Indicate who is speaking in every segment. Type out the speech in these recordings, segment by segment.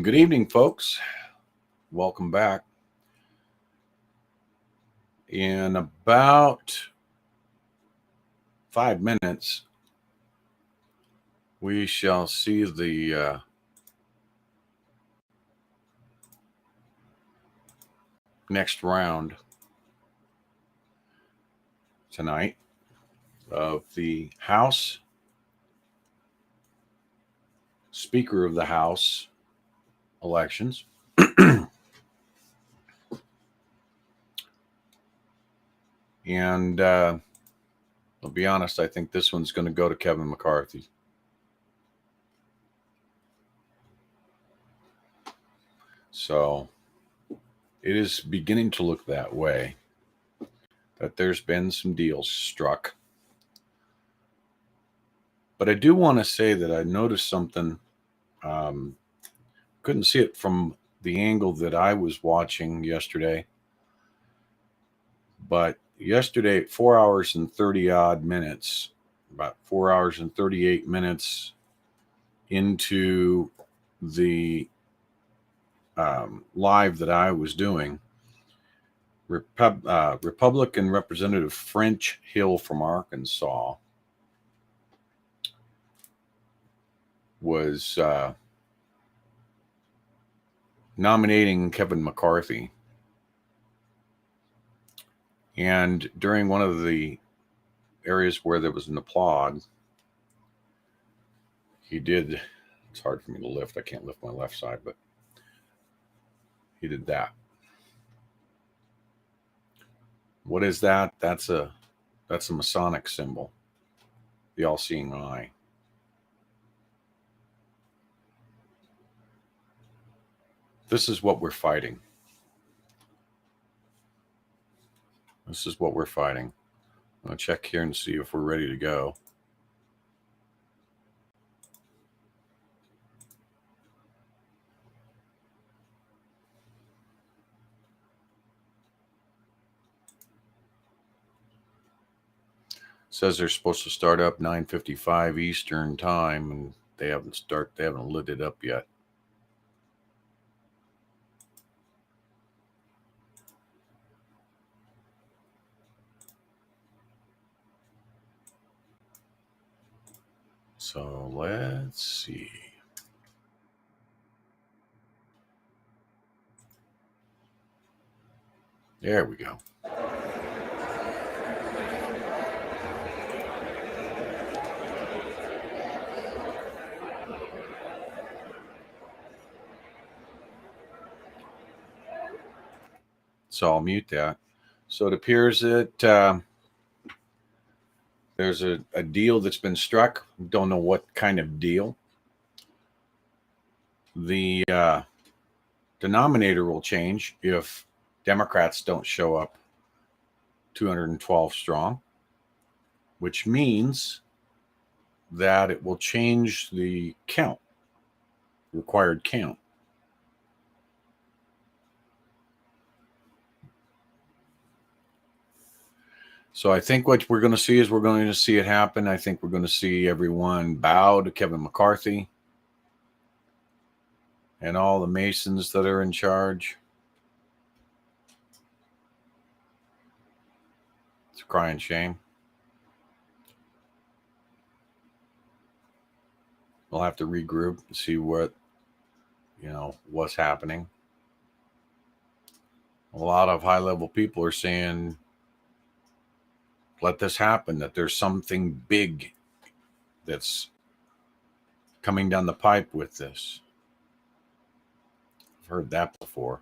Speaker 1: Good evening, folks. Welcome back. In about 5 minutes, we shall see the next round tonight of the House, Speaker of the House elections. And I'll be honest, I think this one's going to go to Kevin McCarthy. So it is beginning to look that way, that there's been some deals struck. But I do want to say that I noticed something. Couldn't see it from the angle that I was watching yesterday. But yesterday, 4 hours and 30 odd minutes, about 4 hours and 38 minutes into the live that I was doing, Republican Representative French Hill from Arkansas was nominating Kevin McCarthy. And during one of the areas where there was an applaud, he did, it's hard for me to lift. I can't lift my left side, but he did that. What is that? That's a Masonic symbol, the all-seeing eye. This is what we're fighting. This is what we're fighting. I'm going to check here and see if we're ready to go. It says they're supposed to start up 9:55 Eastern time, and they haven't lit it up yet. So let's see. There we go. So I'll mute that. So it appears that there's a deal that's been struck. Don't know what kind of deal. The denominator will change if Democrats don't show up 212 strong, which means that it will change the count, required count. So I think what we're going to see is we're going to see it happen. I think we're going to see everyone bow to Kevin McCarthy and all the Masons that are in charge. It's a crying shame. We'll have to regroup and see what's happening. A lot of high-level people are saying, let this happen, that there's something big that's coming down the pipe with this. I've heard that before.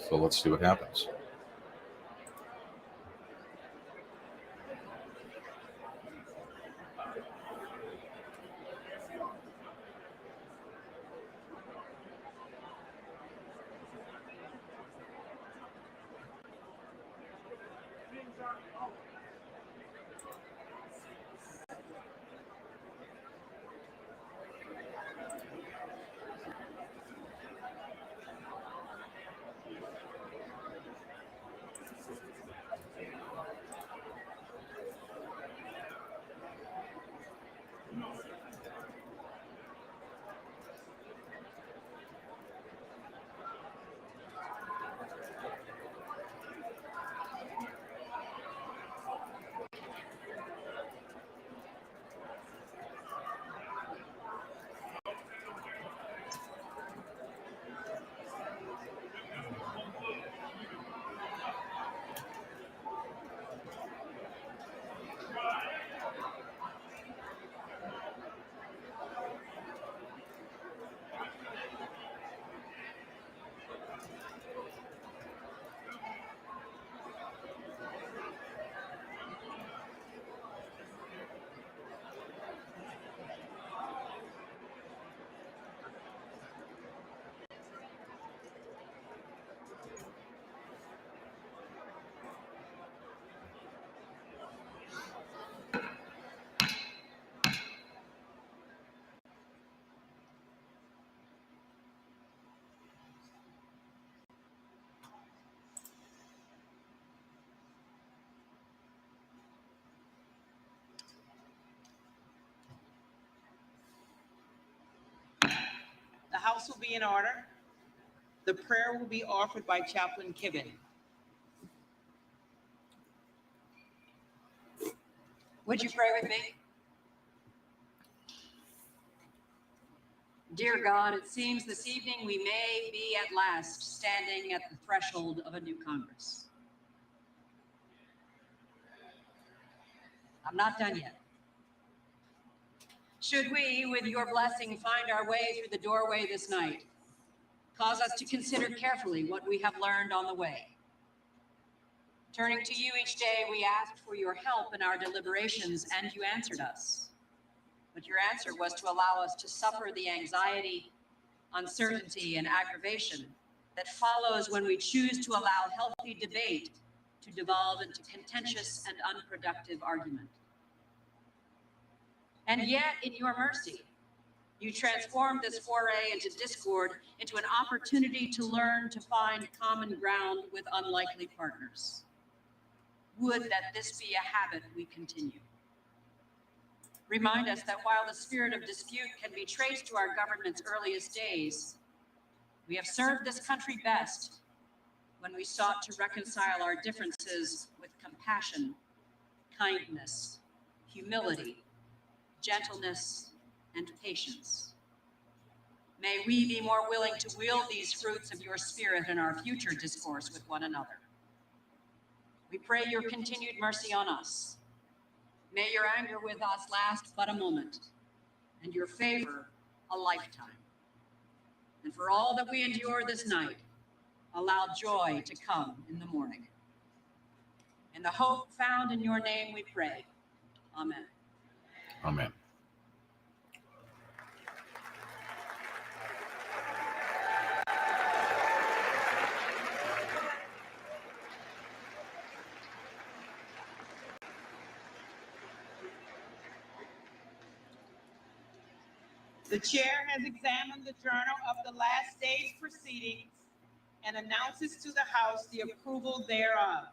Speaker 1: So let's see what happens.
Speaker 2: house will be in order. The prayer will be offered by Chaplain Kibben.
Speaker 3: Would you pray with me? Dear God, it seems this evening we may be at last standing at the threshold of a new Congress. I'm not done yet. Should we, with your blessing, find our way through the doorway this night, cause us to consider carefully what we have learned on the way. Turning to you each day, we asked for your help in our deliberations, and you answered us. But your answer was to allow us to suffer the anxiety, uncertainty, and aggravation that follows when we choose to allow healthy debate to devolve into contentious and unproductive argument. And yet, in your mercy, you transformed this foray into discord into an opportunity to learn to find common ground with unlikely partners. Would that this be a habit we continue. Remind us that while the spirit of dispute can be traced to our government's earliest days, we have served this country best when we sought to reconcile our differences with compassion, kindness, humility, gentleness, and patience. May we be more willing to wield these fruits of your spirit in our future discourse with one another. We pray your continued mercy on us. May your anger with us last but a moment, and your favor a lifetime. And for all that we endure this night, allow joy to come in the morning. In the hope found in your name we pray. Amen.
Speaker 1: Amen.
Speaker 2: The chair has examined the journal of the last day's proceedings and announces to the House the approval thereof.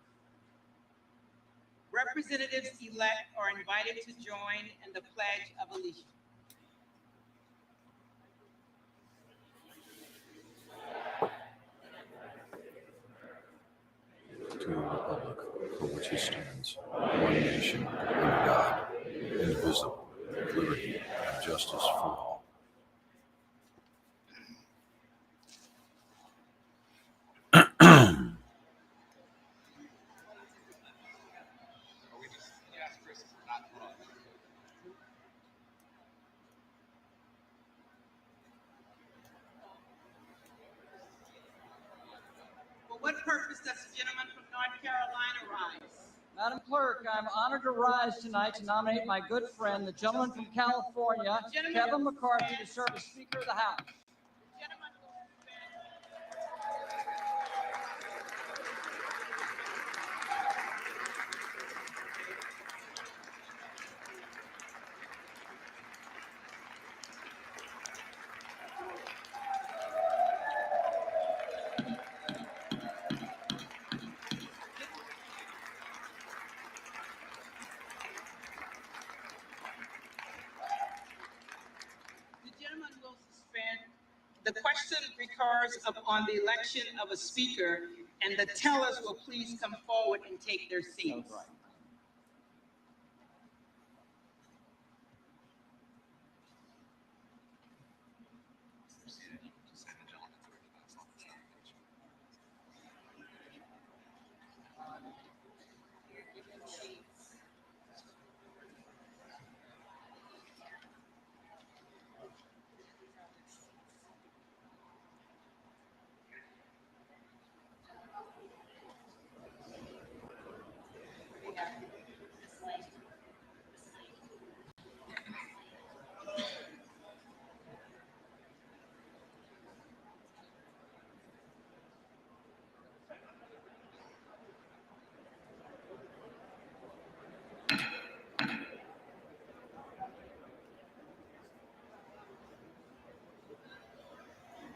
Speaker 2: Representatives-elect are invited to join in the Pledge of Allegiance.
Speaker 1: To the republic for which it stands, one nation, under God, indivisible, with liberty and justice for all.
Speaker 2: For what purpose does the gentleman from North Carolina rise?
Speaker 4: Madam Clerk, I'm honored to rise tonight to nominate my good friend, the gentleman from California, Kevin McCarthy, to serve as Speaker of the House.
Speaker 2: The gentleman will suspend. The question recurs upon the election of a speaker, and the tellers will please come forward and take their seats.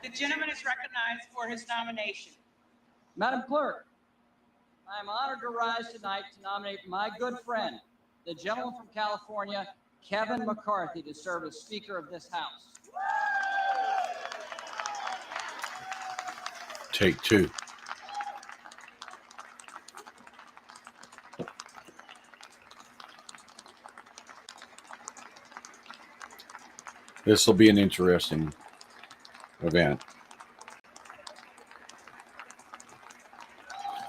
Speaker 2: The gentleman is recognized for his nomination.
Speaker 4: Madam Clerk, I am honored to rise tonight to nominate my good friend, the gentleman from California, Kevin McCarthy, to serve as Speaker of this House.
Speaker 1: Take two. This will be an interesting event.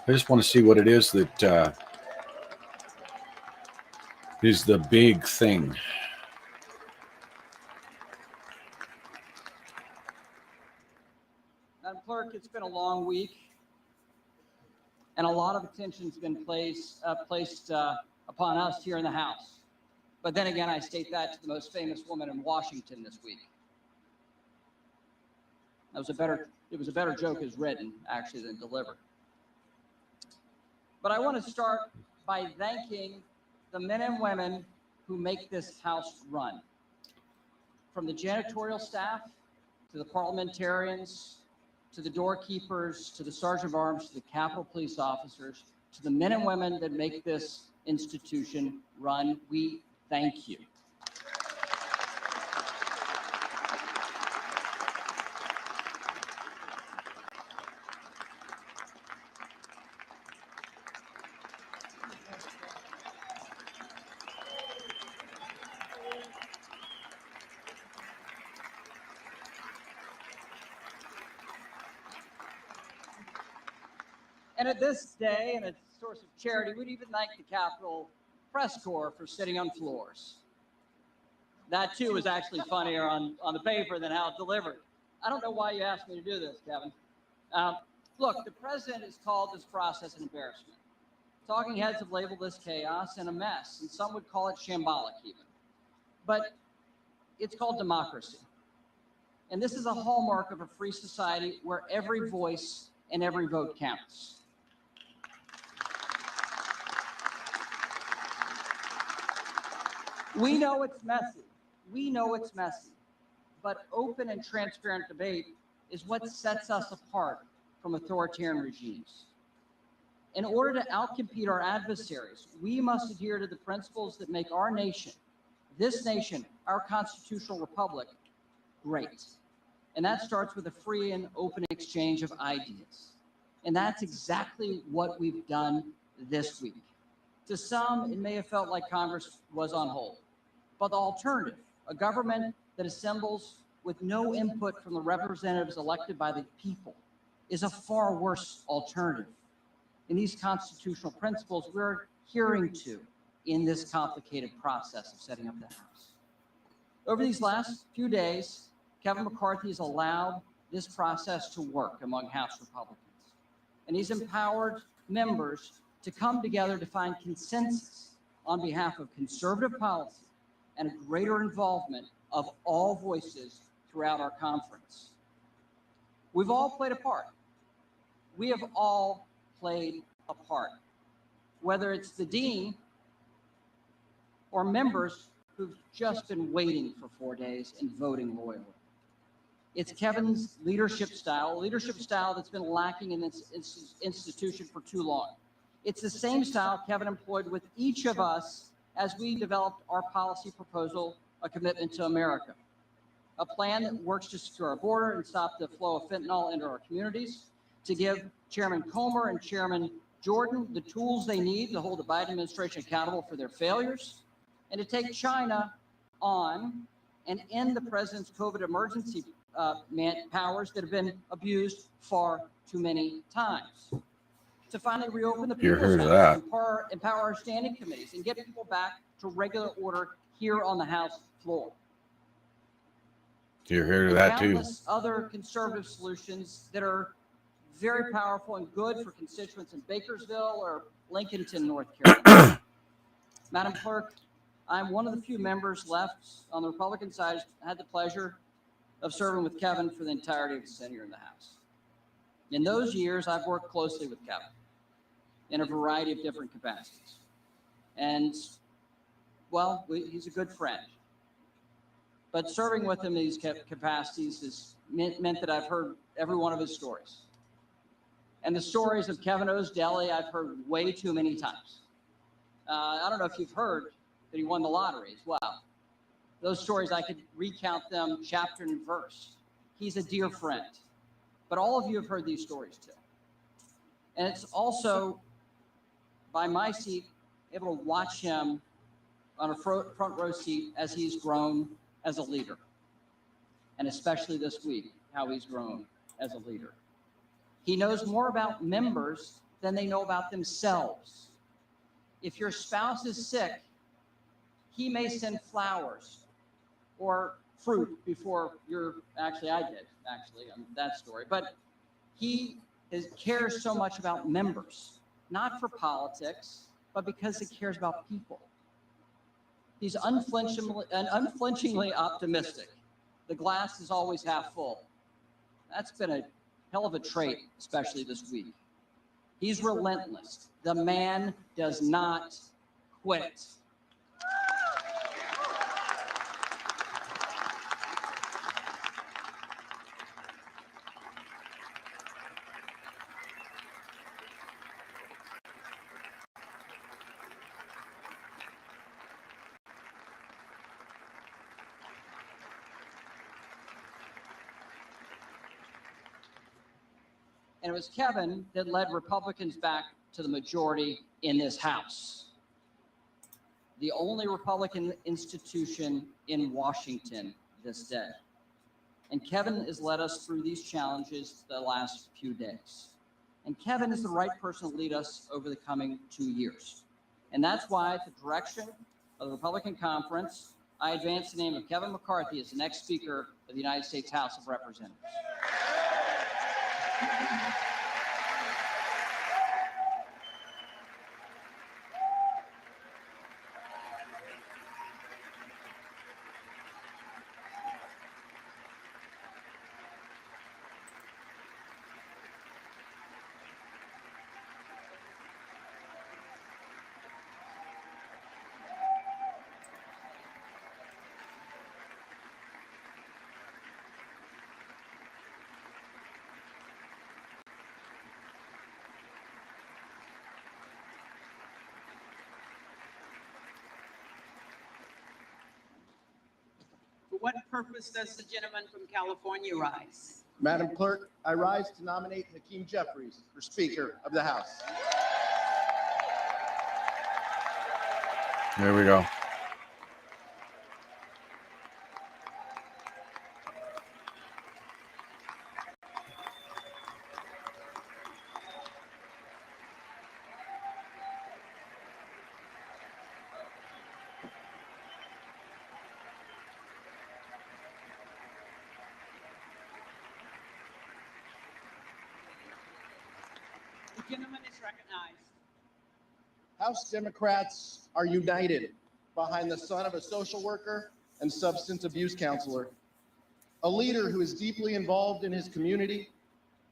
Speaker 1: I just want to see what it is that is the big thing.
Speaker 4: Madam Clerk, it's been a long week, and a lot of attention's been placed upon us here in the House. But then again, I state that to the most famous woman in Washington this week. It was a better joke as written, actually, than delivered. But I want to start by thanking the men and women who make this House run. From the janitorial staff, to the parliamentarians, to the doorkeepers, to the sergeant of arms, to the Capitol Police officers, to the men and women that make this institution run, we thank you. And at this day, and a source of charity, we'd even thank the Capitol Press Corps for sitting on floors. That too was actually funnier on the paper than how it delivered. I don't know why you asked me to do this, Kevin. Look, the president has called this process an embarrassment. Talking heads have labeled this chaos and a mess, and some would call it shambolic even. But it's called democracy. And this is a hallmark of a free society where every voice and every vote counts. We know it's messy. We know it's messy. But open and transparent debate is what sets us apart from authoritarian regimes. In order to outcompete our adversaries, we must adhere to the principles that make our nation, this nation, our constitutional republic, great. And that starts with a free and open exchange of ideas. And that's exactly what we've done this week. To some, it may have felt like Congress was on hold. But the alternative, a government that assembles with no input from the representatives elected by the people, is a far worse alternative. And these constitutional principles we're adhering to in this complicated process of setting up the House. Over these last few days, Kevin McCarthy has allowed this process to work among House Republicans. And he's empowered members to come together to find consensus on behalf of conservative policy and a greater involvement of all voices throughout our conference. We've all played a part. We have all played a part, whether it's the dean or members who've just been waiting for 4 days and voting loyally. It's Kevin's leadership style that's been lacking in this institution for too long. It's the same style Kevin employed with each of us as we developed our policy proposal, A Commitment to America, a plan that works to secure our border and stop the flow of fentanyl into our communities, to give Chairman Comer and Chairman Jordan the tools they need to hold the Biden administration accountable for their failures, and to take China on and end the president's COVID emergency powers that have been abused far too many times. To finally reopen the People's House, empower our standing committees, and get people back to regular order here on the House floor.
Speaker 1: You're here to that too.
Speaker 4: Countless other conservative solutions that are very powerful and good for constituents in Bakersville or Lincolnton, North Carolina. Madam Clerk, I'm one of the few members left on the Republican side who had the pleasure of serving with Kevin for the entirety of his tenure in the House. In those years, I've worked closely with Kevin in a variety of different capacities. And, well, he's a good friend. But serving with him in these capacities has meant that I've heard every one of his stories. And the stories of Kevin O's Deli, I've heard way too many times. I don't know if you've heard that he won the lottery as well. Those stories, I could recount them chapter and verse. He's a dear friend. but all of you have heard these stories too. And it's also by my seat, able to watch him on a front row seat as he's grown as a leader. And especially this week, how he's grown as a leader. He knows more about members than they know about themselves. If your spouse is sick, he may send flowers or fruit before I did on that story. But he cares so much about members, not for politics, but because he cares about people. He's unflinchingly optimistic. The glass is always half full. That's been a hell of a trait, especially this week. He's relentless. The man does not quit. And it was Kevin that led Republicans back to the majority in this House. The only Republican institution in Washington this day. And Kevin has led us through these challenges the last few days. And Kevin is the right person to lead us over the coming 2 years. And that's why, at the direction of the Republican Conference, I advance the name of Kevin McCarthy as the next Speaker of the United States House of Representatives.
Speaker 2: For what purpose does the gentleman from California rise?
Speaker 5: Madam Clerk, I rise to nominate Hakeem Jeffries for Speaker of the House.
Speaker 1: There we go.
Speaker 2: The gentleman is recognized.
Speaker 5: House Democrats are united behind the son of a social worker and substance abuse counselor, a leader who is deeply involved in his community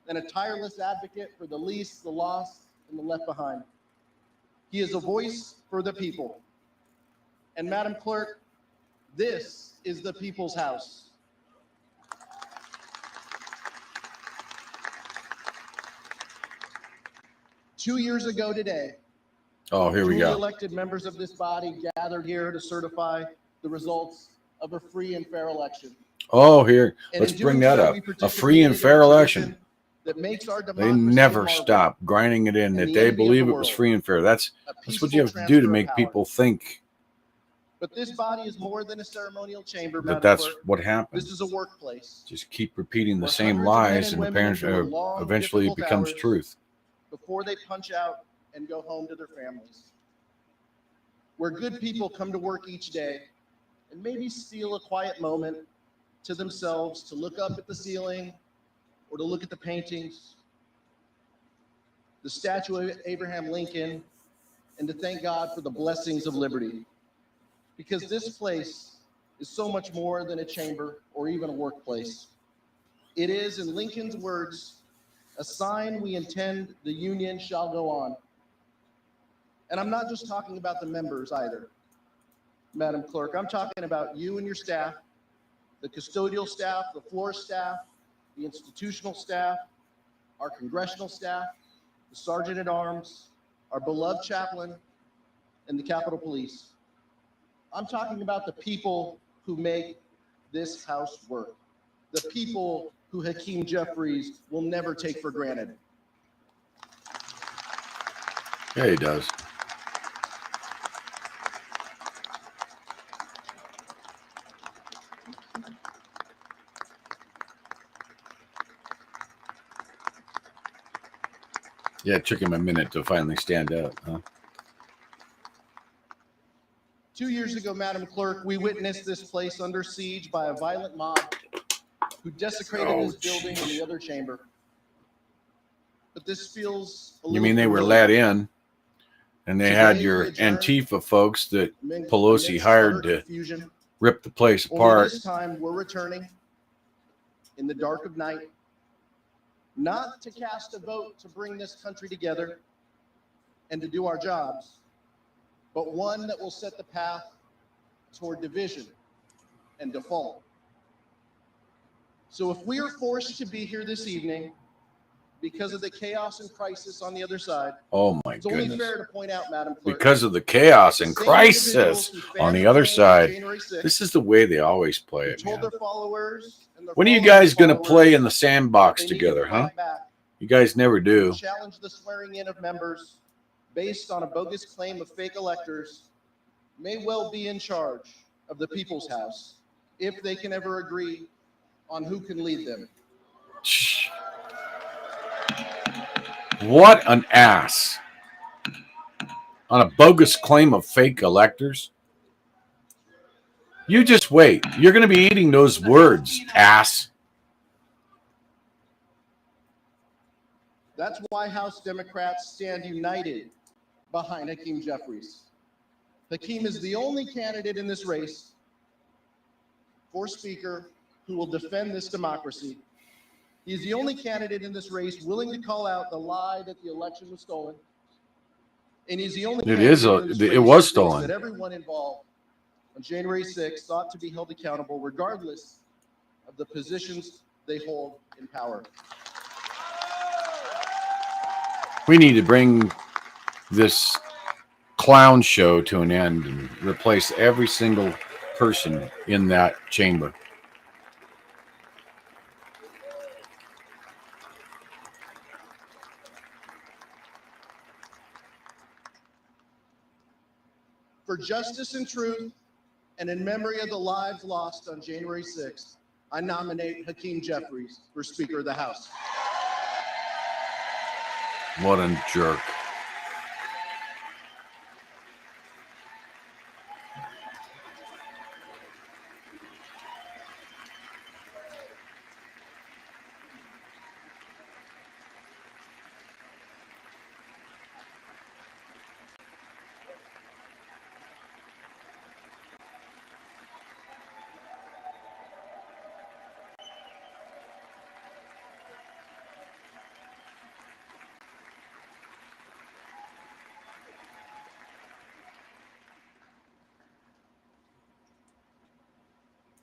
Speaker 5: and a tireless advocate for the least, the lost, and the left behind. He is a voice for the people. And Madam Clerk, this is the people's house. Two years ago today,
Speaker 1: Oh, here we
Speaker 5: duly
Speaker 1: go.
Speaker 5: elected members of this body gathered here to certify the results of a free and fair election.
Speaker 1: Oh, here.
Speaker 5: And
Speaker 1: Let's
Speaker 5: in
Speaker 1: bring
Speaker 5: doing
Speaker 1: that
Speaker 5: so,
Speaker 1: up.
Speaker 5: we
Speaker 1: A free and
Speaker 5: participated
Speaker 1: fair
Speaker 5: in a
Speaker 1: election.
Speaker 5: tradition that makes our
Speaker 1: They
Speaker 5: democracy
Speaker 1: never
Speaker 5: marvel,
Speaker 1: stop grinding it in
Speaker 5: and
Speaker 1: that
Speaker 5: the
Speaker 1: they
Speaker 5: envy of
Speaker 1: believe
Speaker 5: the
Speaker 1: it was
Speaker 5: world.
Speaker 1: free and fair. That's
Speaker 5: a
Speaker 1: what you have
Speaker 5: peaceful
Speaker 1: to do to
Speaker 5: transfer of
Speaker 1: make
Speaker 5: power.
Speaker 1: people think
Speaker 5: But this body is more than a ceremonial chamber,
Speaker 1: that
Speaker 5: Madam
Speaker 1: that's
Speaker 5: Clerk.
Speaker 1: what happened.
Speaker 5: This is a workplace
Speaker 1: Just keep repeating the
Speaker 5: where
Speaker 1: same
Speaker 5: hundreds of men
Speaker 1: lies,
Speaker 5: and
Speaker 1: and
Speaker 5: women
Speaker 1: apparently,
Speaker 5: endure long,
Speaker 1: eventually, it
Speaker 5: difficult
Speaker 1: becomes
Speaker 5: hours
Speaker 1: truth.
Speaker 5: before they punch out and go home to their families. Where good people come to work each day and maybe steal a quiet moment to themselves to look up at the ceiling or to look at the paintings, the statue of Abraham Lincoln, and to thank God for the blessings of liberty. Because this place is so much more than a chamber or even a workplace. It is, in Lincoln's words, a sign we intend the Union shall go on. And I'm not just talking about the members either, Madam Clerk. I'm talking about you and your staff, the custodial staff, the floor staff, the institutional staff, our congressional staff, the sergeant at arms, our beloved chaplain, and the Capitol Police. I'm talking about the people who make this house work, the people who Hakeem Jeffries will never take for granted.
Speaker 1: Yeah, he does. Yeah, it took him a minute to finally stand up, huh?
Speaker 5: 2 years ago, Madam Clerk, we witnessed this place under siege by a violent mob who desecrated this building and the other chamber. But this feels a
Speaker 1: You
Speaker 5: little
Speaker 1: mean they were
Speaker 5: familiar.
Speaker 1: let in, and they
Speaker 5: Today,
Speaker 1: had
Speaker 5: we
Speaker 1: your
Speaker 5: adjourn
Speaker 1: Antifa folks that
Speaker 5: amidst
Speaker 1: Pelosi hired
Speaker 5: utter
Speaker 1: to
Speaker 5: confusion.
Speaker 1: rip the place
Speaker 5: Only
Speaker 1: apart?
Speaker 5: this time, we're returning in the dark of night, not to cast a vote to bring this country together and to do our jobs, but one that will set the path toward division and default. So if we are forced to be here this evening because of the chaos and crisis on the other side,
Speaker 1: Oh my
Speaker 5: it's only
Speaker 1: goodness.
Speaker 5: fair to point out, Madam Clerk,
Speaker 1: Because of the chaos
Speaker 5: the
Speaker 1: and
Speaker 5: same
Speaker 1: crisis
Speaker 5: individuals who fanned
Speaker 1: on the
Speaker 5: the
Speaker 1: other
Speaker 5: flames on
Speaker 1: side.
Speaker 5: January 6th,
Speaker 1: This is the way they always play
Speaker 5: who
Speaker 1: it,
Speaker 5: told
Speaker 1: man.
Speaker 5: their followers and their
Speaker 1: When are you
Speaker 5: followers'
Speaker 1: guys going to play
Speaker 5: followers
Speaker 1: in the sandbox
Speaker 5: they needed to
Speaker 1: together, huh?
Speaker 5: fight back
Speaker 1: You guys never
Speaker 5: and
Speaker 1: do.
Speaker 5: challenge the swearing in of members based on a bogus claim of fake electors may well be in charge of the People's House if they can ever agree on who can lead them.
Speaker 1: Shh. What an ass. On a bogus claim of fake electors? You just wait. You're going to be eating those words, ass.
Speaker 5: That's why House Democrats stand united behind Hakeem Jeffries. Hakeem is the only candidate in this race for Speaker who will defend this democracy. He's the only candidate in this race willing to call out the lie that the election was stolen. And he's the only
Speaker 1: It was stolen.
Speaker 5: that everyone involved on January 6th thought to be held accountable regardless of the positions they hold in power.
Speaker 1: We need to bring this clown show to an end and replace every single person in that chamber.
Speaker 5: For justice and truth, and in memory of the lives lost on January 6th, I nominate Hakeem Jeffries for Speaker of the House.
Speaker 1: What a jerk.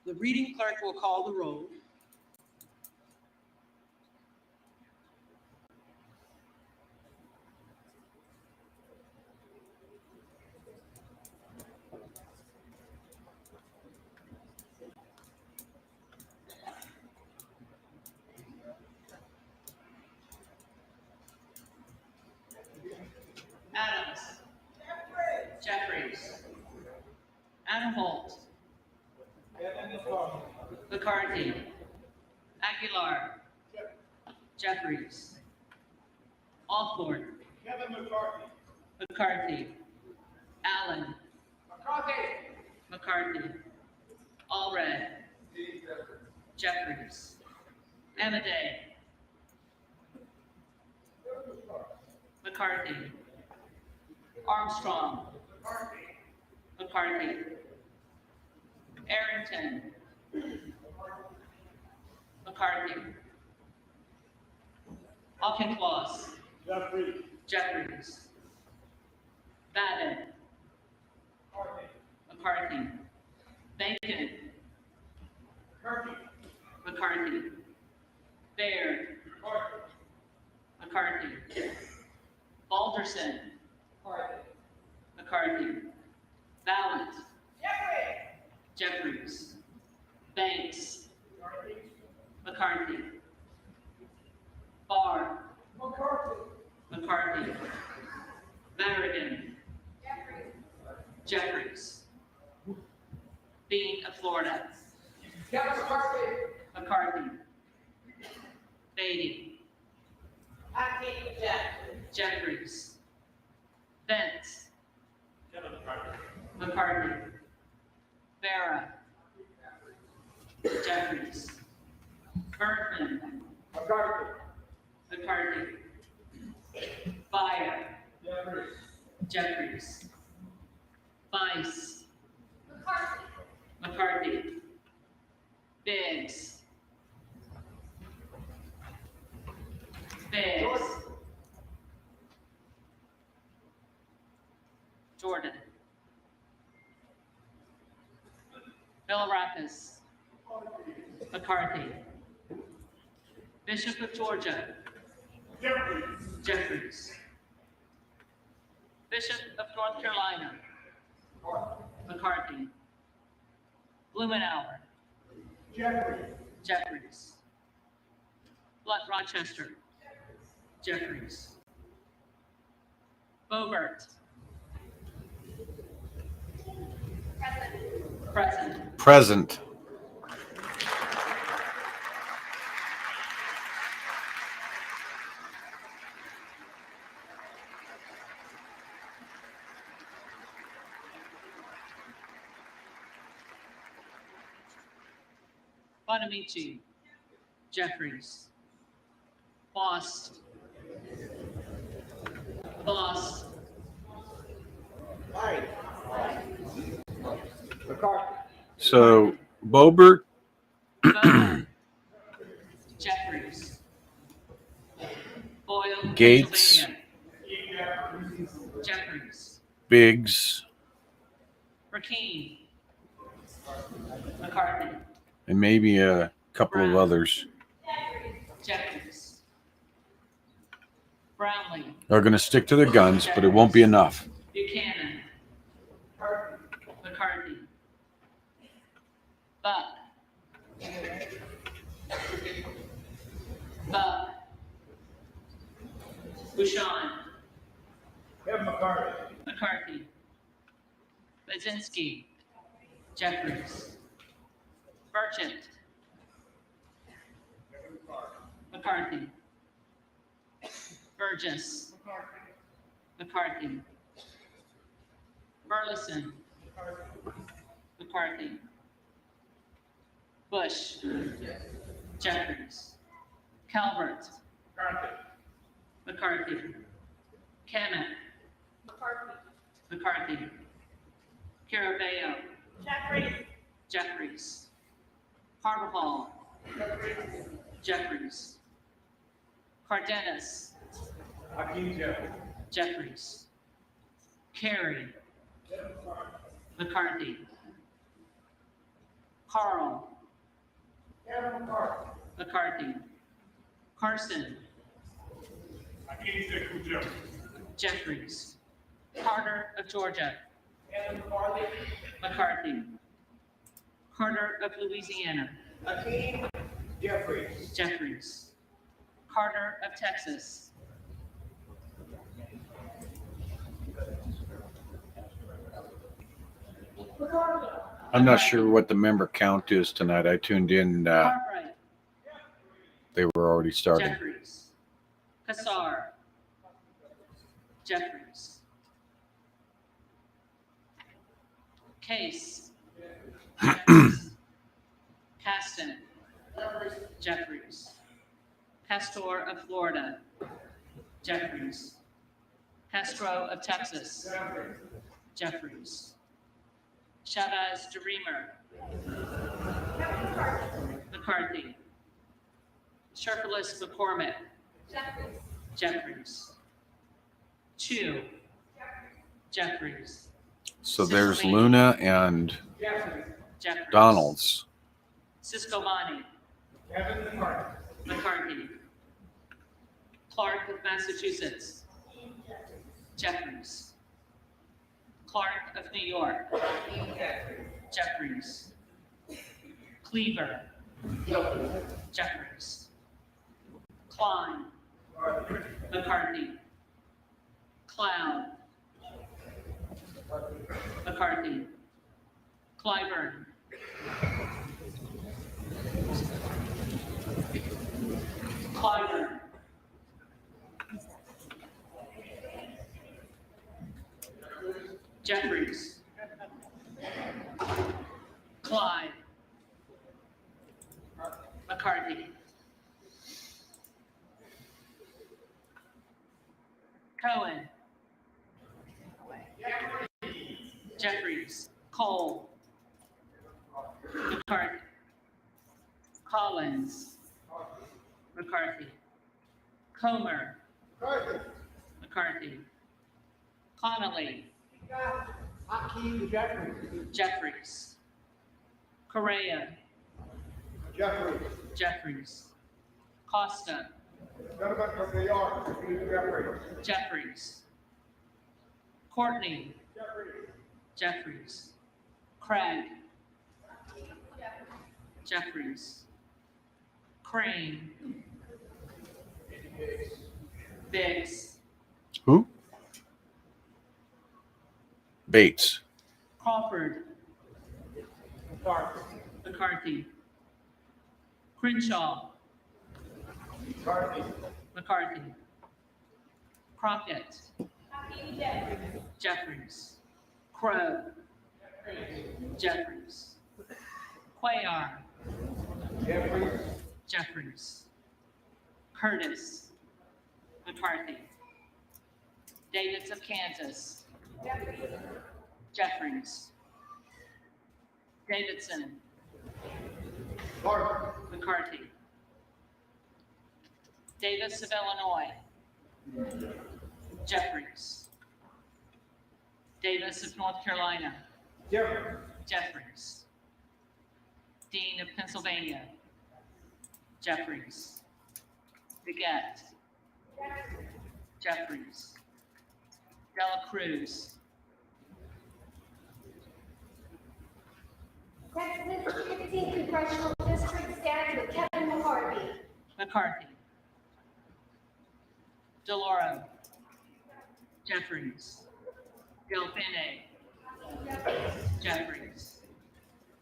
Speaker 2: The reading clerk will call the roll. Adams. Jeffries. Adam Holt. McCarthy. Aguilar. Jeffries. Alford. McCarthy. Allen. McCarthy. Allred. Jeffries. Amaday. McCarthy. Armstrong. McCarthy. Arrington. McCarthy. Auchincloss. Jeffries. Babbitt. McCarthy. Bacon. McCarthy. Baird. McCarthy. Balderson. McCarthy. Vallant. Jeffries. Banks. McCarthy.
Speaker 3: Florida. McCarthy. Beatty. Jeffries. Vance. McCarthy. Vera. Jeffries. Bergman. McCarthy. Byer. Jeffries. Vice. McCarthy. Biggs. Biggs. Jordan. Villarapas. McCarthy. Bishop of Georgia. Jeffries. Bishop of North Carolina. McCarthy. Blumenauer. Jeffries. Blunt Rochester. Jeffries. Bobert. Present.
Speaker 1: Present.
Speaker 3: Bonamici. Jeffries. Bost. Bost.
Speaker 1: So Bobert,
Speaker 3: Bowen. Jeffries. Boyle.
Speaker 1: Gates.
Speaker 3: Pennsylvania. Jeffries.
Speaker 1: Biggs,
Speaker 3: Rakeen. McCarthy.
Speaker 1: and maybe a couple of others.
Speaker 3: Jeffries. Brownlee.
Speaker 1: They're going to stick to their guns, but it won't be enough.
Speaker 3: Buchanan. McCarthy. Buck. Buck. Bouchon. McCarthy. Bazinski. Jeffries. Burchett. McCarthy. Burgess. McCarthy. Burleson. McCarthy. Bush. Jeffries. Calvert. McCarthy. Cammett. McCarthy. Carabeo. Jeffries. Harball. Jeffries. Cardenas. Jeffries. Carey. McCarthy. Carl. McCarthy. Carson. Jeffries. Carter of Georgia. McCarthy. Carter of Louisiana. Jeffries. Carter of Texas.
Speaker 1: I'm not sure what the member count is tonight. I tuned in.
Speaker 3: Cartwright.
Speaker 1: They were already starting.
Speaker 3: Jeffries. Kassar. Jeffries. Case. Jeffries. Caston. Jeffries. Castor of Florida. Jeffries. Castro of Texas. Jeffries. Chavez DeReamer. McCarthy. Sherpalis McCormick. Jeffries. Chu. Jeffries.
Speaker 1: So there's Luna and
Speaker 3: Jeffries.
Speaker 1: Donalds.
Speaker 3: Siscovani. McCarthy. Clark of Massachusetts. Jeffries. Clark of New York. Jeffries. Cleaver. Jeffries. Klein. McCarthy. Cloud. McCarthy. Clyburn. Clyburn. Jeffries. Clyde. McCarthy. Cohen. Jeffries. Cole. McCarthy. Collins. McCarthy. Comer. McCarthy. Connolly. Jeffries. Correa. Jeffries. Costa. Jeffries. Courtney. Jeffries. Craig. Jeffries. Crane. Biggs.
Speaker 1: Who? Bates.
Speaker 3: Crawford. McCarthy. Crenshaw. McCarthy. Crockett. Jeffries. Crow. Jeffries. Cuellar. Jeffries. Curtis. McCarthy. Davids of Kansas. Jeffries. Davidson. McCarthy. Davis of Illinois. Jeffries. Davis of North Carolina. Jeffries. Dean of Pennsylvania. Jeffries. Beget. Jeffries. Dela Cruz.
Speaker 6: Texas 15th Congressional District stands with Kevin McCarthy.
Speaker 3: McCarthy. DeLauro. Jeffries. Delfine. Jeffries.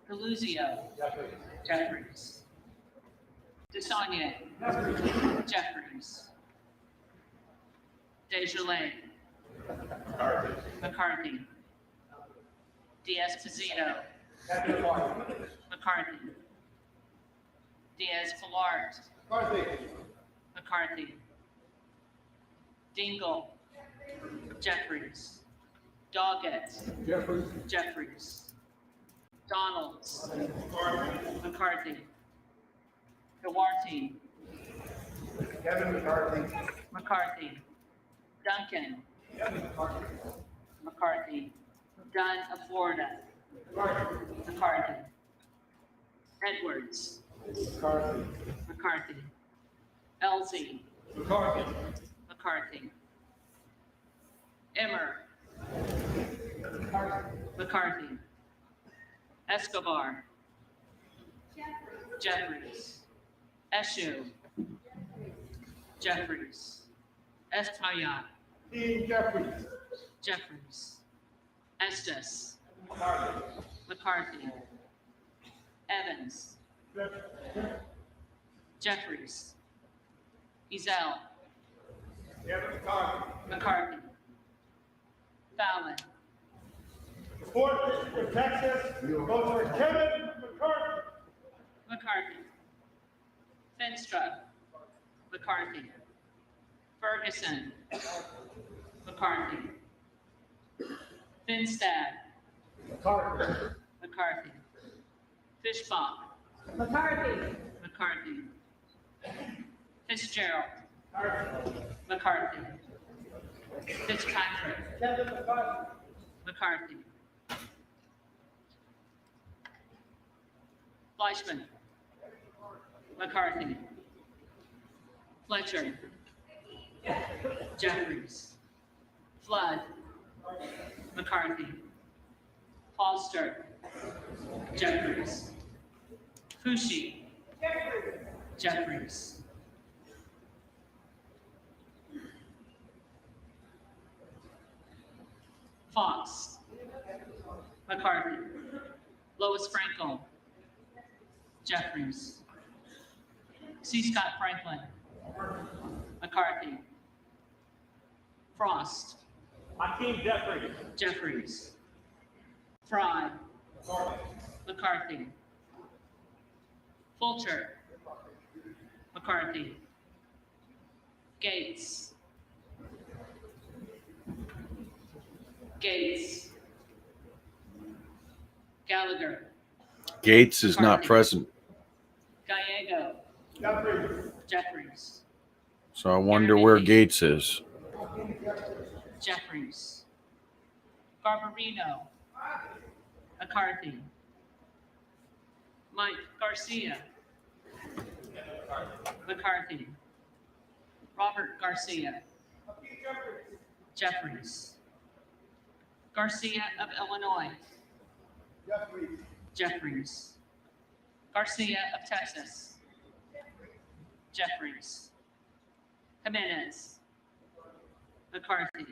Speaker 3: Deluzio. Jeffries. Desagne. Jeffries. Desjardins. McCarthy. Diaz-Pizito. McCarthy. Diaz-Balart. McCarthy. Dingle. Jeffries. Doggett. Jeffries. Donalds. McCarthy. Duarte. McCarthy. Duncan. McCarthy. Dunn of Florida. McCarthy. Edwards. McCarthy. Elsie. McCarthy. Emmer. McCarthy. Escobar. Jeffries. Eshu. Jeffries. Espaillat. Jeffries. Estes. McCarthy. Evans. Jeffries. Ezell. McCarthy. Fallon.
Speaker 7: The Fourth District of Texas votes for Kevin McCarthy.
Speaker 3: McCarthy. Finstra. McCarthy. Ferguson. McCarthy. Finstad. McCarthy. Fishbach.
Speaker 6: McCarthy.
Speaker 3: McCarthy. Fitzgerald. McCarthy. Fitzpatrick. McCarthy. Fleischman. McCarthy. Fletcher. Jeffries. Flood. McCarthy. Foster. Jeffries. Fushi. Jeffries. Fox. McCarthy. Lois Frankel. Jeffries. C. Scott Franklin. McCarthy. Frost.
Speaker 7: Hakeem Jeffries.
Speaker 3: Jeffries. Fry. McCarthy. Fulcher. McCarthy. Gates. Gates. Gallagher.
Speaker 1: Gates is not
Speaker 3: McCarthy.
Speaker 1: present,
Speaker 3: Gallego.
Speaker 7: Jeffries.
Speaker 3: Jeffries.
Speaker 1: so I wonder where Gates is.
Speaker 3: Jeffries. Garbarino. McCarthy. Mike Garcia. McCarthy. Robert Garcia. Jeffries. Garcia of Illinois.
Speaker 7: Jeffries.
Speaker 3: Jeffries. Garcia of Texas. Jeffries. Jimenez. McCarthy.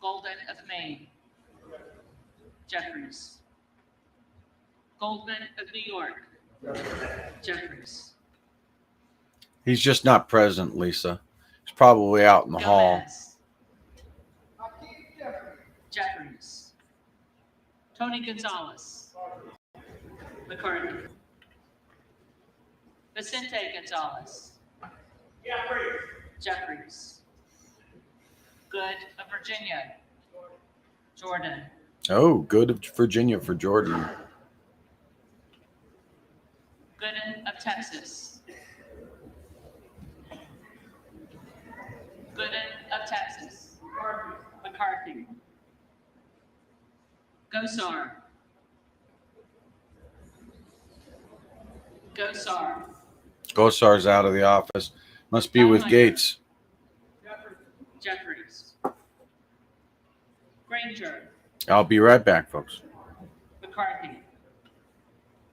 Speaker 3: Golden of Maine. Jeffries. Goldman of New York. Jeffries.
Speaker 1: He's just not present, Lisa. He's probably out in the hall.
Speaker 3: Gomez. Jeffries. Tony Gonzalez. McCarthy. Vicente Gonzalez.
Speaker 7: Jeffries.
Speaker 3: Jeffries. Good of Virginia. Jordan.
Speaker 1: Oh, good of Virginia for Jordan.
Speaker 3: Gooden of Texas. Gooden of Texas. McCarthy. Gosar. Gosar.
Speaker 1: Gosar's out of the office. Must be with Gates.
Speaker 3: Jeffries. Granger.
Speaker 1: I'll be right back, folks.
Speaker 3: McCarthy.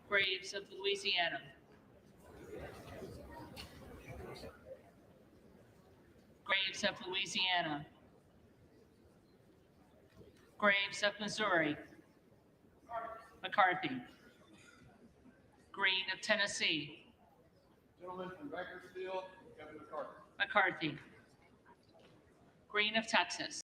Speaker 3: Graves of Louisiana. Graves of Louisiana. Graves of Missouri. McCarthy. Green of Tennessee.
Speaker 7: Gentleman from Bakersfield, Kevin McCarthy.
Speaker 3: McCarthy. Green of Texas.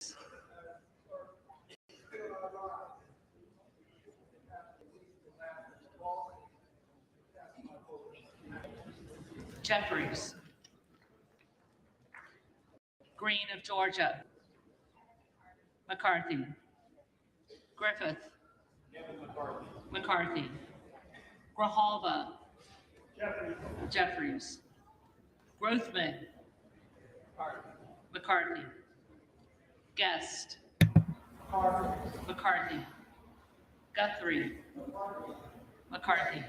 Speaker 3: Jeffries. Green of Georgia. McCarthy. Griffith. McCarthy. Grijalva. Jeffries. Grothman. McCarthy. Guest. McCarthy. Guthrie. McCarthy.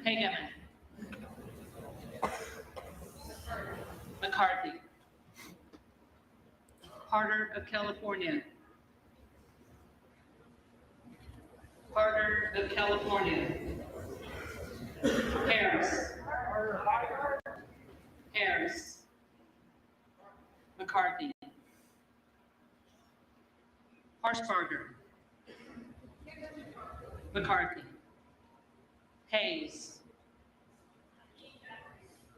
Speaker 3: Hageman. McCarthy. Harder of California. Harder of California. Harris. Harris. McCarthy. Harshbarger. McCarthy. Hayes.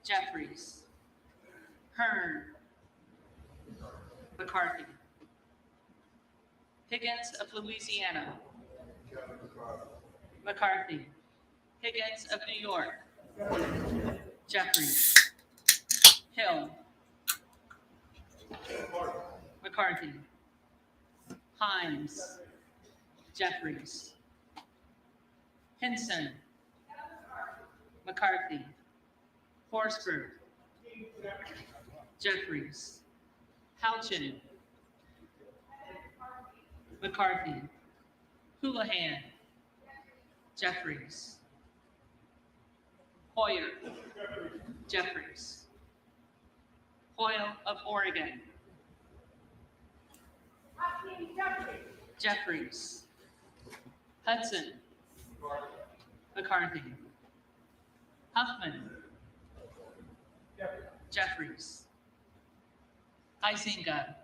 Speaker 3: Jeffries. Hearn. McCarthy. Higgins of Louisiana. McCarthy. Higgins of New York. Jeffries. Hill. McCarthy. Himes. Jeffries. Hinson. McCarthy. Forsberg. Jeffries. Houchin. McCarthy. Houlihan. Jeffries. Hoyer. Jeffries. Hoyle of Oregon. Jeffries. Hudson. McCarthy. Huffman. Jeffries. Huizinga.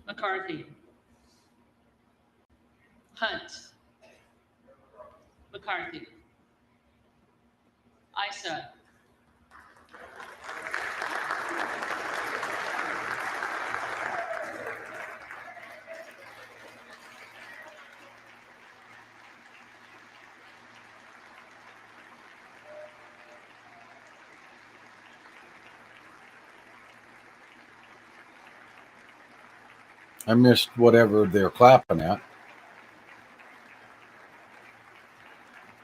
Speaker 3: McCarthy. Hunt. McCarthy. Isa.
Speaker 1: I missed whatever they're clapping at.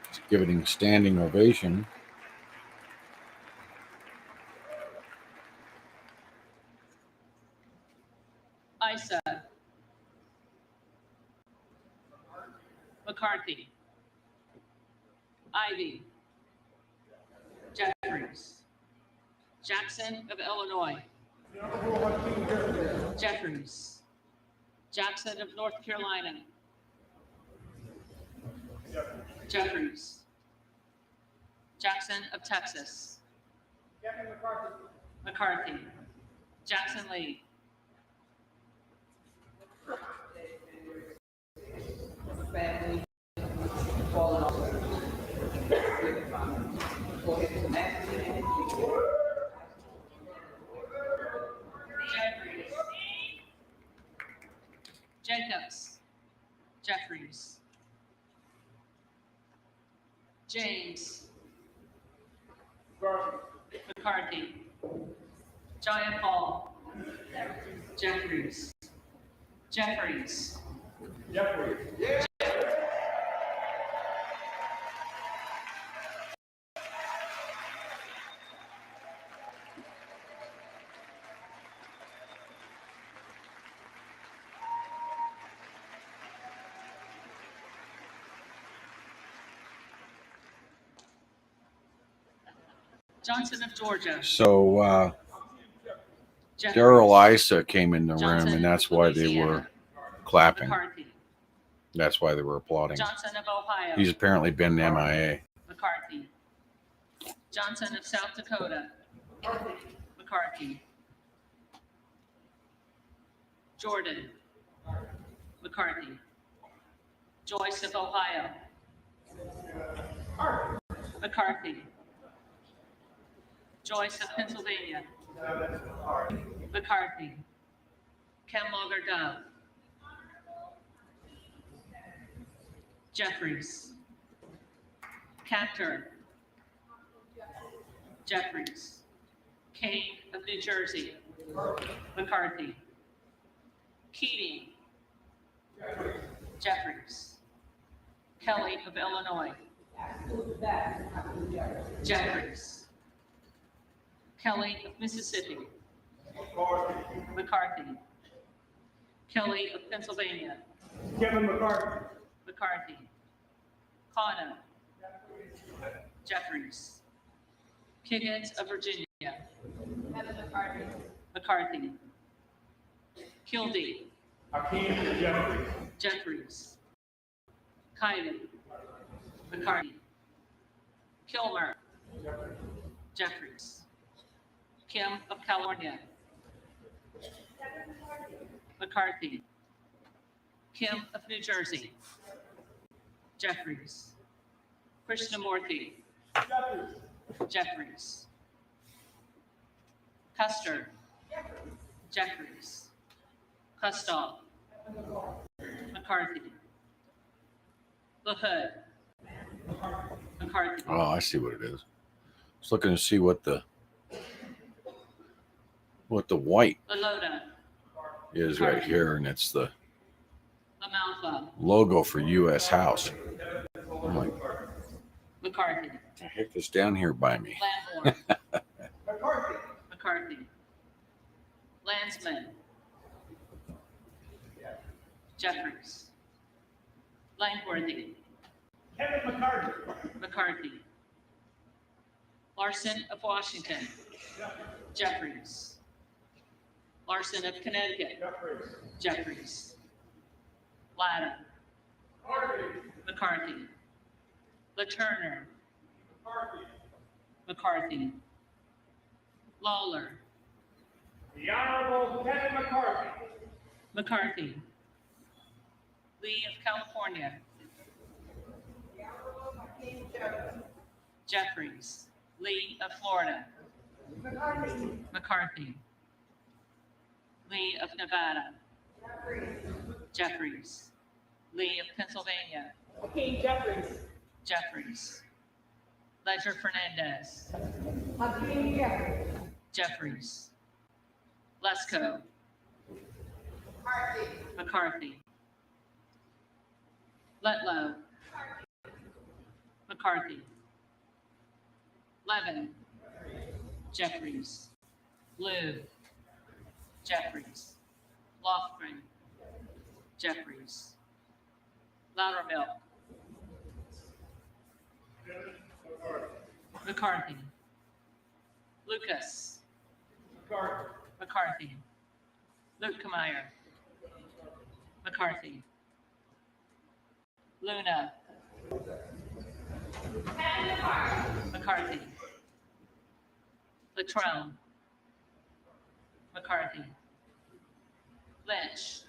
Speaker 1: Just giving standing ovation.
Speaker 3: Isa. McCarthy. Ivy. Jeffries. Jackson of Illinois. Jeffries. Jackson of North Carolina. Jeffries. Jackson of Texas. McCarthy. Jackson Lee. Jeffries. Jacobs. Jeffries. James. McCarthy. Giant Paul. Jeffries. Jeffries. Johnson of Georgia.
Speaker 1: So
Speaker 3: Jeffries.
Speaker 1: Daryl Issa came in the room,
Speaker 3: Johnson
Speaker 1: and that's
Speaker 3: of
Speaker 1: why they
Speaker 3: Louisiana.
Speaker 1: were clapping.
Speaker 3: McCarthy.
Speaker 1: That's why they were applauding.
Speaker 3: Johnson of Ohio.
Speaker 1: He's apparently been MIA.
Speaker 3: McCarthy. Johnson of South Dakota. McCarthy. Jordan. McCarthy. Joyce of Ohio. McCarthy. Joyce of Pennsylvania. McCarthy. Kemloger Dove. Jeffries. Capter. Jeffries. Kane of New Jersey. McCarthy. Keating. Jeffries. Kelly of Illinois. Jeffries. Kelly of Mississippi. McCarthy. Kelly of Pennsylvania.
Speaker 7: Kevin McCarthy.
Speaker 3: McCarthy. Cotto. Jeffries. Kiggins of Virginia. McCarthy. Kildee.
Speaker 7: Hakeem Jeffries.
Speaker 3: Jeffries. Kyden. McCarthy. Kilmer. Jeffries. Kim of California. McCarthy. Kim of New Jersey. Jeffries. Krishnamurthy. Jeffries. Custer. Jeffries. Custall. McCarthy. LaHood. McCarthy.
Speaker 1: Oh, I see what it is. Just looking to see what the white
Speaker 3: LaLoda.
Speaker 1: is right here, and it's the
Speaker 3: LaMalfa.
Speaker 1: logo for U.S. House. I'm like,
Speaker 3: McCarthy.
Speaker 1: what the heck is down here by me?
Speaker 3: Lamborn. McCarthy. Landsman. Jeffries. Langworthy.
Speaker 7: Kevin McCarthy.
Speaker 3: McCarthy. Larson of Washington. Jeffries. Larson of Connecticut. Jeffries. Latta. McCarthy. LaTurner. McCarthy. Lawler.
Speaker 7: The Honorable Kevin McCarthy.
Speaker 3: McCarthy. Lee of California. Jeffries. Lee of Florida. McCarthy. Lee of Nevada. Jeffries. Lee of Pennsylvania. Jeffries. Ledger Fernandez. Jeffries. Lesko. McCarthy. Letlow. McCarthy. Levin. Jeffries. Liu. Jeffries. Lofgren. Jeffries. Loudermilk. McCarthy. Lucas. McCarthy. Lukemeyer. McCarthy. Luna. McCarthy. Latrell. McCarthy. Lynch.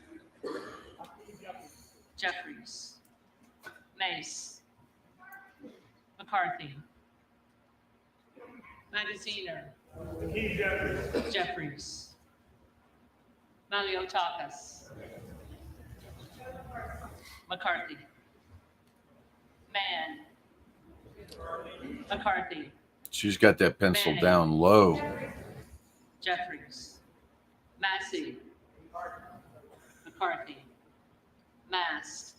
Speaker 3: Jeffries. Mace. McCarthy. Magaziner.
Speaker 7: McKee Jeffries.
Speaker 3: Jeffries. Maliotakis. McCarthy. Mann. McCarthy.
Speaker 1: She's got that pencil
Speaker 3: Manning.
Speaker 1: down low.
Speaker 3: Jeffries. Massey. McCarthy. Mast.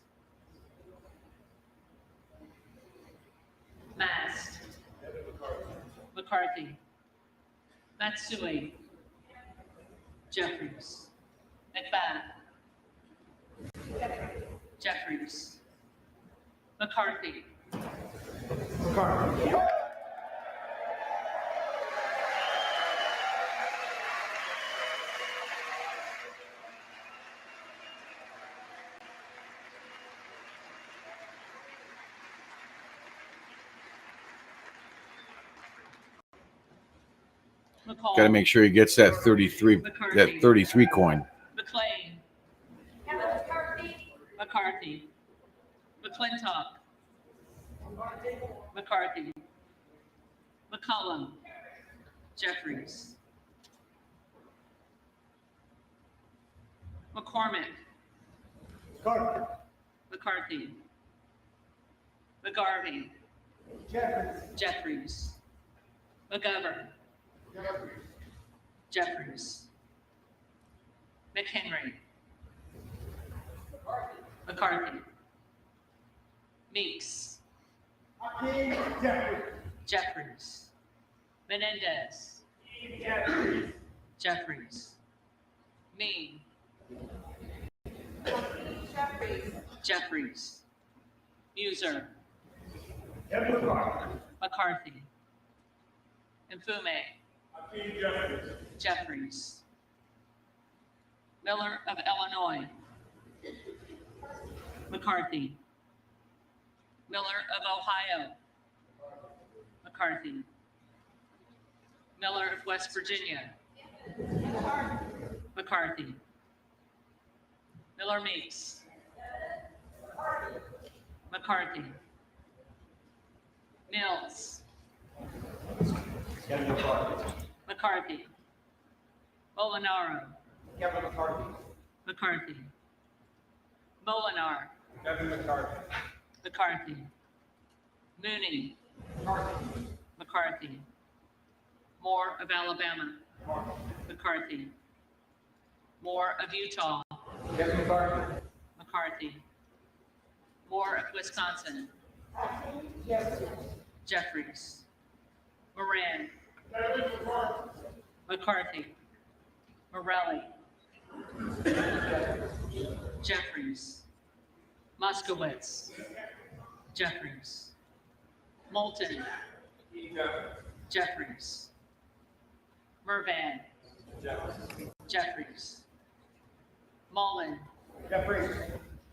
Speaker 3: Mast. McCarthy. Matsui. Jeffries. McBath. Jeffries. McCarthy. McCall.
Speaker 1: Got to make sure he gets that 33 coin.
Speaker 3: McLean.
Speaker 6: Kevin McCarthy,
Speaker 3: McCarthy. McClintock. McCarthy. McCullum. Jeffries. McCormick.
Speaker 7: Carter.
Speaker 3: McCarthy. McGarvey.
Speaker 7: Jeffries.
Speaker 3: Jeffries. McGovern. Jeffries. McHenry. McCarthy. Meeks.
Speaker 7: Hakeem Jeffries.
Speaker 3: Jeffries. Menendez.
Speaker 7: Jeffries.
Speaker 3: Jeffries. Mean.
Speaker 6: Jeffries,
Speaker 3: Jeffries. Muser.
Speaker 7: Kevin McCarthy.
Speaker 3: McCarthy. Mfume.
Speaker 7: Hakeem Jeffries.
Speaker 3: Jeffries. Miller of Illinois. McCarthy. Miller of Ohio. McCarthy. Miller of West Virginia. McCarthy. Miller Meeks. McCarthy. Mills.
Speaker 7: Kevin McCarthy.
Speaker 3: McCarthy. Molinaro.
Speaker 7: Kevin McCarthy.
Speaker 3: McCarthy. Molinar.
Speaker 7: Kevin McCarthy.
Speaker 3: McCarthy. Mooney. McCarthy. Moore of Alabama. McCarthy. Moore of Utah.
Speaker 7: Kevin McCarthy.
Speaker 3: McCarthy. Moore of Wisconsin. Jeffries. Moran. McCarthy. Morelli. Jeffries. Moskowitz. Jeffries. Moulton. Jeffries. Mervan. Jeffries. Mullen.
Speaker 7: Jeffries.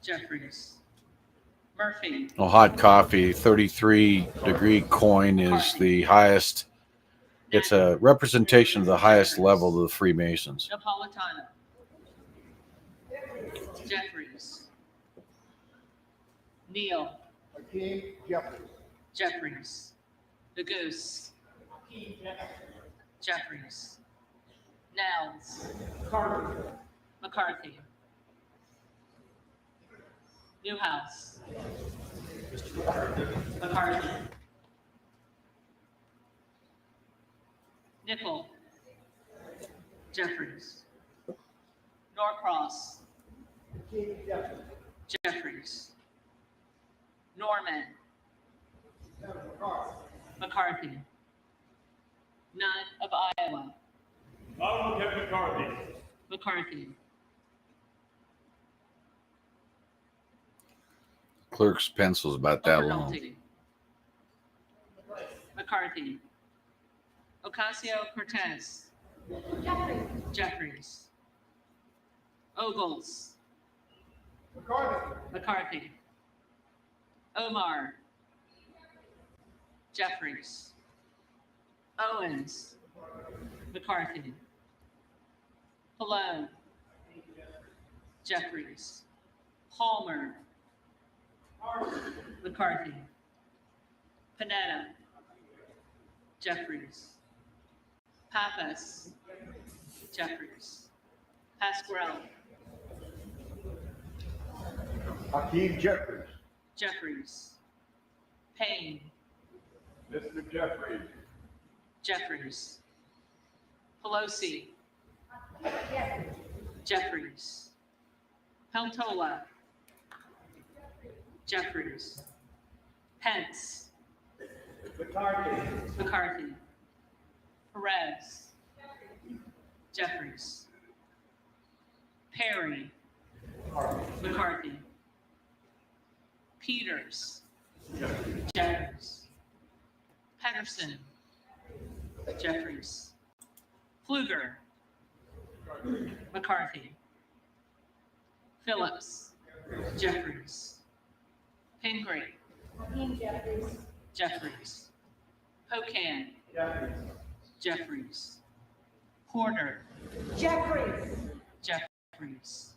Speaker 3: Jeffries. Murphy.
Speaker 1: Well, hot coffee, 33-degree coin is the highest. It's a representation of the highest level of the Freemasons.
Speaker 3: Napolitano. Jeffries. Neal.
Speaker 7: Hakeem Jeffries.
Speaker 3: Jeffries. The Goose. Jeffries. Nels.
Speaker 7: Carter.
Speaker 3: McCarthy. Newhouse. McCarthy. Nickel. Jeffries. Norcross.
Speaker 7: King Jeffrey.
Speaker 3: Jeffries. Norman. McCarthy. None of Iowa.
Speaker 7: Honorable Kevin McCarthy.
Speaker 3: McCarthy.
Speaker 1: Clerk's pencil's about that long.
Speaker 3: O'Reilly. McCarthy. Ocasio-Cortez.
Speaker 6: Jeffries.
Speaker 3: Jeffries. Ogles.
Speaker 7: McCarthy.
Speaker 3: McCarthy. Omar. Jeffries. Owens. McCarthy. Pallone. Jeffries. Palmer. McCarthy. Panetta. Jeffries. Pappas. Jeffries. Pasquarelli.
Speaker 7: Hakeem Jeffries.
Speaker 3: Jeffries. Payne.
Speaker 7: Mr. Jeffries.
Speaker 3: Jeffries. Pelosi. Jeffries. Peltola. Jeffries. Pence.
Speaker 7: McCarthy.
Speaker 3: McCarthy. Perez. Jeffries. Perry. McCarthy. Peters. Jeffries. Pedersen. Jeffries. Pfluger. McCarthy. Phillips. Jeffries. Pingree.
Speaker 6: Hakeem Jeffries.
Speaker 3: Jeffries. Pocan.
Speaker 7: Jeffries.
Speaker 3: Jeffries. Porter.
Speaker 6: Jeffries.
Speaker 3: Jeffries.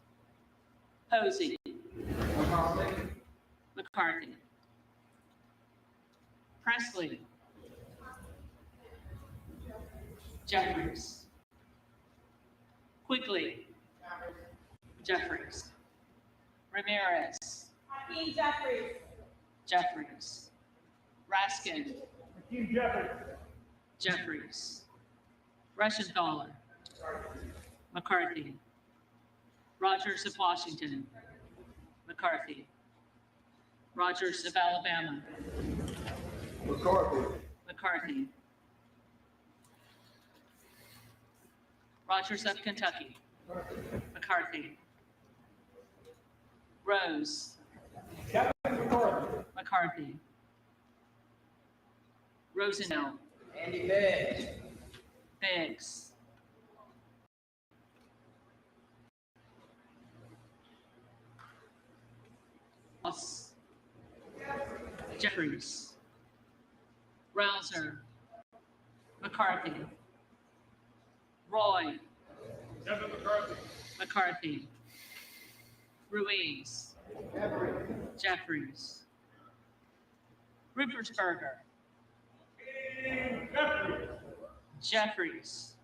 Speaker 3: Posey. McCarthy. Presley. Jeffries. Quigley. Jeffries. Ramirez.
Speaker 6: Hakeem Jeffries.
Speaker 3: Jeffries. Raskin.
Speaker 7: Hakeem Jeffries.
Speaker 3: Jeffries. Reschenthaler. McCarthy. Rogers of Washington. McCarthy. Rogers of Alabama.
Speaker 7: McCarthy.
Speaker 3: McCarthy. Rogers of Kentucky. McCarthy. Rose.
Speaker 7: Kevin McCarthy.
Speaker 3: McCarthy. Rosenell.
Speaker 4: Andy Biggs.
Speaker 3: Biggs. Ross. Jeffries. Rouser. McCarthy. Roy.
Speaker 7: Kevin McCarthy.
Speaker 3: McCarthy. Ruiz. Jeffries. Ruppersberger.
Speaker 7: Jeffries.
Speaker 3: Jeffries.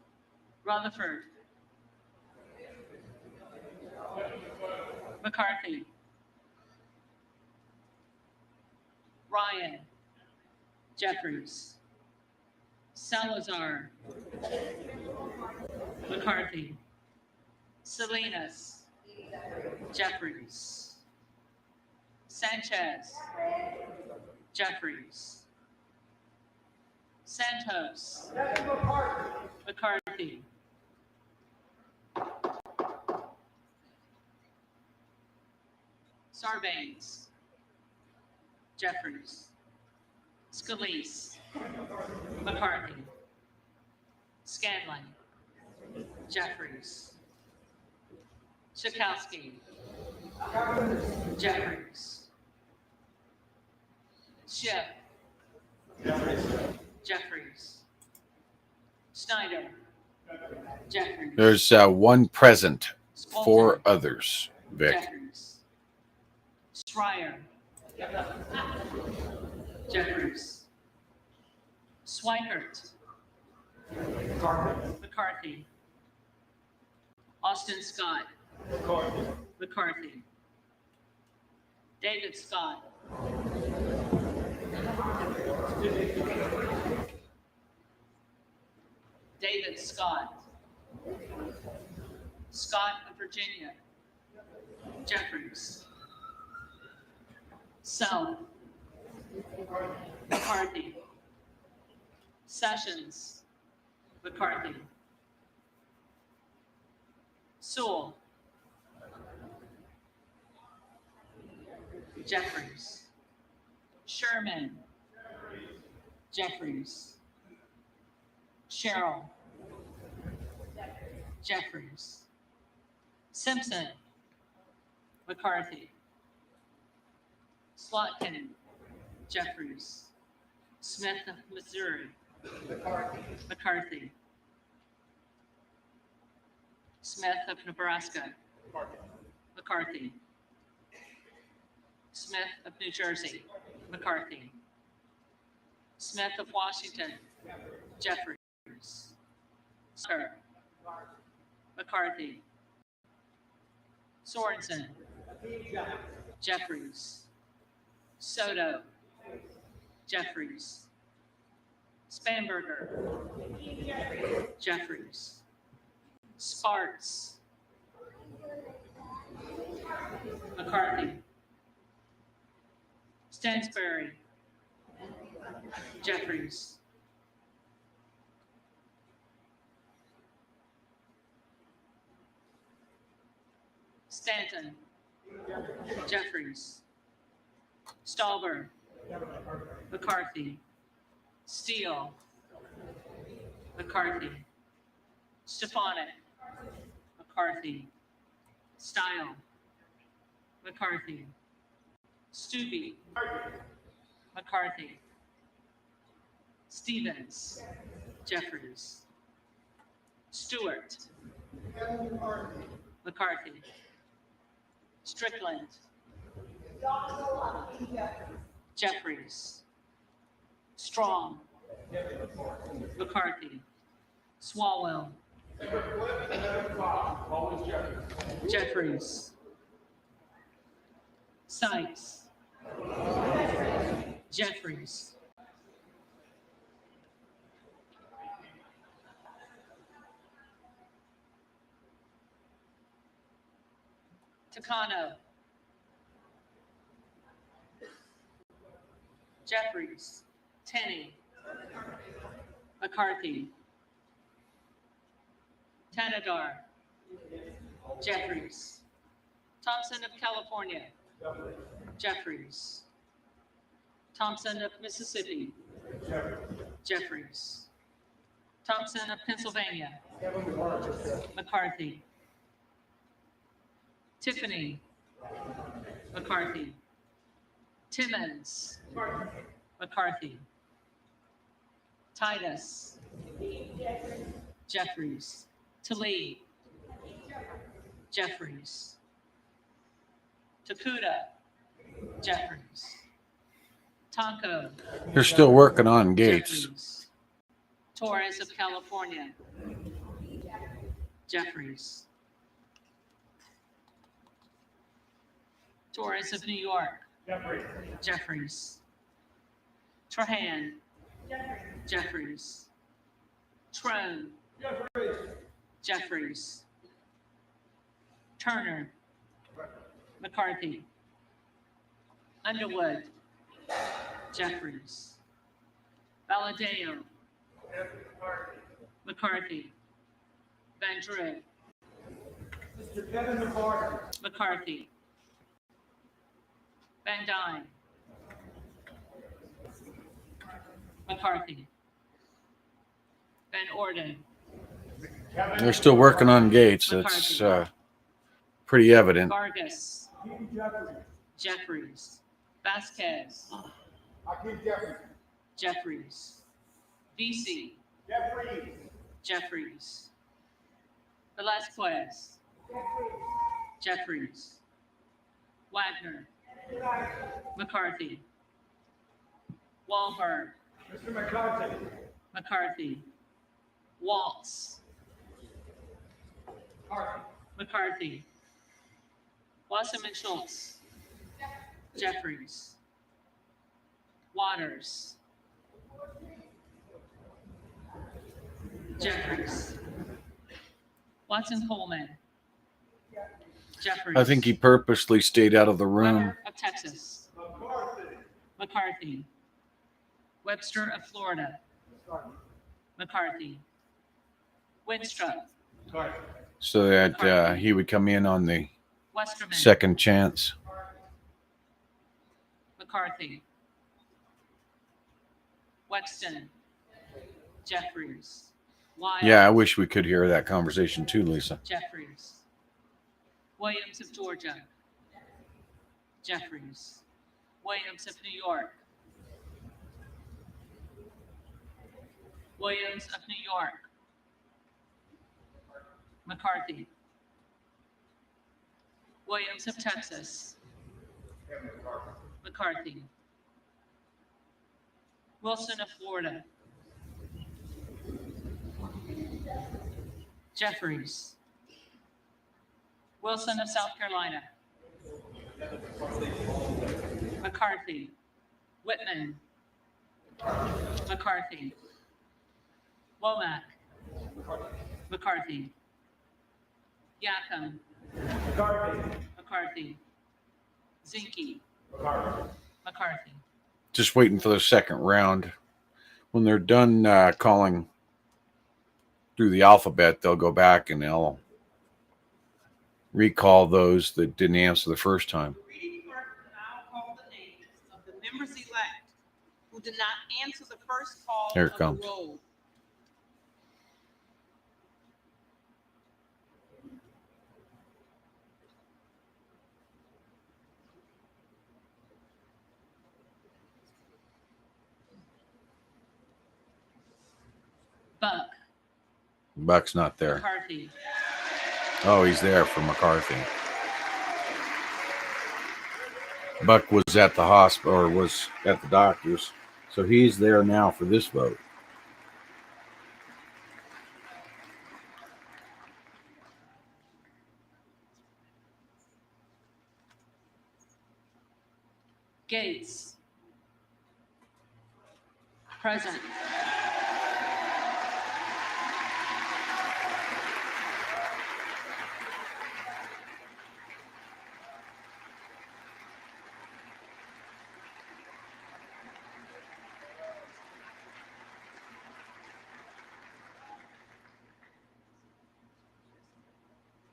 Speaker 3: Rutherford. McCarthy. Ryan. Jeffries. Salazar. McCarthy. Salinas. Jeffries. Sanchez. Jeffries. Santos.
Speaker 7: Kevin McCarthy.
Speaker 3: McCarthy. Sarbanes. Jeffries. Scalise. McCarthy. Scanlon. Jeffries. Schakowsky. Jeffries. Schiff. Jeffries. Snyder. Jeffries.
Speaker 1: There's one present,
Speaker 3: Spalter.
Speaker 1: 4 others, Vic.
Speaker 3: Jeffries. Schreier. Jeffries. Swikert. McCarthy. Austin Scott.
Speaker 7: McCarthy.
Speaker 3: McCarthy. David Scott. David Scott. Scott of Virginia. Jeffries. Self. McCarthy. Sessions. McCarthy. Sewell. Jeffries. Sherman. Jeffries. Sherrill. Jeffries. Simpson. McCarthy. Slotkin. Jeffries. Smith of Missouri. McCarthy. Smith of Nebraska. McCarthy. Smith of New Jersey. McCarthy. Smith of Washington. Jeffries. Sir. McCarthy. Sorensen. Jeffries. Soto. Jeffries. Spanberger. Jeffries. Sparks. McCarthy. Stansberry. Jeffries. Stanton. Jeffries. Stallberg. McCarthy. Steele. McCarthy. Stefanik. McCarthy. Style. McCarthy. Stubbe. McCarthy. Stevens. Jeffries. Stewart. McCarthy. Strickland. Jeffries. Strong. McCarthy. Swalwell. Jeffries. Sykes. Jeffries. Takano. Jeffries. Tenney. McCarthy. Tanadar. Jeffries. Thompson of California. Jeffries. Thompson of Mississippi. Jeffries. Thompson of Pennsylvania. McCarthy. Tiffany. McCarthy. Timmons. McCarthy. Titus. Jeffries. Tlaib. Jeffries. Takuda. Jeffries. Tonko.
Speaker 1: They're still working on gates.
Speaker 3: Jeffries. Torres of California. Jeffries. Torres of New York. Jeffries. Trahan. Jeffries. Trone. Jeffries. Turner. McCarthy. Underwood. Jeffries. Valadeo. McCarthy. Van Drew.
Speaker 7: Mr. Kevin McCarthy.
Speaker 3: McCarthy. Van Dyne. McCarthy. Van Orden.
Speaker 1: They're still working on gates. That's pretty evident.
Speaker 3: Vargas. Jeffries. Vasquez.
Speaker 7: Hakeem Jeffries.
Speaker 3: Jeffries. VC.
Speaker 7: Jeffries.
Speaker 3: Jeffries. Velasquez. Jeffries. Wagner. McCarthy. Wahlberg.
Speaker 7: Mr. McCarthy.
Speaker 3: McCarthy. Waltz. McCarthy. Wasserman Schultz. Jeffries. Waters. Jeffries. Watson Coleman. Jeffries.
Speaker 1: I think he purposely stayed out of the room.
Speaker 3: Weber of Texas.
Speaker 7: McCarthy.
Speaker 3: McCarthy. Webster of Florida. McCarthy. Winstrup.
Speaker 7: McCarthy.
Speaker 1: So that he would come in on the
Speaker 3: Westerman.
Speaker 1: second chance.
Speaker 3: McCarthy. Wexton. Jeffries. Wild.
Speaker 1: Yeah, I wish we could hear that conversation too, Lisa.
Speaker 3: Jeffries. Williams of Georgia. Jeffries. Williams of New York. Williams of New York. McCarthy. Williams of Texas. McCarthy. Wilson of Florida. Jeffries. Wilson of South Carolina. McCarthy. Whitman. McCarthy. Womack. McCarthy. Yackham.
Speaker 7: McCarthy.
Speaker 3: McCarthy. Zinke. McCarthy.
Speaker 1: Just waiting for the second round. When they're done calling through the alphabet, they'll go back and they'll recall those that didn't answer the first time.
Speaker 2: Reading clerk will now call the names of the members-elect who did not answer the first call
Speaker 1: Here it
Speaker 2: of
Speaker 1: comes.
Speaker 2: the roll.
Speaker 3: Buck.
Speaker 1: Buck's not there.
Speaker 3: McCarthy.
Speaker 1: Oh, he's there for McCarthy. Buck was at the hospital or was at the doctor's, so he's there now for this vote.
Speaker 3: Gates. Present.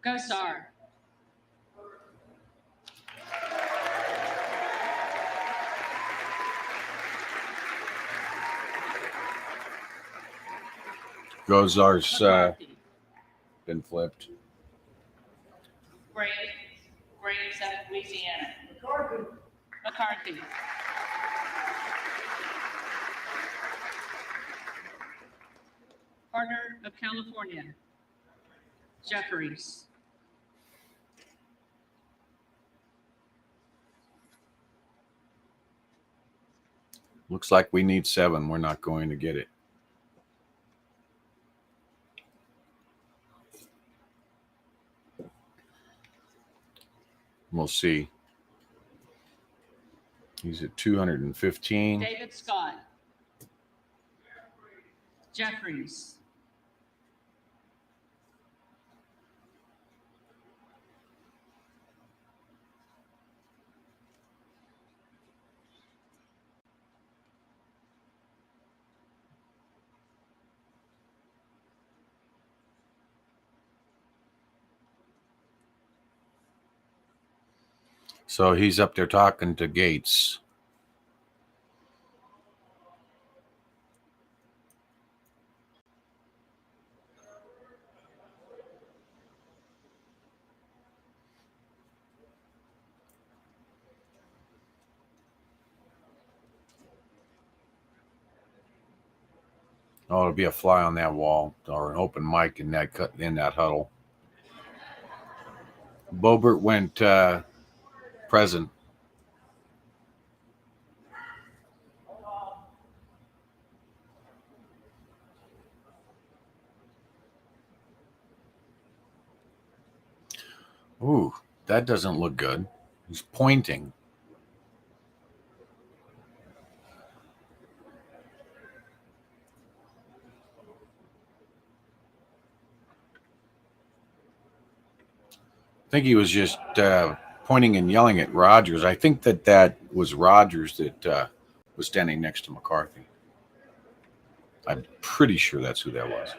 Speaker 3: Gosar.
Speaker 1: Gozar's
Speaker 3: McCarthy.
Speaker 1: been flipped.
Speaker 3: Graves. Graves of Louisiana.
Speaker 7: McCarthy.
Speaker 3: McCarthy. Carter of California. Jeffries.
Speaker 1: Looks like we need 7. We're not going to get it. We'll see. He's at 215.
Speaker 3: David Scott. Jeffries.
Speaker 1: So he's up there talking to Gates. Oh, it'll be a fly on that wall or an open mic in that huddle. Boebert went present. Ooh, that doesn't look good. He's pointing. think he was just pointing and yelling at Rogers. I think that was Rogers that was standing next to McCarthy. I'm pretty sure that's who that was.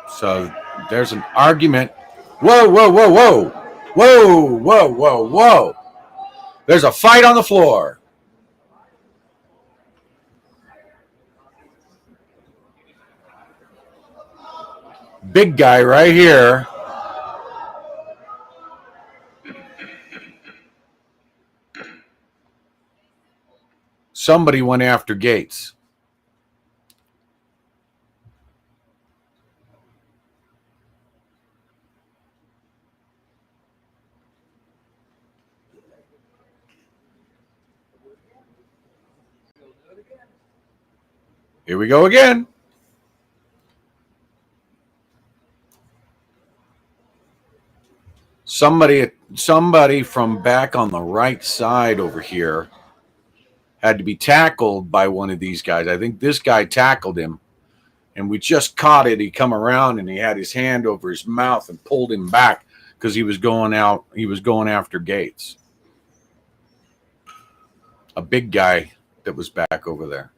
Speaker 1: So there's an argument. Whoa, whoa, whoa, whoa. Whoa, whoa, whoa, whoa. There's a fight on the floor. Big guy right here. Somebody went after Gates. Here we go again. Somebody from back on the right side over here had to be tackled by one of these guys. I think this guy tackled him, and we just caught it. He come around and he had his hand over his mouth and pulled him back because he was going out. He was going after Gates. A big guy that was back over there.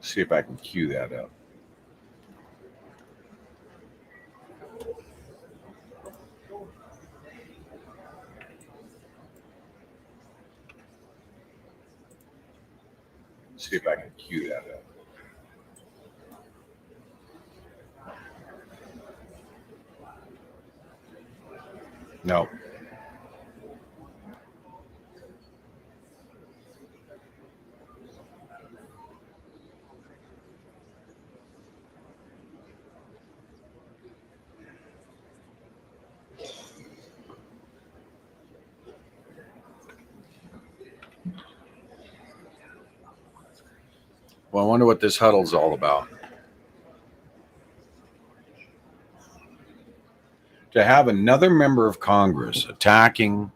Speaker 1: See if I can cue that up. See if I can cue that up. No. Well, I wonder what this huddle's all about. To have another member of Congress attacking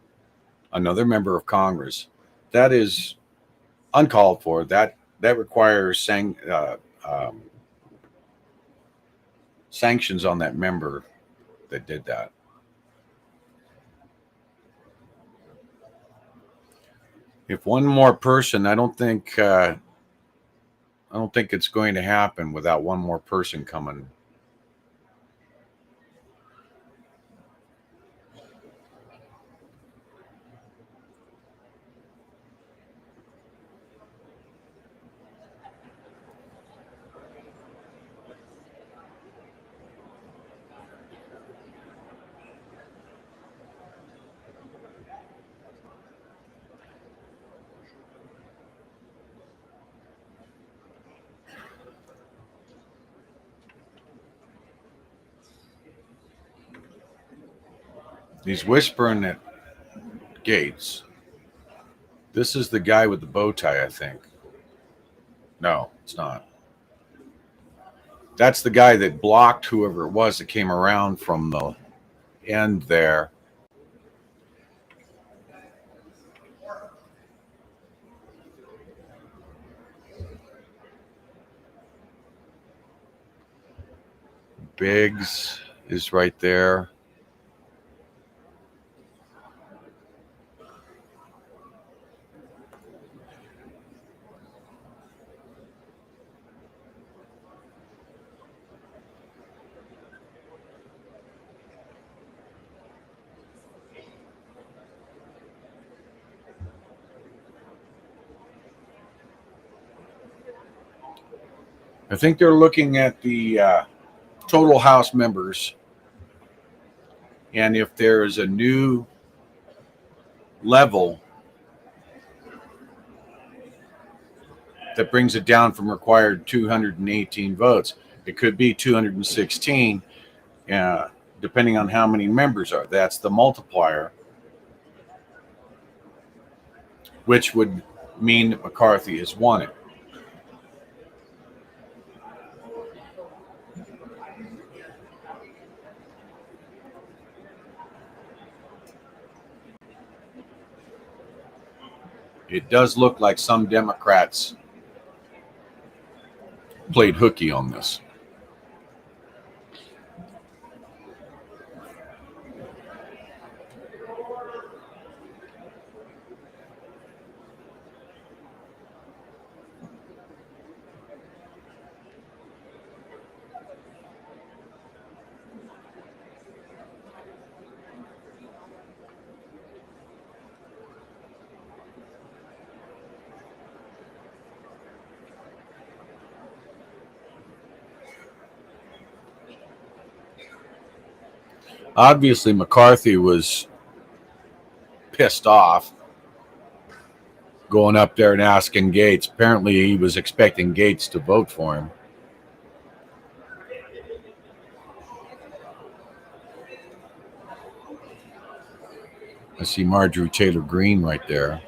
Speaker 1: another member of Congress, that is uncalled for. That requires sanctions on that member that did that. If one more person, I don't think it's going to happen without one more person coming. He's whispering at Gates. This is the guy with the bow tie, I think. No, it's not. That's the guy that blocked whoever it was that came around from the end there. Biggs is right there. I think they're looking at the total House members, and if there is a new level that brings it down from required 218 votes, it could be 216. depending on how many members are. That's the multiplier, which would mean that McCarthy has won it. It does look like some Democrats played hooky on this. Obviously, McCarthy was pissed off going up there and asking Gates. Apparently, he was expecting Gates to vote for him. I see Marjorie Taylor Greene right there.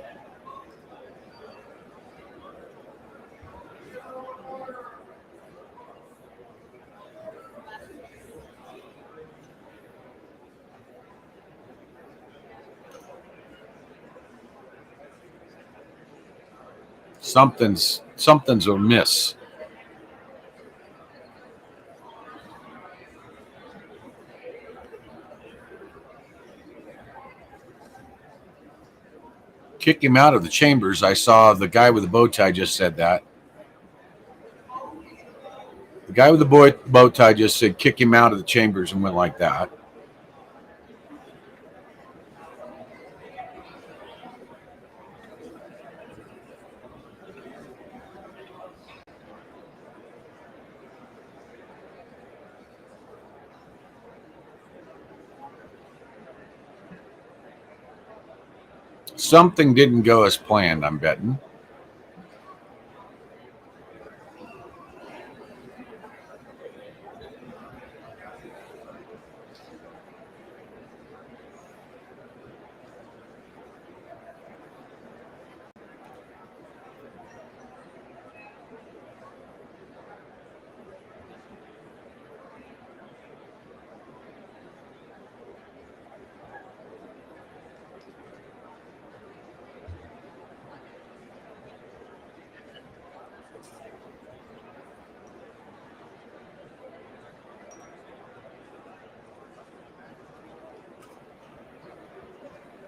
Speaker 1: Something's amiss. Kick him out of the chambers. I saw the guy with the bow tie just said that. The guy with the bow tie just said kick him out of the chambers and went like that. Something didn't go as planned, I'm betting.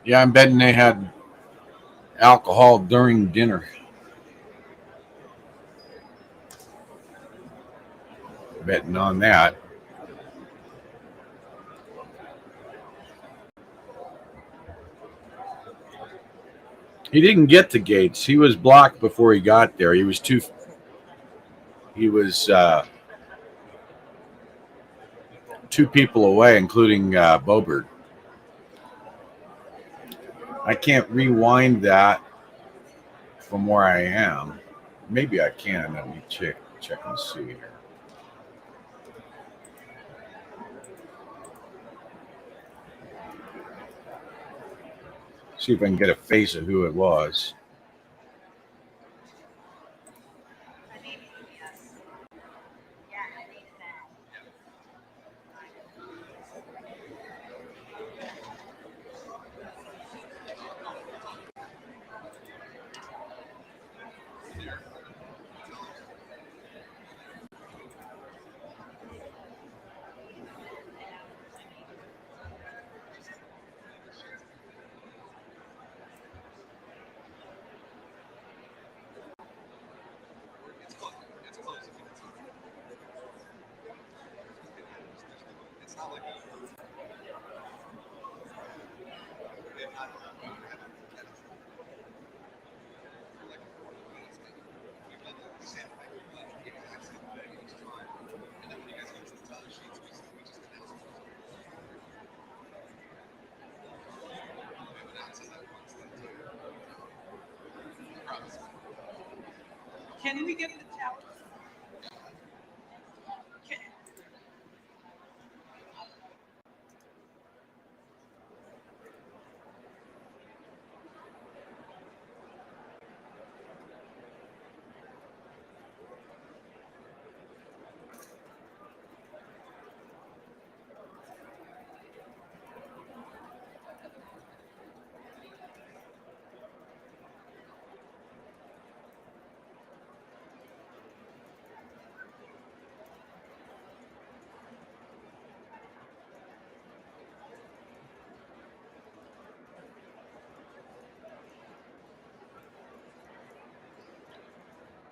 Speaker 1: Yeah, I'm betting they had alcohol during dinner. Betting on that. He didn't get to Gates. He was blocked before he got there. He was two people away, including Boebert. I can't rewind that from where I am. Maybe I can. Let me check and see here. See if I can get a face of who it was.
Speaker 2: Can we get the towels?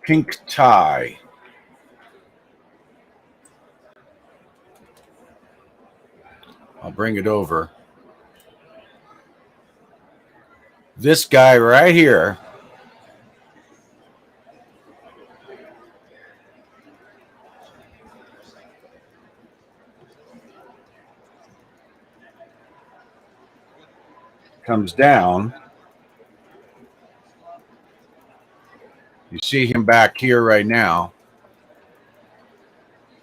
Speaker 1: pink tie. I'll bring it over. This guy right here comes down. You see him back here right now.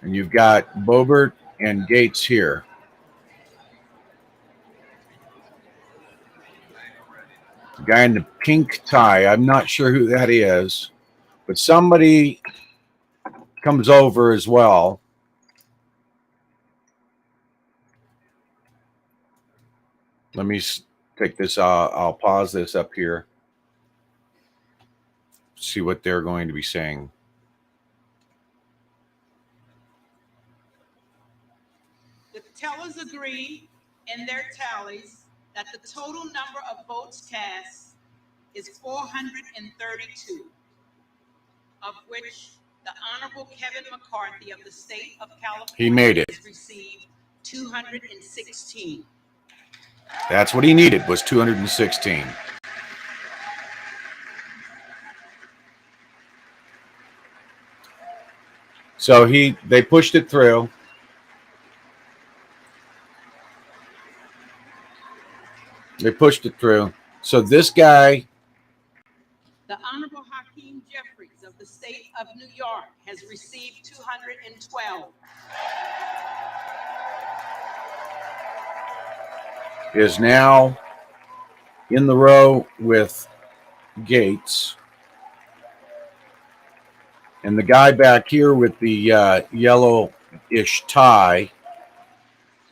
Speaker 1: And you've got Boebert and Gates here. The guy in the pink tie, I'm not sure who that is, but somebody comes over as well. Let me take this. I'll pause this up here. See what they're going to be saying.
Speaker 2: The tellers agree in their tallies that the total number of votes cast is 432, of which the Honorable Kevin McCarthy of the state of California
Speaker 1: He made it.
Speaker 2: has received 216.
Speaker 1: That's what he needed, was 216. So they pushed it through. They pushed it through. So this guy,
Speaker 2: The Honorable Hakeem Jeffries of the state of New York has received 212.
Speaker 1: is now in the row with Gates. And the guy back here with the yellowish tie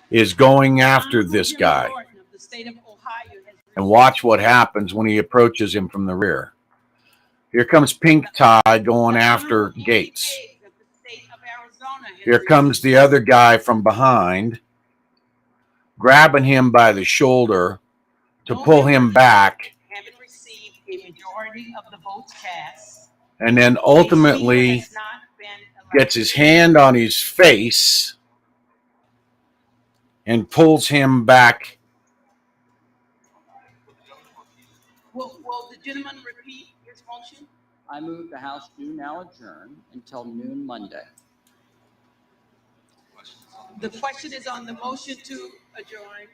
Speaker 1: is going after
Speaker 2: Honorable
Speaker 1: this
Speaker 2: Jimmy
Speaker 1: guy.
Speaker 2: Thornton of the state of Ohio has
Speaker 1: And watch what happens when he approaches him from the rear. Here comes pink tie going after Gates. Here comes the other guy from behind, grabbing him by the shoulder to pull him back.
Speaker 2: Haven't received a majority of the votes cast.
Speaker 1: And then ultimately gets his hand on his face and pulls him back.
Speaker 2: Will the gentleman repeat his motion?
Speaker 4: I move the House do now adjourn until noon Monday.
Speaker 2: The question is on the motion to adjourn.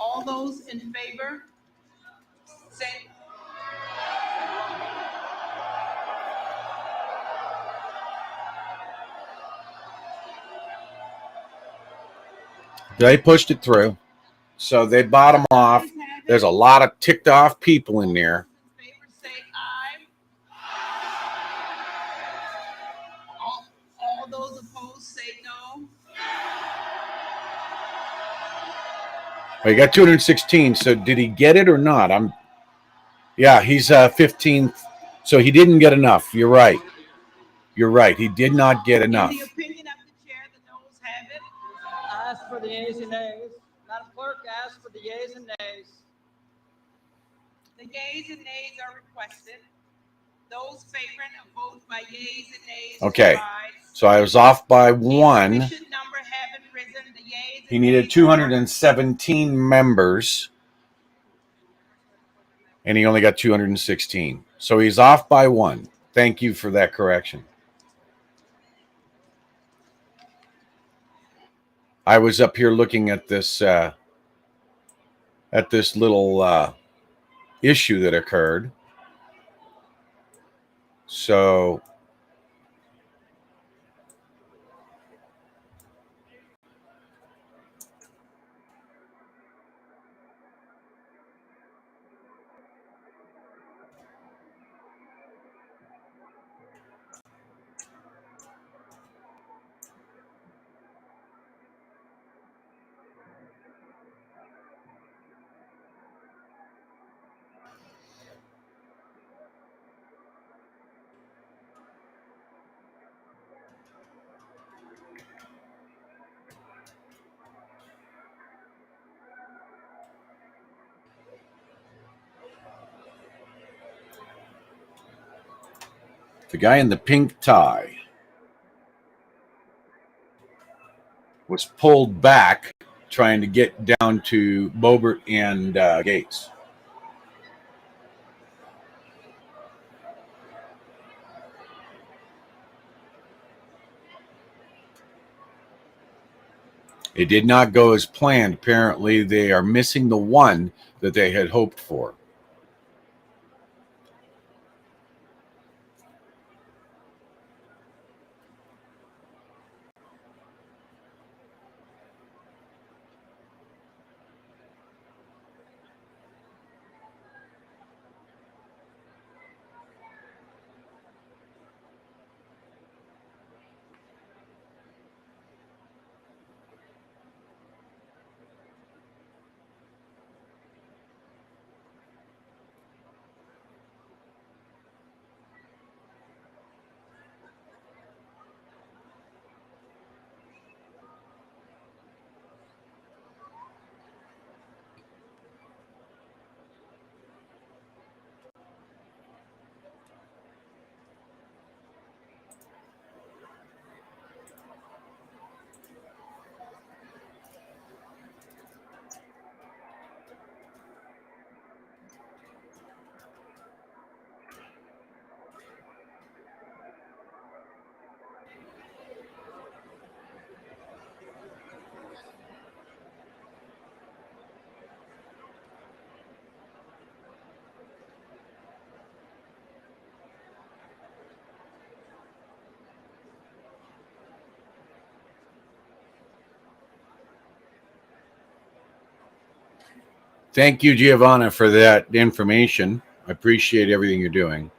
Speaker 2: All those in favor, say.
Speaker 1: They pushed it through. So they bottom off. There's a lot of ticked off people in there.
Speaker 2: In favor, say aye. All those opposed, say no.
Speaker 1: Well, he got 216. So did he get it or not? Yeah, he's 15th. So he didn't get enough. You're right. You're right. He did not get enough.
Speaker 2: In the opinion of the chair, the noes have it.
Speaker 4: Ask for the yeas and nays. Madam Clerk, ask for the yeas and nays.
Speaker 2: The yeas and nays are requested. Those favoring a vote by yeas and nays.
Speaker 1: Okay.
Speaker 2: Rise.
Speaker 1: So I was off by one.
Speaker 2: Insufficient number haven't risen. The yeas and
Speaker 1: He needed
Speaker 2: nays
Speaker 1: 217 members, and he only got 216. So he's off by one. Thank you for that correction. I was up here looking at this little issue that occurred. So The guy in the pink tie was pulled back trying to get down to Bobert and Gates. It did not go as planned. Apparently, they are missing the one that they had hoped for. Thank you, Giovanna, for that information. I appreciate everything you're doing.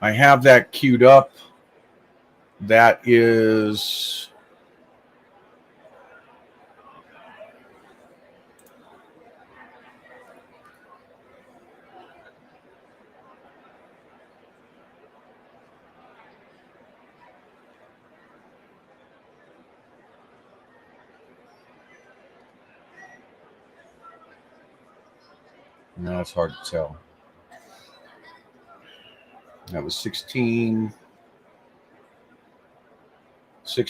Speaker 1: I have that queued up. That is no, it's hard to tell. That was 16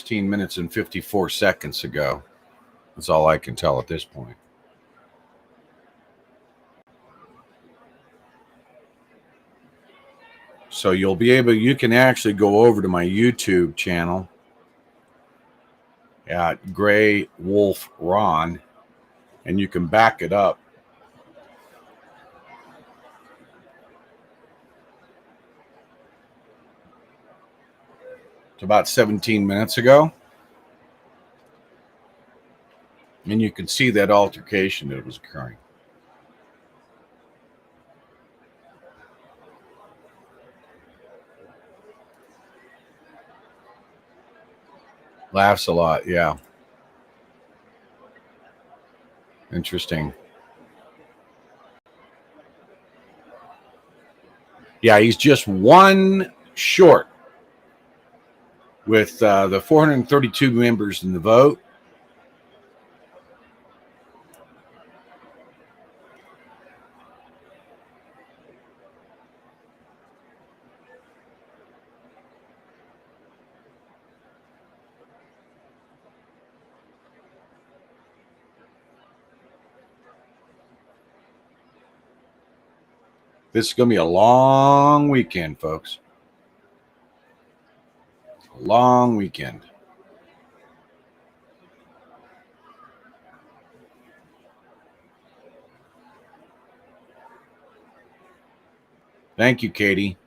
Speaker 1: minutes and 54 seconds ago. That's all I can tell at this point. So you can actually go over to my YouTube channel at Gray Wolf Ron, and you can back it up. It's about 17 minutes ago. And you can see that altercation that was occurring. Laughs a lot, yeah. Interesting. Yeah, he's just one short with the 432 members in the vote. This is going to be a long weekend, folks. A long weekend. Thank you, Katie.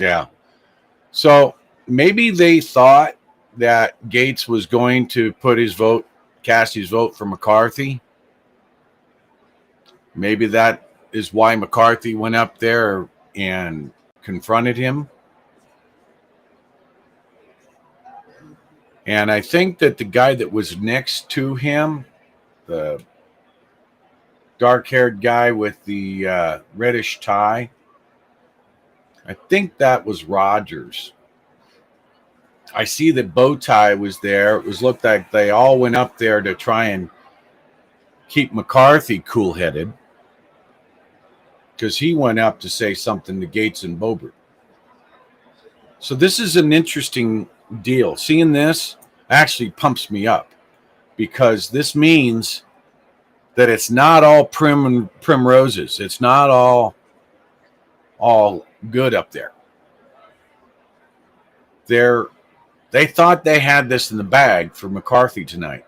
Speaker 1: Yeah. So maybe they thought that Gates was going to cast his vote for McCarthy. Maybe that is why McCarthy went up there and confronted him. And I think that the guy that was next to him, the dark haired guy with the reddish tie, I think that was Rogers. I see that Bowtie was there. It looked like they all went up there to try and keep McCarthy cool headed because he went up to say something to Gates and Boebert. So this is an interesting deal. Seeing this actually pumps me up because this means that it's not all prim roses. It's not all good up there. They thought they had this in the bag for McCarthy tonight.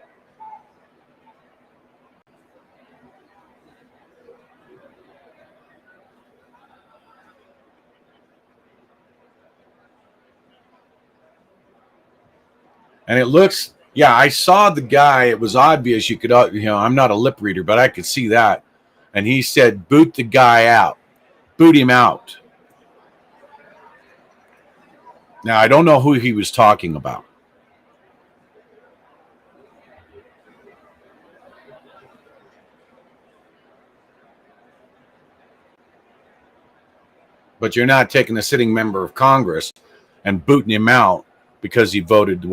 Speaker 1: And it looks, yeah, I saw the guy. It was obvious. You could, I'm not a lip reader, but I could see that. And he said, boot the guy out, boot him out. Now, I don't know who he was talking about. But you're not taking a sitting member of Congress and booting him out because he voted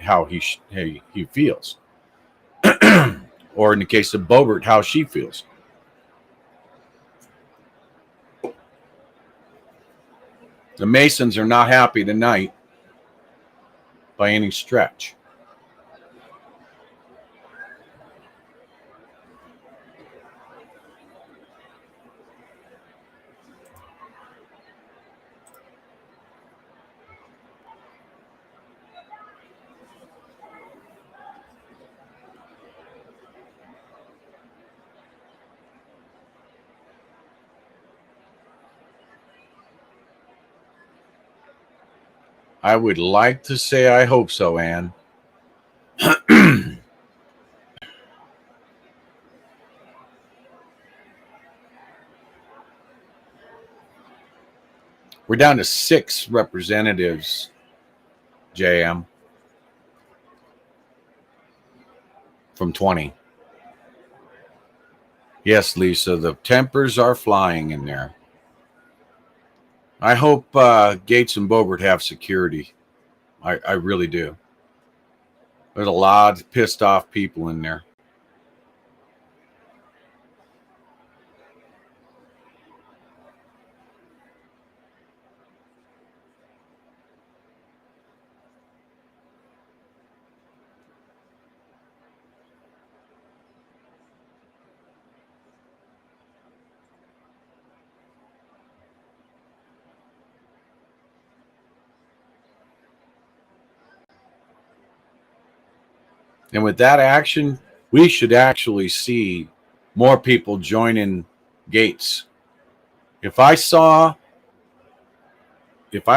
Speaker 1: how he feels. Or in the case of Boebert, how she feels. The Masons are not happy tonight by any stretch. I would like to say I hope so, Anne. We're down to 6 representatives, JM, from 20. Yes, Lisa, the tempers are flying in there. I hope Gates and Boebert have security. I really do. There's a lot of pissed off people in there. And with that action, we should actually see more people joining Gates. If I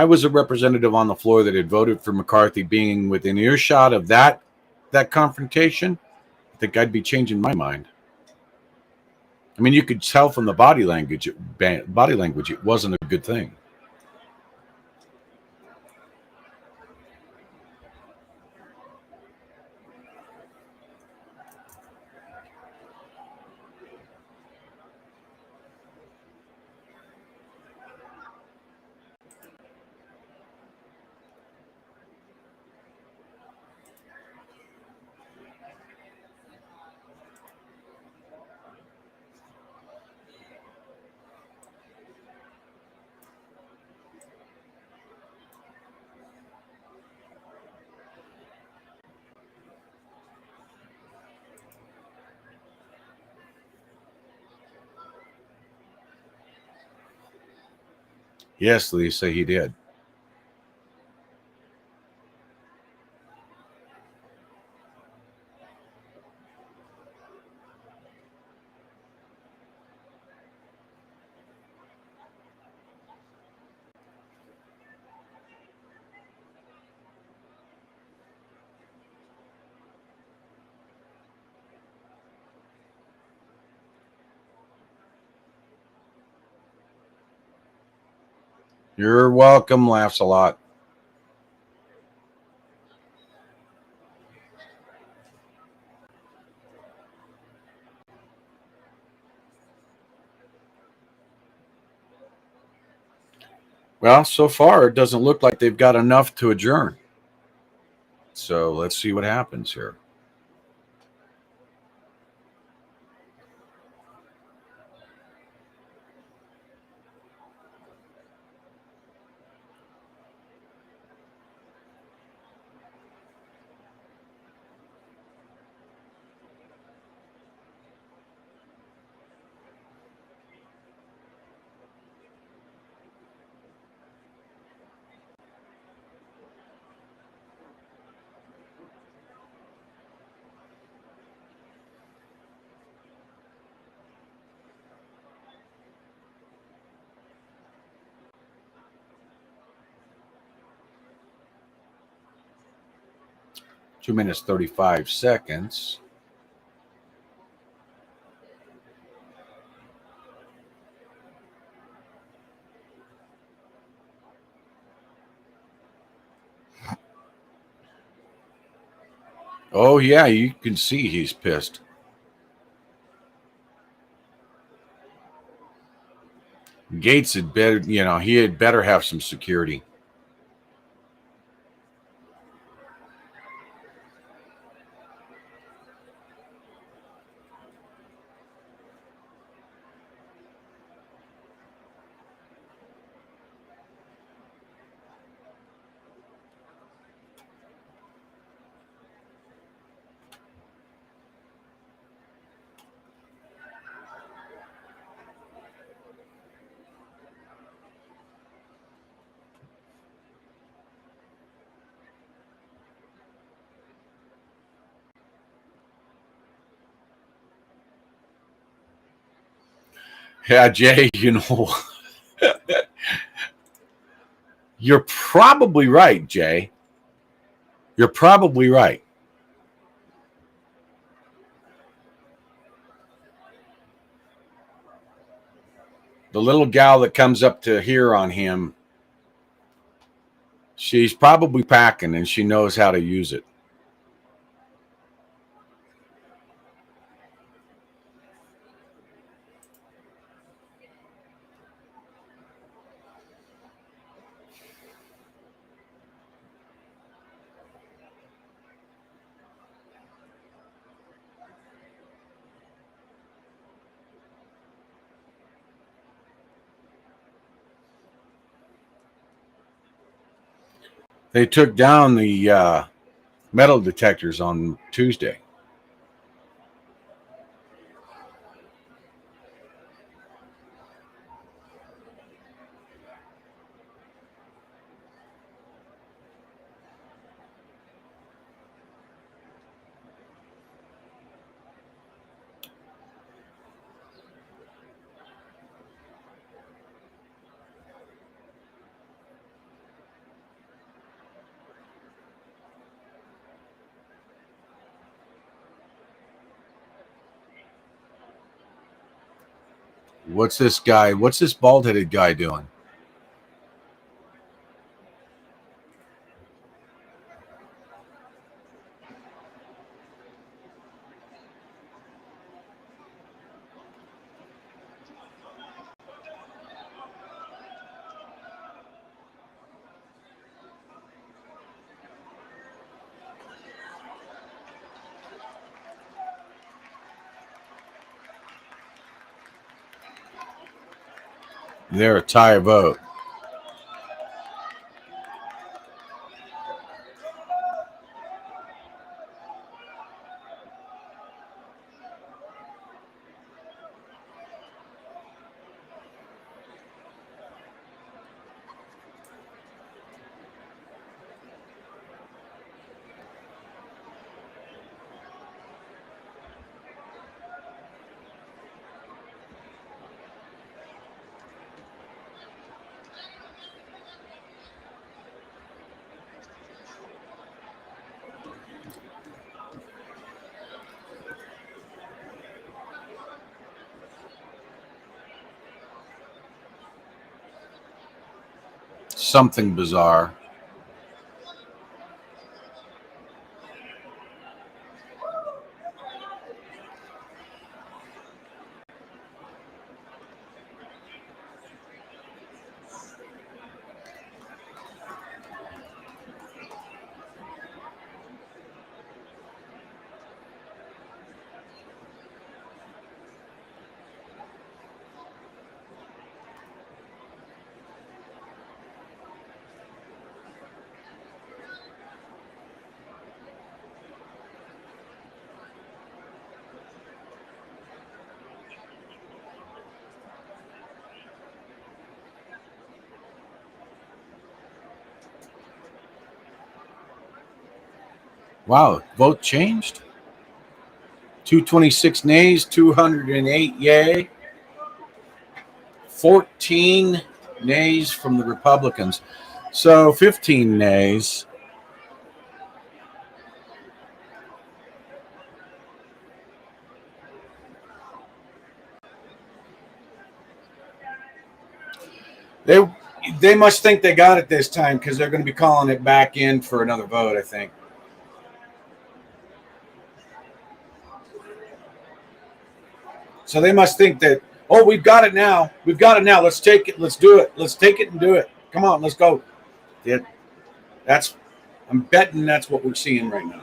Speaker 1: was a representative on the floor that had voted for McCarthy being within earshot of that confrontation, I think I'd be changing my mind. I mean, you could tell from the body language it wasn't a good thing. Yes, Lisa, he did. You're welcome. Laughs a lot. Well, so far it doesn't look like they've got enough to adjourn. So let's see what happens here. Two minutes 35 seconds. Oh yeah, you can see he's pissed. Gates had better, he had better have some security. Yeah, Jay, you're probably right, Jay. You're probably right. The little gal that comes up to here on him, she's probably packing and she knows how to use it. They took down the metal detectors on Tuesday. What's this guy? What's this bald headed guy doing? They're a tie vote. something bizarre. Wow, vote changed. 226 nays, 208 yay, 14 nays from the Republicans. So 15 nays. They must think they got it this time because they're going to be calling it back in for another vote, I think. So they must think that, oh, we've got it now. We've got it now. Let's take it. Let's do it. Let's take it and do it. Come on, let's go. Yeah, I'm betting that's what we're seeing right now.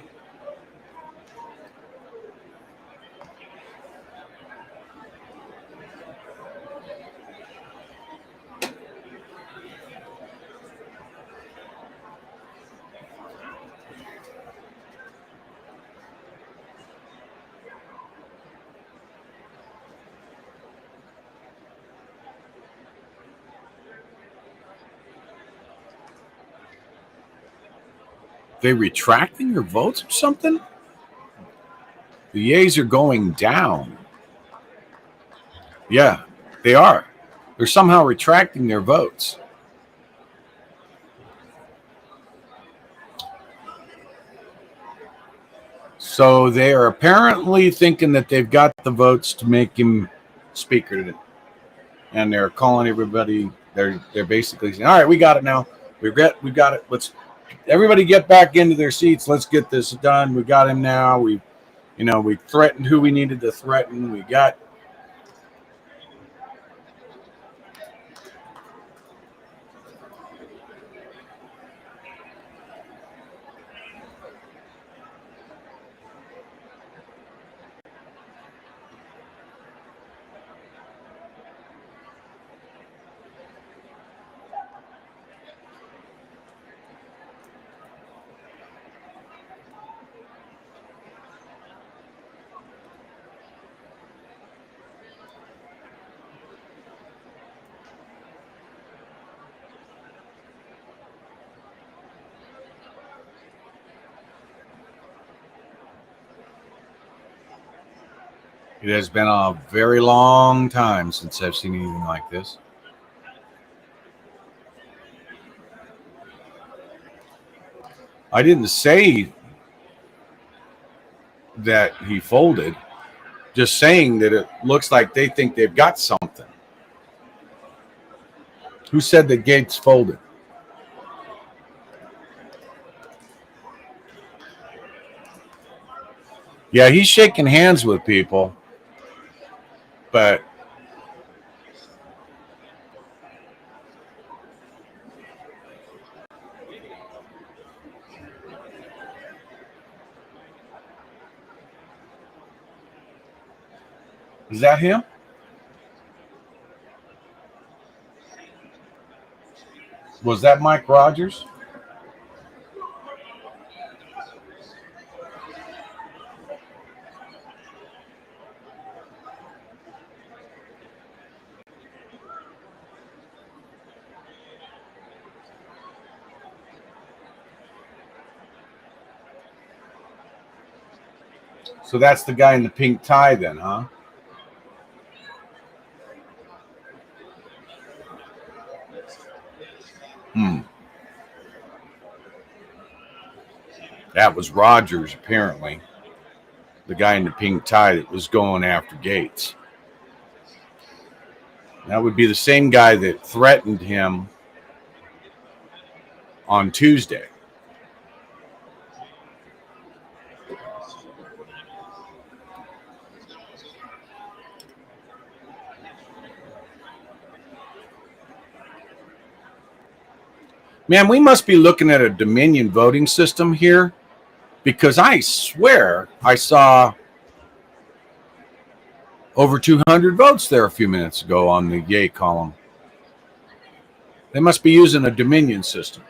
Speaker 1: They retracting their votes or something? The yays are going down. Yeah, they are. They're somehow retracting their votes. So they are apparently thinking that they've got the votes to make him speaker, and they're calling everybody. They're basically saying, "All right, we got it now. We've got it. Let's everybody get back into their seats. Let's get this done. We got him now. We threatened who we needed to threaten. We got." It has been a very long time since I've seen anything like this. I didn't say that he folded, just saying that it looks like they think they've got something. Who said that Gates folded? Yeah, he's shaking hands with people, but is that him? Was that Mike Rogers? So that's the guy in the pink tie then, huh? That was Rogers, apparently. The guy in the pink tie that was going after Gates. That would be the same guy that threatened him on Tuesday. Man, we must be looking at a Dominion voting system here, because I swear I saw over 200 votes there a few minutes ago on the yay column. They must be using a Dominion system.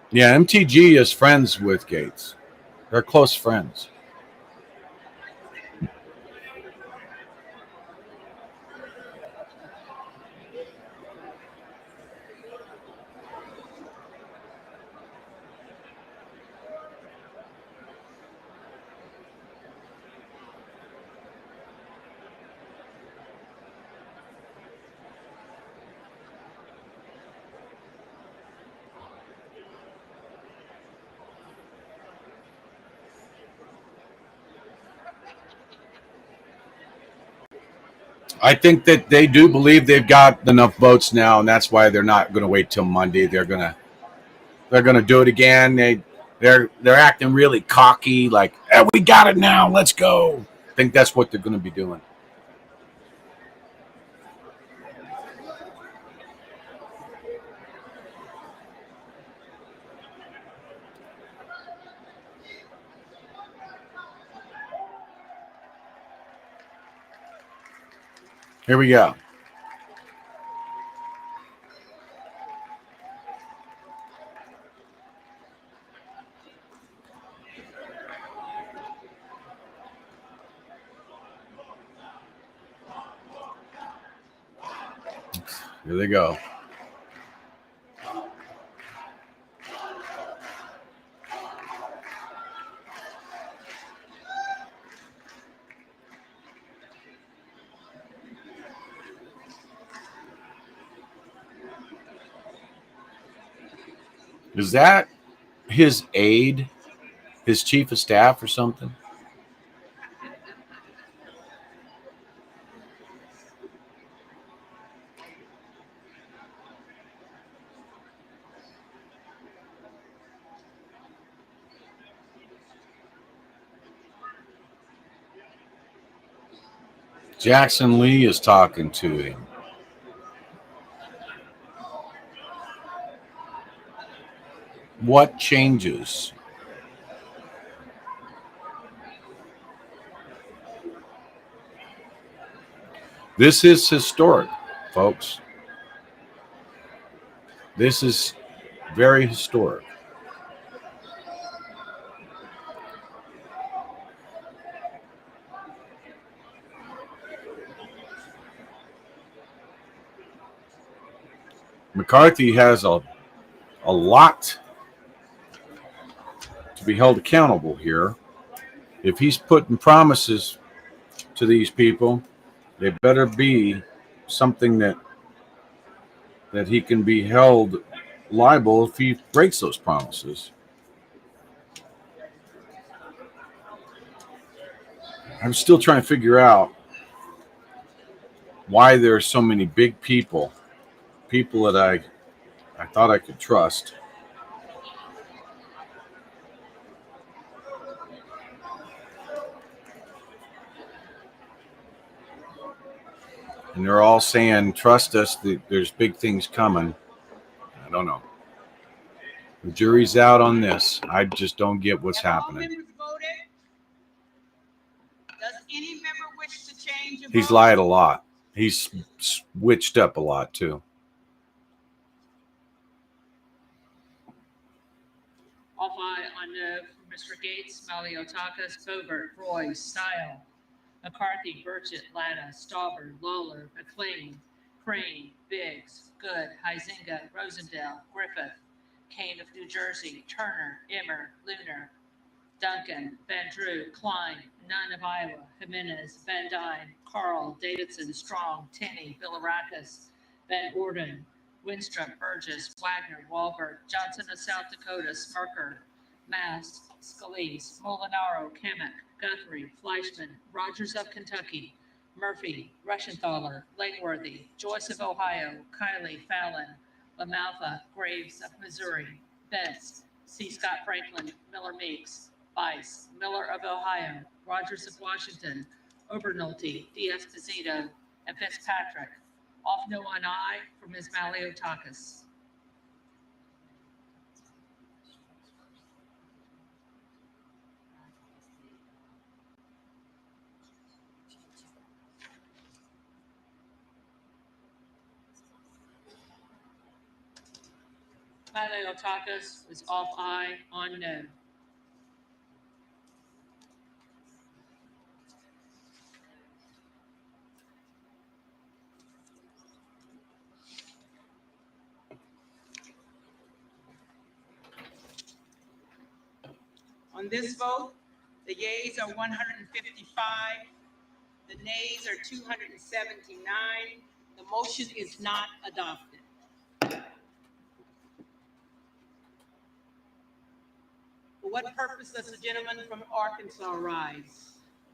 Speaker 1: Yeah, MTG is friends with Gates. They're close friends. I think that they do believe they've got enough votes now, and that's why they're not going to wait till Monday. They're gonna do it again. They're acting really cocky, like, hey, we got it now. Let's go. I think that's what they're going to be doing. Here we go. Here they go. Is that his aide, his chief of staff or something? Jackson Lee is talking to him. What changes? This is historic, folks. This is very historic. McCarthy has a lot to be held accountable here. If he's putting promises to these people, they better be something that he can be held liable if he breaks those promises. I'm still trying to figure out why there are so many big people that I thought I could trust. And they're all saying, trust us, there's big things coming. I don't know. The jury's out on this. I just don't get what's
Speaker 2: Have all
Speaker 1: happening.
Speaker 2: members voted? Does any member wish to change a
Speaker 1: He's
Speaker 2: vote?
Speaker 1: lied a lot. He's switched up a lot, too.
Speaker 3: All five on no for Mr. Gates, Maliotakis, Bobert, Roy, Style, McCarthy, Burchett, Latta, Stauber, Lawler, McLean, Crane, Biggs, Good, Huizinga, Rosendale, Griffith, Kane of New Jersey, Turner, Emmer, Lunar, Duncan, Van Drew, Klein, Nunn of Iowa, Jimenez, Van Dyne, Carl, Davidson, Strong, Tenney, Bilirakis, Van Orden, Winstrup, Burgess, Wagner, Wahlberg, Johnson of South Dakota, Smirker, Mast, Scalise, Molinaro, Kamek, Guthrie, Fleischman, Rogers of Kentucky, Murphy, Rushenthaler, Langworthy, Joyce of Ohio, Kiley, Fallon, LaMalfa, Graves of Missouri, Betts, C. Scott Franklin, Miller Meeks, Bice, Miller of Ohio, Rogers of Washington, Obernolte, D'Esposito, and Fitzpatrick. Off no one I for Ms. Maliotakis. Maliotakis is off I on no.
Speaker 2: On this vote, the yeas are 155, the nays are 279. The motion is not adopted. For what purpose does the gentleman from Arkansas rise?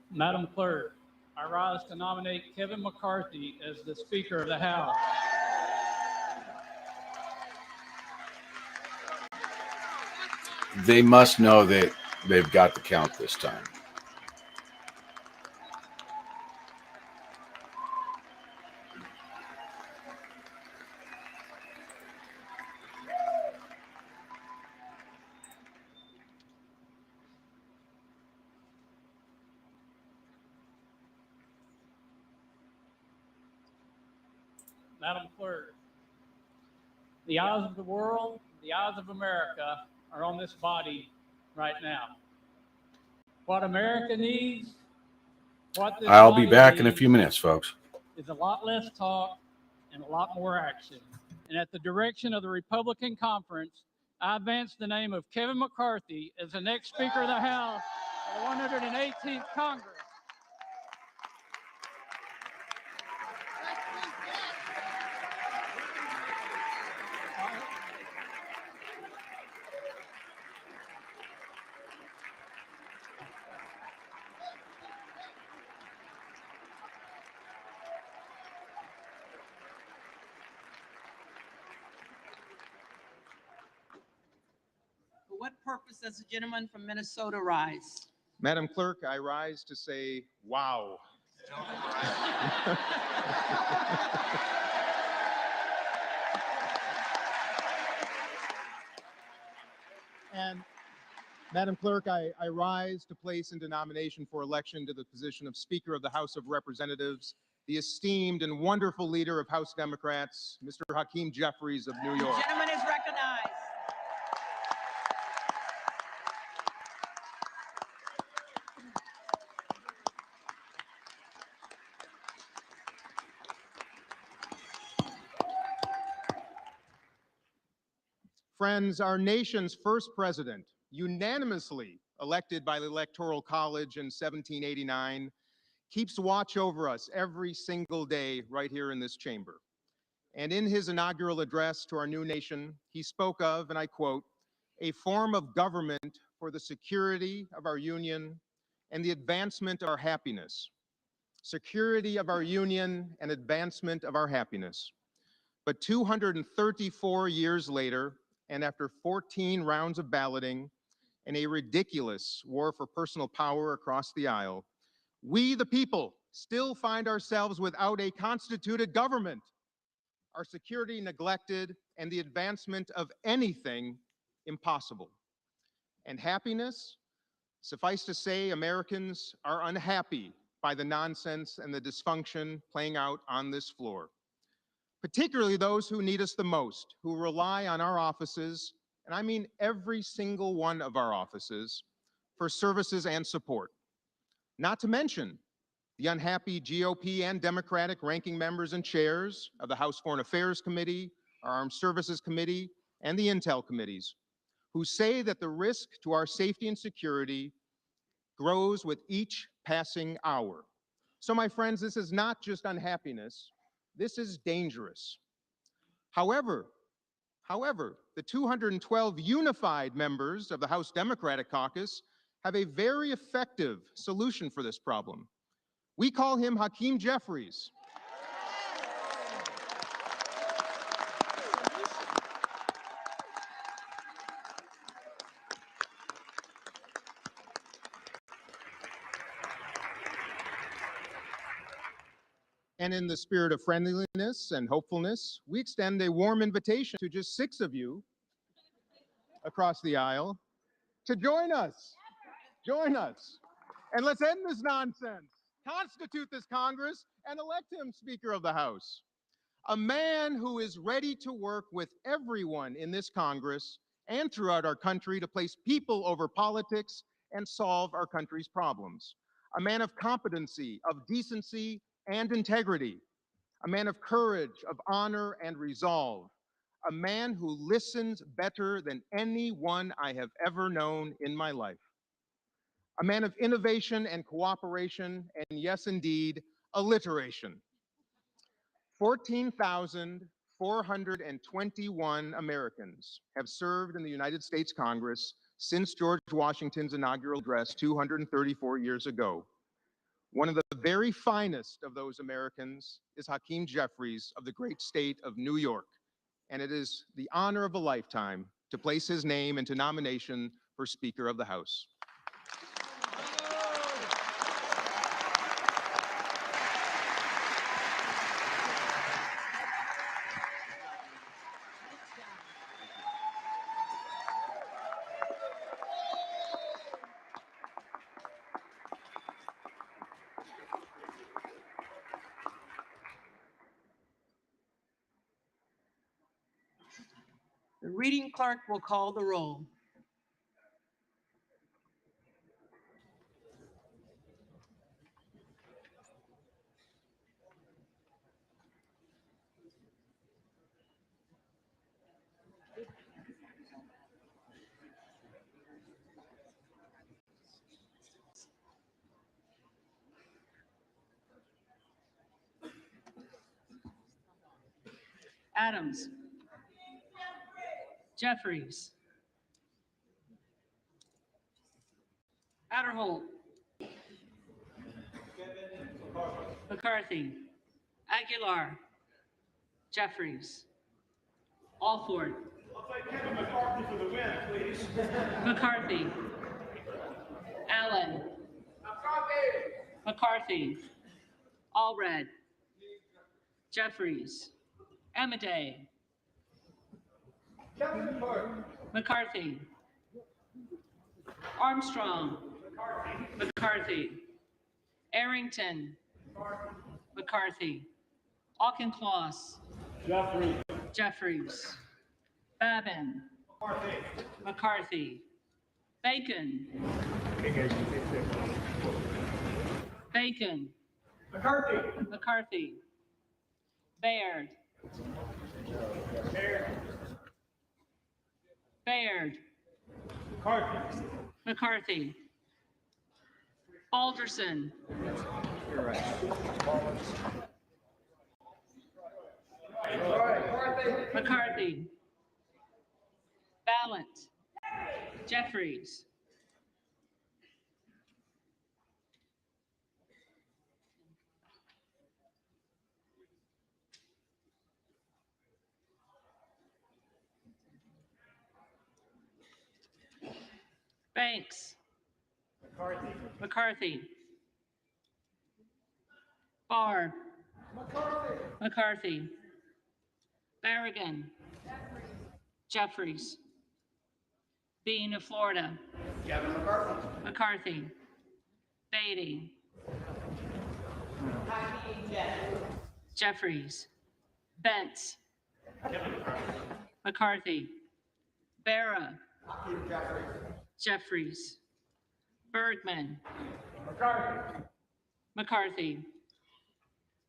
Speaker 8: Madam Clerk, I rise to nominate Kevin McCarthy as the Speaker of the House.
Speaker 1: They must know that they've got the count this time.
Speaker 8: Madam Clerk, the eyes of the world, the eyes of America are on this body right now. What America needs, what this
Speaker 1: I'll be
Speaker 8: body
Speaker 1: back in a
Speaker 8: needs
Speaker 1: few minutes, folks.
Speaker 8: is a lot less talk and a lot more action. And at the direction of the Republican Conference, I advance the name of Kevin McCarthy as the next Speaker of the House of the 118th Congress.
Speaker 2: For what purpose does the gentleman from Minnesota rise?
Speaker 9: Madam Clerk, I rise to say, wow. And Madam Clerk, I rise to place into nomination for election to the position of Speaker of the House of Representatives, the esteemed and wonderful leader of House Democrats, Mr. Hakeem Jeffries of New York.
Speaker 2: The gentleman is recognized.
Speaker 9: Friends, our nation's first president, unanimously elected by the Electoral College in 1789, keeps watch over us every single day right here in this chamber. And in his inaugural address to our new nation, he spoke of, and I quote, a form of government for the security of our union and the advancement of our happiness. Security of our union and advancement of our happiness. But 234 years later, and after 14 rounds of balloting and a ridiculous war for personal power across the aisle, we, the people, still find ourselves without a constituted government, our security neglected, and the advancement of anything impossible. And happiness? Suffice to say, Americans are unhappy by the nonsense and the dysfunction playing out on this floor. Particularly those who need us the most, who rely on our offices, and I mean every single one of our offices, for services and support. Not to mention the unhappy GOP and Democratic ranking members and chairs of the House Foreign Affairs Committee, our Armed Services Committee, and the Intel Committees, who say that the risk to our safety and security grows with each passing hour. So my friends, this is not just unhappiness, this is dangerous. However, However, the 212 unified members of the House Democratic Caucus have a very effective solution for this problem. We call him Hakeem Jeffries. And in the spirit of friendliness and hopefulness, we extend a warm invitation to just 6 of you across the aisle to join us. Join us. And let's end this nonsense, constitute this Congress, and elect him Speaker of the House. A man who is ready to work with everyone in this Congress and throughout our country to place people over politics and solve our country's problems. A man of competency, of decency, and integrity. A man of courage, of honor, and resolve. A man who listens better than anyone I have ever known in my life. A man of innovation and cooperation, and yes, indeed, alliteration. 14,421 Americans have served in the United States Congress since George Washington's inaugural address 234 years ago. One of the very finest of those Americans is Hakeem Jeffries of the great state of New York, and it is the honor of a lifetime to place his name into nomination for Speaker of the House.
Speaker 2: The reading clerk will call the roll.
Speaker 3: Adams. Jeffries. Adderholt. McCarthy. Aguilar. Jeffries. Alford.
Speaker 7: I'll take Kevin McCarthy for the win, please.
Speaker 3: McCarthy. Allen. McCarthy. Allred. Jeffries. Amadei.
Speaker 7: Kevin McCarthy.
Speaker 3: McCarthy. Armstrong. McCarthy. Arrington. McCarthy. Auchincloss.
Speaker 7: Jeffrey.
Speaker 3: Jeffries. Babin.
Speaker 7: McCarthy.
Speaker 3: McCarthy. Bacon. Bacon.
Speaker 7: McCarthy.
Speaker 3: McCarthy. Baird. Baird.
Speaker 7: McCarthy.
Speaker 3: McCarthy. Balderson. McCarthy. Ballant. Jeffries. Banks.
Speaker 7: McCarthy.
Speaker 3: McCarthy. Barr.
Speaker 7: McCarthy.
Speaker 3: McCarthy. Barragan. Jeffries. Bean of Florida.
Speaker 7: Kevin McCarthy.
Speaker 3: McCarthy. Beatty. Jeffries. Bentz. McCarthy. Barra. Jeffries. Bergman.
Speaker 7: McCarthy.
Speaker 3: McCarthy.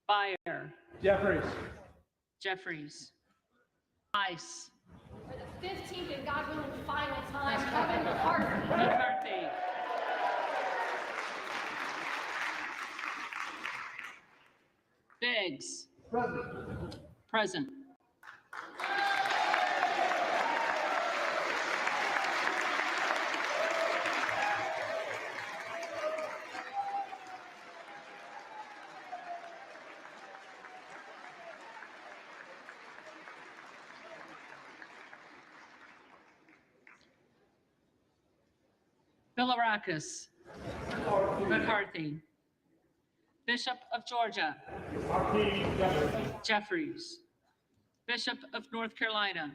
Speaker 3: Beyer.
Speaker 7: Jeffries.
Speaker 3: Jeffries. Ice.
Speaker 6: For the 15th and God willing final time, Kevin McCarthy.
Speaker 3: McCarthy. Biggs.
Speaker 7: President.
Speaker 3: Present. Bilirakis. McCarthy. Bishop of Georgia. Jeffries. Bishop of North Carolina.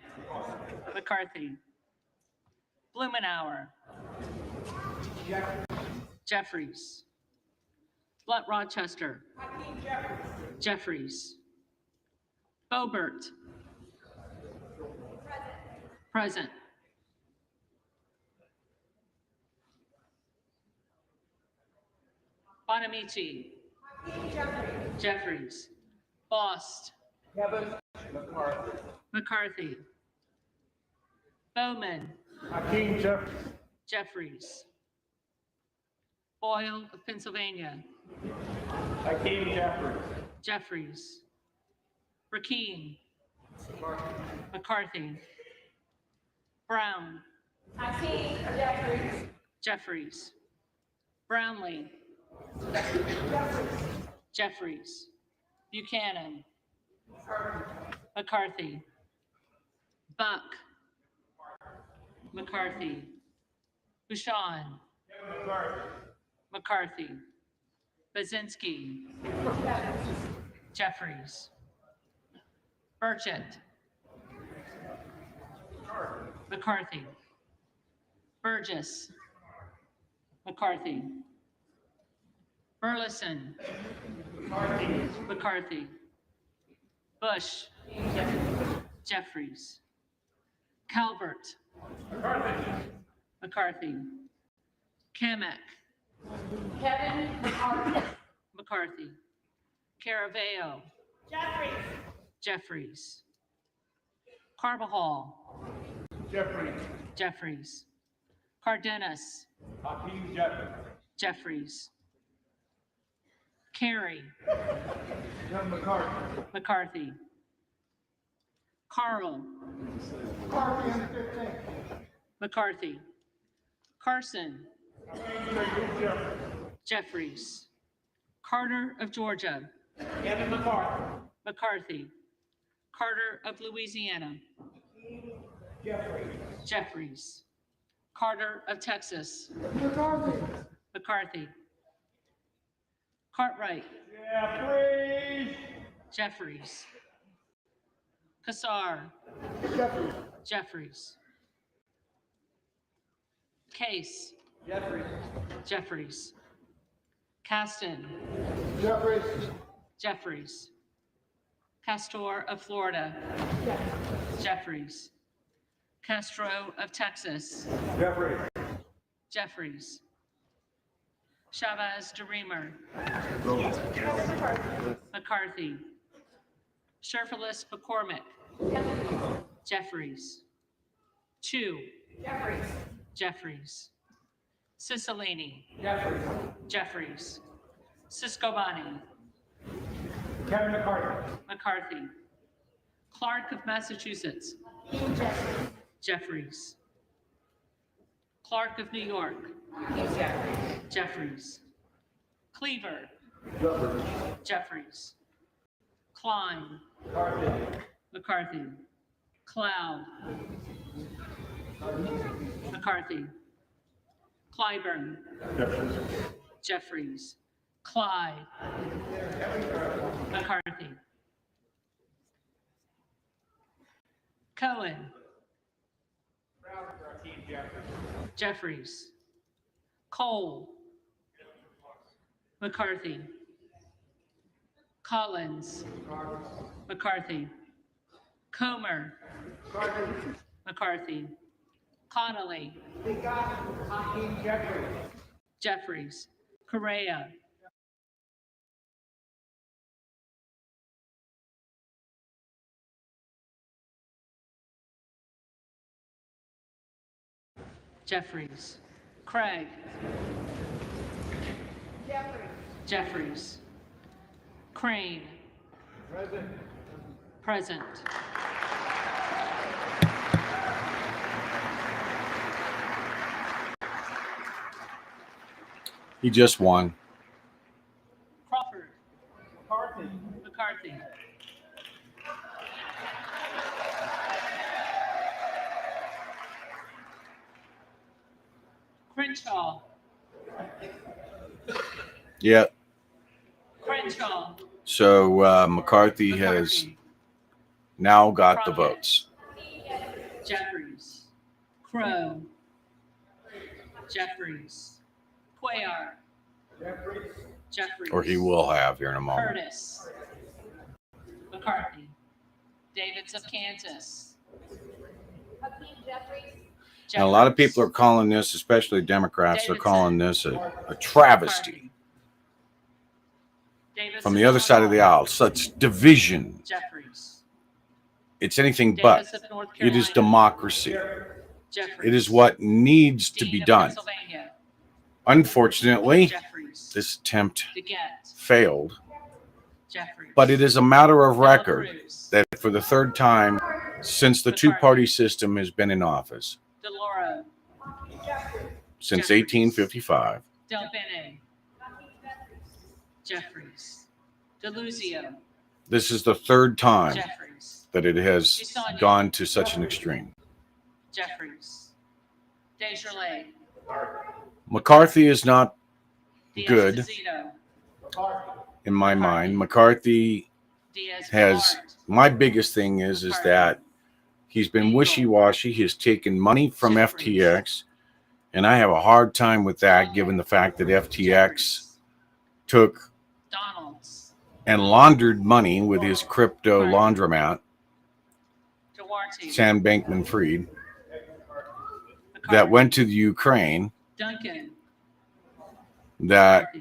Speaker 3: McCarthy. Blumenauer. Jeffries. Blunt Rochester. Jeffries. Boebert. Present. Bonamici. Jeffries. Bost. McCarthy. Bowman.
Speaker 7: Hakeem Jeffries.
Speaker 3: Jeffries. Boyle of Pennsylvania.
Speaker 7: Hakeem Jeffries.
Speaker 3: Jeffries. Rakeen. McCarthy. Brown.
Speaker 6: Hakeem Jeffries.
Speaker 3: Jeffries. Brownlee. Jeffries. Buchanan. McCarthy. Buck. McCarthy. Bouchon. McCarthy. Bazinski. Jeffries. Burchett. McCarthy. Burgess. McCarthy. Burleson. McCarthy. Bush. Jeffries. Calvert. McCarthy. Kamek.
Speaker 6: Kevin McCarthy.
Speaker 3: McCarthy. Caraveo.
Speaker 6: Jeffries.
Speaker 3: Jeffries. Carbajal.
Speaker 7: Jeffries.
Speaker 3: Jeffries. Cardenas.
Speaker 7: Hakeem Jeffries.
Speaker 3: Jeffries. Carey.
Speaker 7: Kevin McCarthy.
Speaker 3: McCarthy. Carl.
Speaker 7: McCarthy on the 15th.
Speaker 3: McCarthy. Carson.
Speaker 7: Hakeem Jeffries.
Speaker 3: Jeffries. Carter of Georgia.
Speaker 7: Kevin McCarthy.
Speaker 3: McCarthy. Carter of Louisiana.
Speaker 7: Jeffries.
Speaker 3: Jeffries. Carter of Texas.
Speaker 7: McCarthy.
Speaker 3: McCarthy. Cartwright.
Speaker 7: Jeffries.
Speaker 3: Jeffries. Kassar.
Speaker 7: Jeffries.
Speaker 3: Jeffries. Case.
Speaker 7: Jeffries.
Speaker 3: Jeffries. Caston.
Speaker 7: Jeffries.
Speaker 3: Jeffries. Castor of Florida. Jeffries. Castro of Texas.
Speaker 7: Jeffries.
Speaker 3: Jeffries. Chavez de Reamer. McCarthy. Sherfilis McCormick. Jeffries. Chu.
Speaker 6: Jeffries.
Speaker 3: Jeffries. Cicilline.
Speaker 7: Jeffries.
Speaker 3: Jeffries. Ciscobani.
Speaker 7: Kevin McCarthy.
Speaker 3: McCarthy. Clark of Massachusetts.
Speaker 6: Hakeem Jeffries.
Speaker 3: Jeffries. Clark of New York.
Speaker 6: Hakeem Jeffries.
Speaker 3: Jeffries. Cleaver.
Speaker 7: Jeffries.
Speaker 3: Jeffries. Klein.
Speaker 7: McCarthy.
Speaker 3: McCarthy. Cloud. McCarthy. Clyburn.
Speaker 7: Jeffries.
Speaker 3: Jeffries. Clyde. McCarthy. Cohen.
Speaker 7: Hakeem Jeffries.
Speaker 3: Jeffries. Cole. McCarthy. Collins. McCarthy. Comer. McCarthy. Connolly.
Speaker 7: Hakeem Jeffries.
Speaker 3: Jeffries. Correa. Jeffries. Craig.
Speaker 6: Jeffries.
Speaker 3: Jeffries. Crane.
Speaker 7: Present.
Speaker 3: Present.
Speaker 1: He just won.
Speaker 3: Crawford.
Speaker 7: McCarthy.
Speaker 3: McCarthy. Crenshaw.
Speaker 1: Yeah.
Speaker 3: Crenshaw.
Speaker 1: So McCarthy has
Speaker 3: McCarthy.
Speaker 1: now got the
Speaker 3: Crockett.
Speaker 1: votes.
Speaker 3: Jeffries. Crow. Jeffries. Cuellar. Jeffries.
Speaker 1: Or he will have here in a moment.
Speaker 3: Curtis. McCarthy. Davids of Kansas.
Speaker 1: And a lot of people are calling this, especially Democrats, they're calling this a travesty. From the other side of the aisle, such division.
Speaker 3: Jeffries.
Speaker 1: It's anything but.
Speaker 3: Davis of North
Speaker 1: It is
Speaker 3: Carolina.
Speaker 1: democracy.
Speaker 3: Jeffries.
Speaker 1: It is what needs to
Speaker 3: Dean
Speaker 1: be
Speaker 3: of
Speaker 1: done.
Speaker 3: Pennsylvania.
Speaker 1: Unfortunately,
Speaker 3: Jeffries.
Speaker 1: this attempt
Speaker 3: DeGette.
Speaker 1: failed.
Speaker 3: Jeffries.
Speaker 1: But it is a matter of record
Speaker 3: Cruz.
Speaker 1: that for the third time since the two-party system has been in office,
Speaker 3: DeLauro.
Speaker 1: since
Speaker 3: Jeffries.
Speaker 1: 1855,
Speaker 3: Del Bene. Jeffries. DeLuzio.
Speaker 1: this is the third time
Speaker 3: Jeffries.
Speaker 1: that it has gone to such an extreme.
Speaker 3: Jeffries. Desjardins.
Speaker 1: McCarthy is not good
Speaker 3: Diaz-Esposito.
Speaker 1: in my mind. McCarthy has, my biggest thing is that he's been wishy-washy. He's taken money from FTX, and I have a hard time with that given the fact that FTX took
Speaker 3: Donalds.
Speaker 1: and laundered money with his crypto laundromat,
Speaker 3: Duarte.
Speaker 1: Sam Bankman-Fried, that went to the Ukraine,
Speaker 3: Duncan.
Speaker 1: that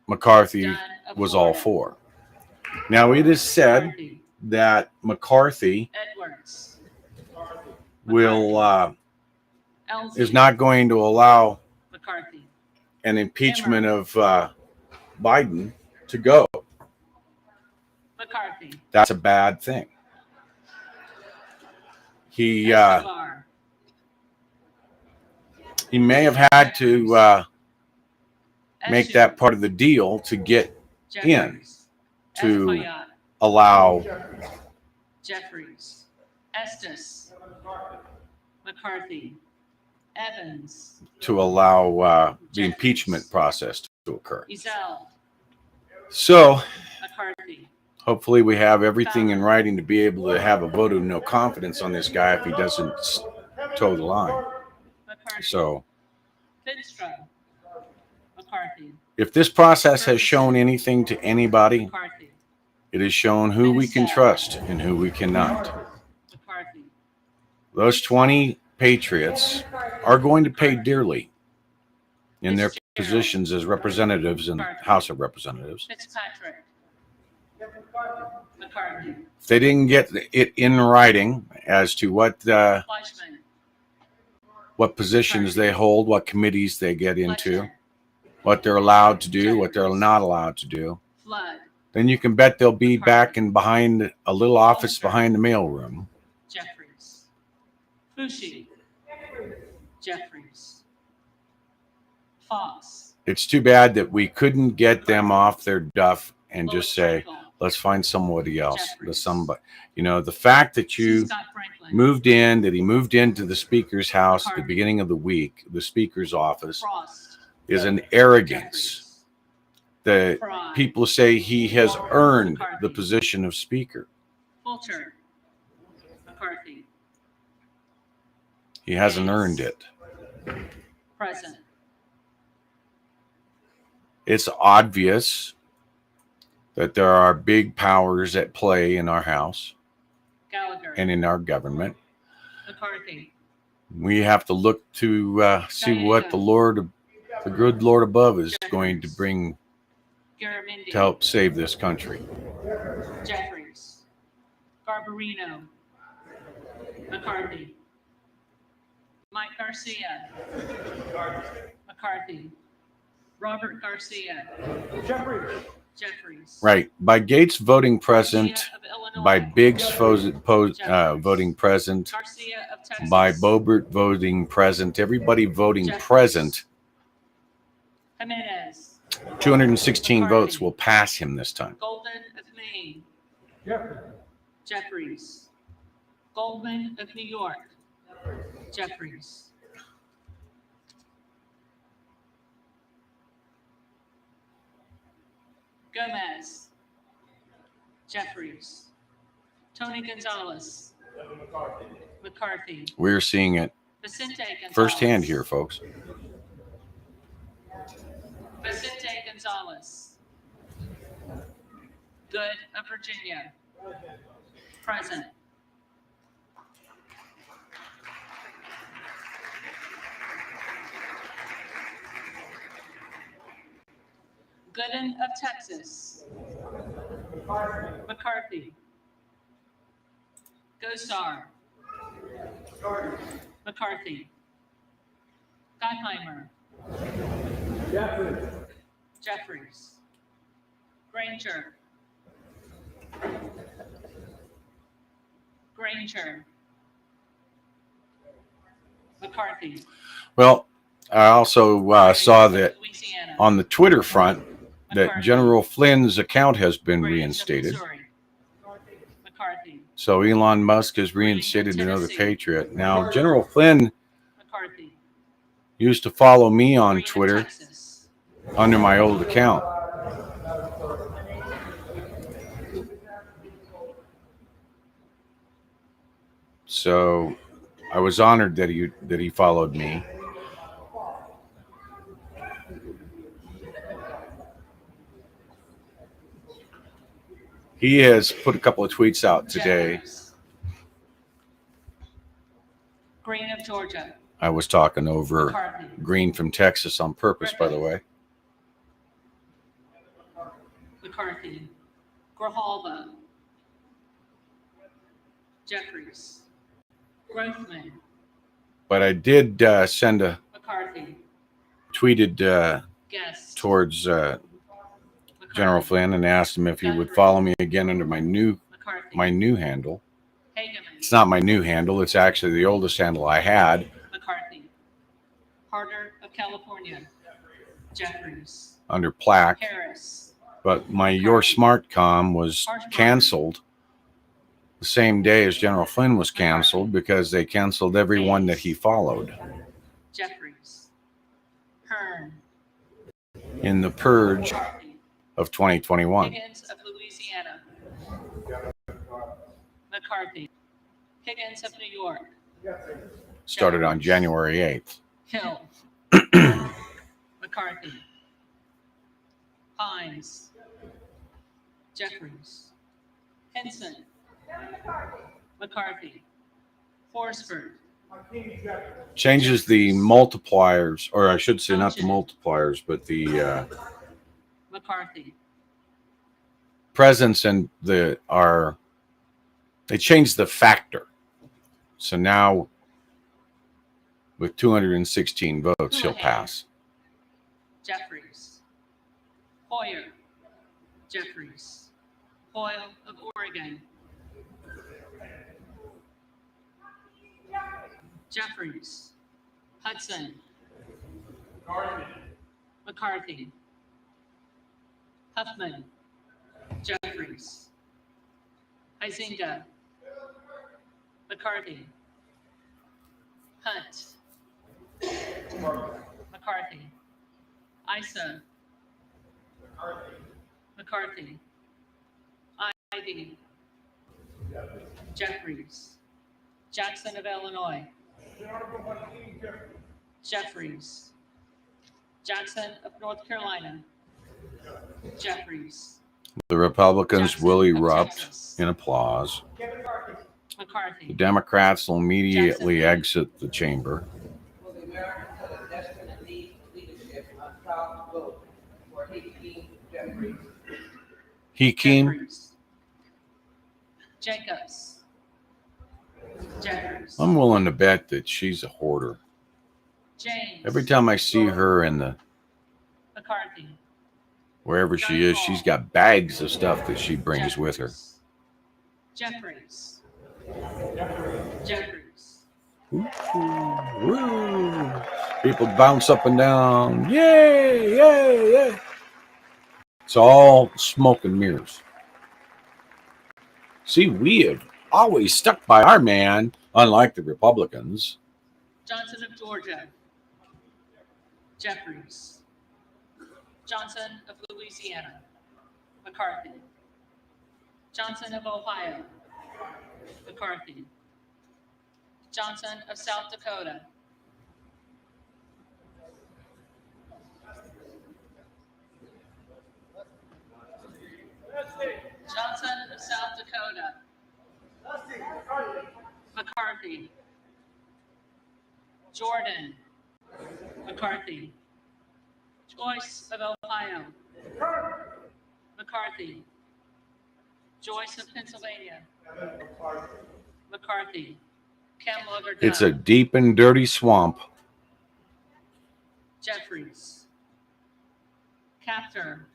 Speaker 1: McCarthy was all for. Now, it is said that McCarthy
Speaker 3: Edwards.
Speaker 1: will
Speaker 3: Elsie.
Speaker 1: is not going to allow
Speaker 3: McCarthy.
Speaker 1: an impeachment of Biden to go.
Speaker 3: McCarthy.
Speaker 1: That's a bad thing. He
Speaker 3: Escobar.
Speaker 1: he may have had to make that part of the deal to get in
Speaker 3: Jeffries.
Speaker 1: to
Speaker 3: Espaillat.
Speaker 1: allow
Speaker 3: Jeffries. Estes. McCarthy. Evans.
Speaker 1: the impeachment process to occur.
Speaker 3: Ezell.
Speaker 1: So
Speaker 3: McCarthy.
Speaker 1: hopefully we have everything in writing to be able to have a vote of no confidence on this guy if he doesn't toe the line.
Speaker 3: McCarthy.
Speaker 1: So
Speaker 3: Finstra. McCarthy.
Speaker 1: if this process has shown anything to anybody,
Speaker 3: McCarthy.
Speaker 1: it has shown who we can trust and who we cannot.
Speaker 3: McCarthy.
Speaker 1: Those 20 patriots are going to pay dearly in their positions as representatives in the House of Representatives.
Speaker 3: Fitzpatrick. McCarthy.
Speaker 1: If they didn't get it in writing as to
Speaker 3: Fleischman.
Speaker 1: what positions they hold, what committees they get into,
Speaker 3: Fletcher.
Speaker 1: what they're allowed to do, what they're not allowed to do,
Speaker 3: Flood.
Speaker 1: then you can bet they'll be back in behind a little office behind the mailroom.
Speaker 3: Jeffries. Fushi. Jeffries. Fox.
Speaker 1: It's too bad that we couldn't get them off their duff and just say,
Speaker 3: Lois
Speaker 1: let's find somebody else.
Speaker 3: Jeffries.
Speaker 1: Let's somebody, you know, the fact that you
Speaker 3: Scott Franklin.
Speaker 1: that he moved into the speaker's house at the beginning of the week, the speaker's office,
Speaker 3: Frost.
Speaker 1: is an arrogance that
Speaker 3: Fry.
Speaker 1: people say he has earned the position of speaker.
Speaker 3: Fulcher. McCarthy.
Speaker 1: He hasn't earned it.
Speaker 3: Present.
Speaker 1: It's obvious that there are big powers at play in our House
Speaker 3: Gallagher.
Speaker 1: and in our government.
Speaker 3: McCarthy.
Speaker 1: We have to look to see what the good Lord above is going to bring
Speaker 3: Garamendi.
Speaker 1: to help save this country.
Speaker 3: Jeffries. Garbarino. McCarthy. Mike Garcia. McCarthy. Robert Garcia. Jeffries.
Speaker 1: Right. By Gates voting present,
Speaker 3: Garcia of Illinois.
Speaker 1: by Biggs voting present,
Speaker 3: Garcia of Texas.
Speaker 1: by Boebert voting present, everybody voting
Speaker 3: Jeffries.
Speaker 1: present,
Speaker 3: Jimenez.
Speaker 1: 216 votes will pass him this time.
Speaker 3: Golden of Maine. Jeffries. Goldman of New York. Jeffries. Gomez. Jeffries. Tony Gonzalez. McCarthy.
Speaker 1: We're seeing it
Speaker 3: Vicente Gonzalez.
Speaker 1: firsthand here, folks.
Speaker 3: Vicente Gonzalez. Good of Virginia. Present. Gooden of Texas. McCarthy. Gosar. McCarthy. Gottheimer. Jeffries. Granger. Granger. McCarthy.
Speaker 1: Well, I also saw that
Speaker 3: Louisiana.
Speaker 1: on the Twitter front that
Speaker 3: McCarthy.
Speaker 1: General Flynn's account has been
Speaker 3: Graves of
Speaker 1: reinstated.
Speaker 3: Missouri. McCarthy.
Speaker 1: So Elon Musk has reinstated another Patriot. Now, General Flynn
Speaker 3: McCarthy.
Speaker 1: used to follow me on
Speaker 3: Green of
Speaker 1: Twitter
Speaker 3: Texas.
Speaker 1: under my old account. So I was honored that he followed me. He has put a couple of tweets out today.
Speaker 3: Jeffries. Green of Georgia.
Speaker 1: I was talking over
Speaker 3: McCarthy.
Speaker 1: Green from Texas on purpose, by the way.
Speaker 3: McCarthy. Grijalva. Jeffries. Grothman.
Speaker 1: But I did send a
Speaker 3: McCarthy.
Speaker 1: tweeted
Speaker 3: Guest.
Speaker 1: towards
Speaker 3: McCarthy.
Speaker 1: General Flynn and asked him if he would follow me again under my new
Speaker 3: McCarthy.
Speaker 1: handle.
Speaker 3: Hageman.
Speaker 1: It's not my new handle. It's actually the oldest handle I had
Speaker 3: McCarthy. Harder of California. Jeffries.
Speaker 1: under plaque.
Speaker 3: Harris.
Speaker 1: But my Your Smart Com was canceled the same day as General Flynn was canceled because they canceled everyone that he followed
Speaker 3: Jeffries. Hearn.
Speaker 1: in the purge
Speaker 3: McCarthy.
Speaker 1: of 2021.
Speaker 3: Higgins of Louisiana. McCarthy. Higgins of New York.
Speaker 1: Started on January 8th.
Speaker 3: Hill. McCarthy. Hines. Jeffries. Henson. McCarthy. Horsford.
Speaker 1: Changes the multipliers, or I should say not the multipliers, but the
Speaker 3: McCarthy.
Speaker 1: presence and they changed the factor. So now with 216 votes, he'll pass.
Speaker 3: Jeffries. Hoyer. Jeffries. Hoyle of Oregon. Jeffries. Hudson. McCarthy. Huffman. Jeffries. Huizinga. McCarthy. Hunt. McCarthy. Isa. McCarthy. Ivy. Jeffries. Jackson of Illinois. Jeffries. Jackson of North Carolina. Jeffries.
Speaker 1: The Republicans
Speaker 3: Jackson
Speaker 1: will
Speaker 3: of
Speaker 1: erupt
Speaker 3: Texas.
Speaker 1: in applause.
Speaker 3: McCarthy.
Speaker 1: The Democrats will immediately
Speaker 3: Jackson.
Speaker 1: exit the chamber.
Speaker 10: For the Americans that are desperate and need leadership, I'm proud to vote for Hakeem Jeffries.
Speaker 1: Hakeem,
Speaker 3: Jeffries. Jacobs. Jeffries.
Speaker 1: I'm willing to bet that she's a hoarder.
Speaker 3: James.
Speaker 1: Every time I see her in the
Speaker 3: McCarthy.
Speaker 1: wherever she is, she's got bags of stuff that she brings with her.
Speaker 3: Jeffries. Jeffries.
Speaker 1: Woo. People bounce up and down. Yay, yay, yay. It's all smoke and mirrors. See, we have always stuck by our man, unlike the Republicans.
Speaker 3: Johnson of Georgia. Jeffries. Johnson of Louisiana. McCarthy. Johnson of Ohio. McCarthy. Johnson of South Dakota. Johnson of South Dakota. McCarthy. Jordan. McCarthy. Joyce of Ohio. McCarthy. Joyce of Pennsylvania. McCarthy. Kamala Verdun.
Speaker 1: It's a deep and dirty swamp.
Speaker 3: Jeffries. Capter.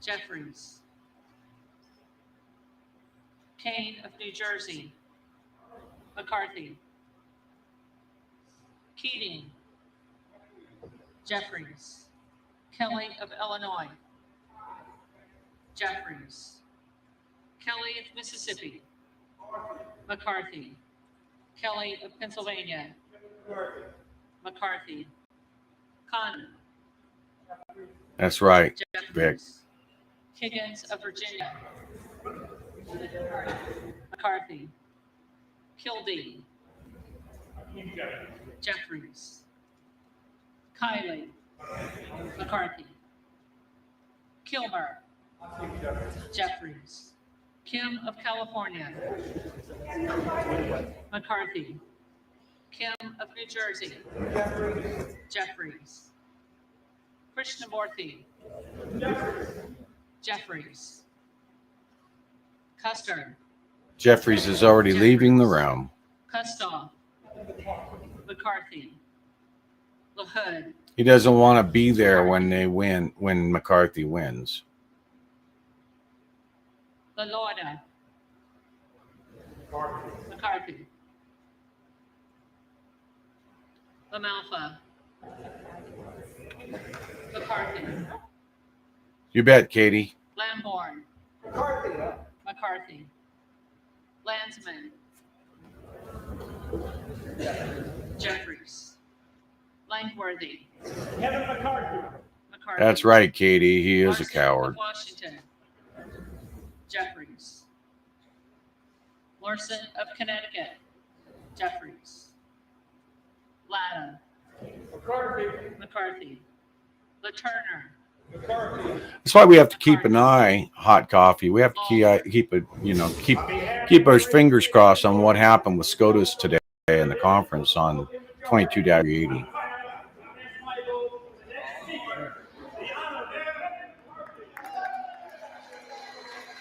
Speaker 3: Jeffries. Kane of New Jersey. McCarthy. Keating. Jeffries. Kelly of Illinois. Jeffries. Kelly of Mississippi. McCarthy. Kelly of Pennsylvania. McCarthy. Condon.
Speaker 1: That's right, Vic.
Speaker 3: Jeffries. Higgins of Virginia. McCarthy. Kildee. Jeffries. Kiley. McCarthy. Kilmer. Jeffries. Kim of California. McCarthy. Kim of New Jersey. Jeffries. Krishnamurthy. Jeffries. Custer.
Speaker 1: Jeffries is already leaving the room.
Speaker 3: Kustoff. McCarthy. LaHood.
Speaker 1: He doesn't want to be there when they win, when McCarthy wins.
Speaker 3: LaLorda. McCarthy. LaMalfa. McCarthy.
Speaker 1: You bet, Katie.
Speaker 3: Lamborn. McCarthy. Landsman. Jeffries. Langworthy.
Speaker 7: Kevin McCarthy.
Speaker 3: McCarthy.
Speaker 1: That's right, Katie. He is a
Speaker 3: Larson
Speaker 1: coward.
Speaker 3: of Washington. Jeffries. Larson of Connecticut. Jeffries. Latta. McCarthy. LaTurner.
Speaker 1: That's why we have to keep an eye, hot coffee. We have to keep it, keep our fingers crossed on what happened with SCOTUS today in the conference on 22-80.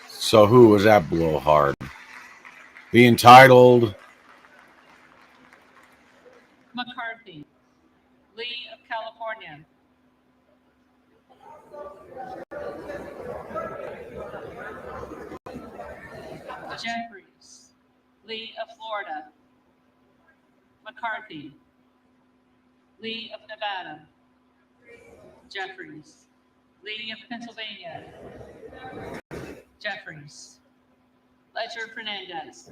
Speaker 1: So who was that blowhard? The entitled
Speaker 3: McCarthy. Lee of California. Jeffries. Lee of Florida. McCarthy. Lee of Nevada. Jeffries. Lee of Pennsylvania. Jeffries. Ledger Fernandez.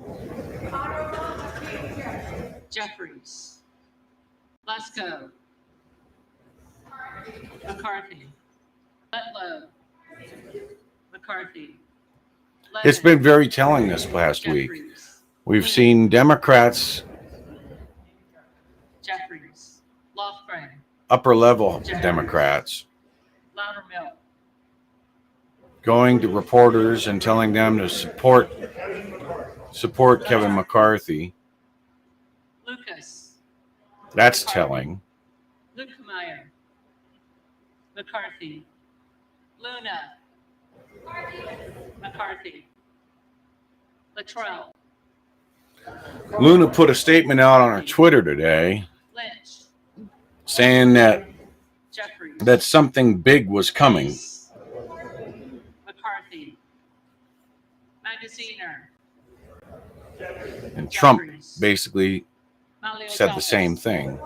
Speaker 3: Jeffries. Lesko. McCarthy. Letlow. McCarthy.
Speaker 1: It's been very telling this past week. We've seen Democrats,
Speaker 3: Jeffries. Lofgren.
Speaker 1: upper level Democrats,
Speaker 3: Loudermilk.
Speaker 1: going to reporters and telling them to support Kevin McCarthy.
Speaker 3: Lucas.
Speaker 1: That's telling.
Speaker 3: Lukemeyer. McCarthy. Luna. McCarthy. Latrell.
Speaker 1: Luna put a statement out on her Twitter today
Speaker 3: Lynch.
Speaker 1: saying that
Speaker 3: Jeffries.
Speaker 1: something big was coming.
Speaker 3: McCarthy. Magaziner.
Speaker 1: And Trump
Speaker 3: Jeffries.
Speaker 1: basically
Speaker 3: Malio
Speaker 1: said the
Speaker 3: Chavez.
Speaker 1: same thing.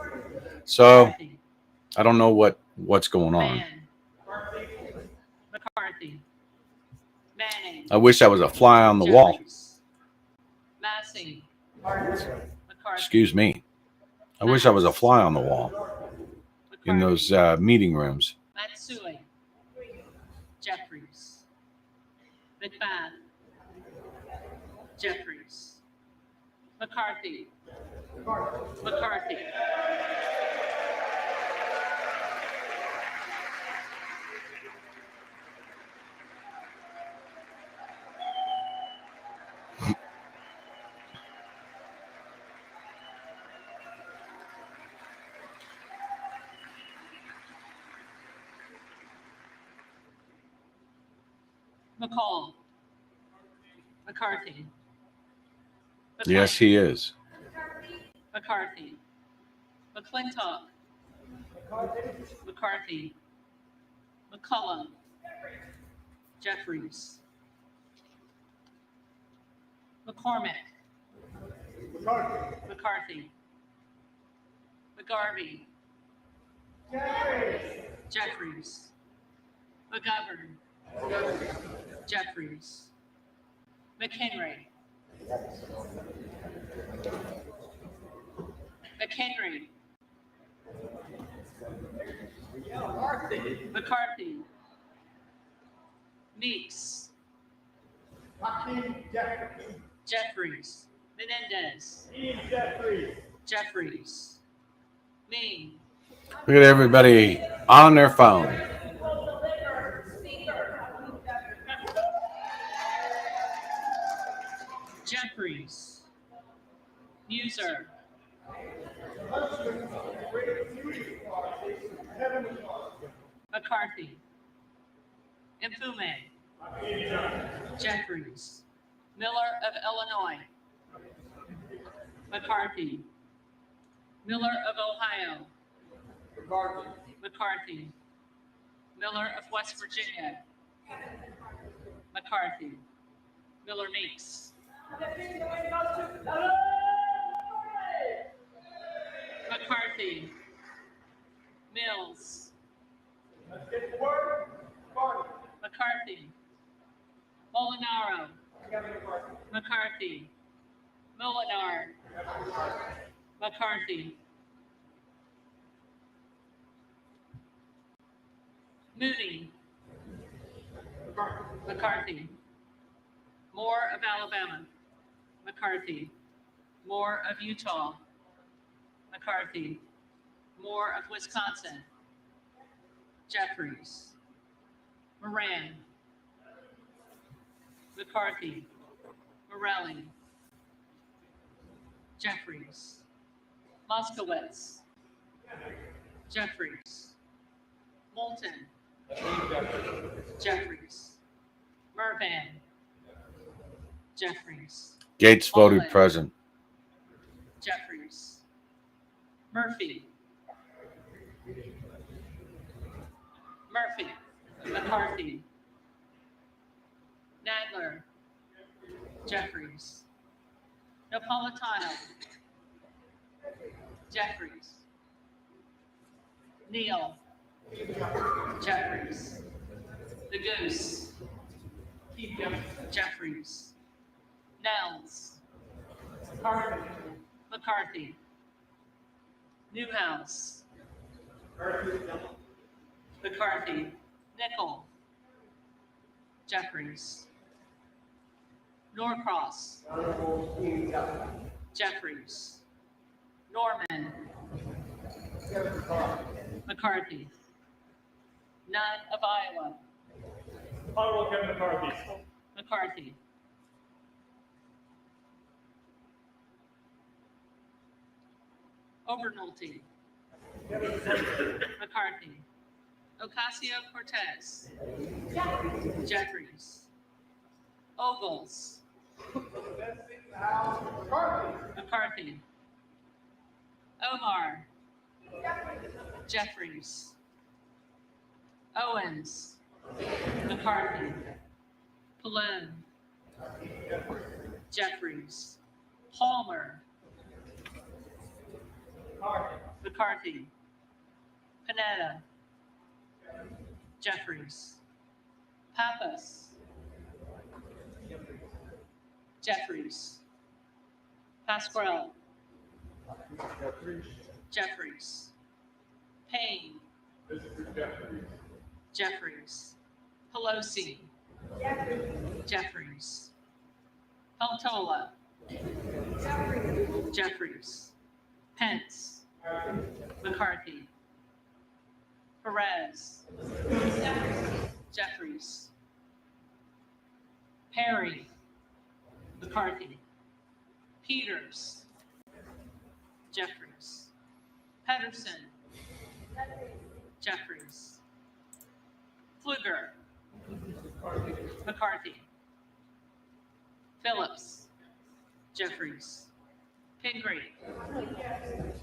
Speaker 1: So
Speaker 3: McCarthy.
Speaker 1: I don't know what's going on.
Speaker 3: Mann. McCarthy. Manning.
Speaker 1: I wish I was a fly on the wall.
Speaker 3: Jeffries. Massey. McCarthy.
Speaker 1: Excuse me. I wish I was a fly on the wall in those meeting rooms.
Speaker 3: Matsui. McBath, Jeffries, McCarthy, McCarthy, McCall, McCarthy,
Speaker 1: Yes, he is.
Speaker 3: McCarthy, McClintock, McCarthy, McCullum, Jeffries, McCormick, McCarthy, McGarvey, Jeffries, McGovern, Jeffries, McHenry, McHenry, McCarthy, Meeks, Jeffries, Menendez, Jeffries, Ming,
Speaker 1: Look at everybody on their phone.
Speaker 3: Jeffries, Muser, McCarthy, Mfume, Jeffries, Miller of Illinois, McCarthy, Miller of Ohio, McCarthy, Miller of West Virginia, McCarthy, Miller Meeks, McCarthy, Mills, McCarthy, Molinaro, McCarthy, Molinar, McCarthy, Mooney, McCarthy, Moore of Alabama, McCarthy, Moore of Utah, McCarthy, Moore of Wisconsin, Jeffries, Moran, McCarthy, Morelli, Jeffries, Moskowitz, Jeffries, Moulton, Jeffries, Mervan, Jeffries,
Speaker 1: Gates voted
Speaker 3: Mullen,
Speaker 1: present.
Speaker 3: Jeffries, Murphy, McCarthy, Nadler, Jeffries, Napolitano, Jeffries, Neal, Jeffries, the Goose, Jeffries, Nels, McCarthy, Newhouse, McCarthy, Nickel, Jeffries, Norcross, Jeffries, Norman, McCarthy, Nunn of Iowa,
Speaker 7: Honorable Kevin McCarthy.
Speaker 3: McCarthy, Obernolte, McCarthy, Ocasio-Cortez, Jeffries, Ogles, McCarthy, Omar, Jeffries, Owens, McCarthy, Pallone, Jeffries, Palmer, McCarthy, Panetta, Jeffries, Pappas, Jeffries, Pasquale, Jeffries, Payne, Jeffries, Pelosi, Jeffries. Peltola. Jeffries. Pence. McCarthy. Perez. Jeffries. Perry. McCarthy. Peters. Jeffries. Pedersen. Jeffries. Pfluger. McCarthy. Phillips. Jeffries. Pingree.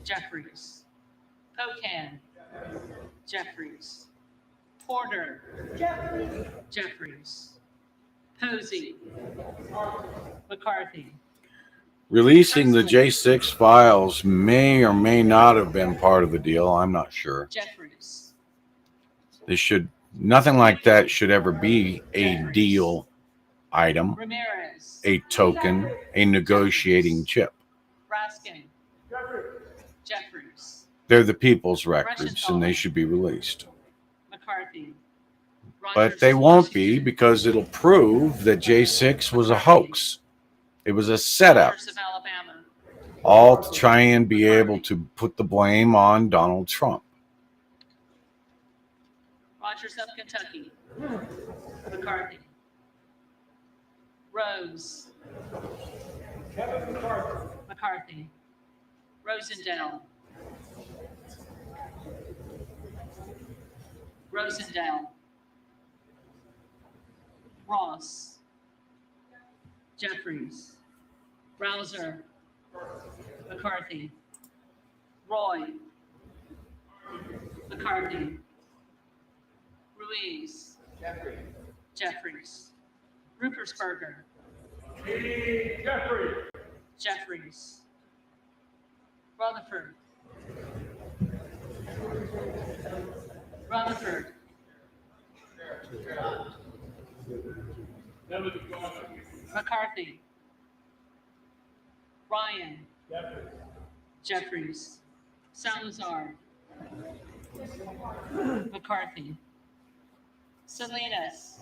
Speaker 3: Jeffries. Pocan. Jeffries. Porter. Jeffries. Posey. McCarthy.
Speaker 1: Releasing the J6 files may or may not have been part of the deal. I'm not sure.
Speaker 3: Jeffries.
Speaker 1: Nothing like that should ever be a deal item,
Speaker 3: Ramirez.
Speaker 1: a token, a negotiating chip.
Speaker 3: Raskin. Jeffries.
Speaker 1: They're the people's records and they should be released.
Speaker 3: McCarthy.
Speaker 1: But they won't be because it'll prove that J6 was a hoax. It was a setup,
Speaker 3: Rogers of Alabama.
Speaker 1: all to try and be able to put the blame on Donald Trump.
Speaker 3: Rogers of Kentucky. McCarthy. Rose.
Speaker 7: Kevin McCarthy.
Speaker 3: McCarthy. Rosendale. Rosendale. Ross. Jeffries. Rouser. McCarthy. Roy. McCarthy. Ruiz. Jeffries. Rupersberger.
Speaker 7: Jeffrey.
Speaker 3: Jeffries. Rutherford. Rutherford. McCarthy. Ryan. Jeffries. Salazar. McCarthy. Salinas.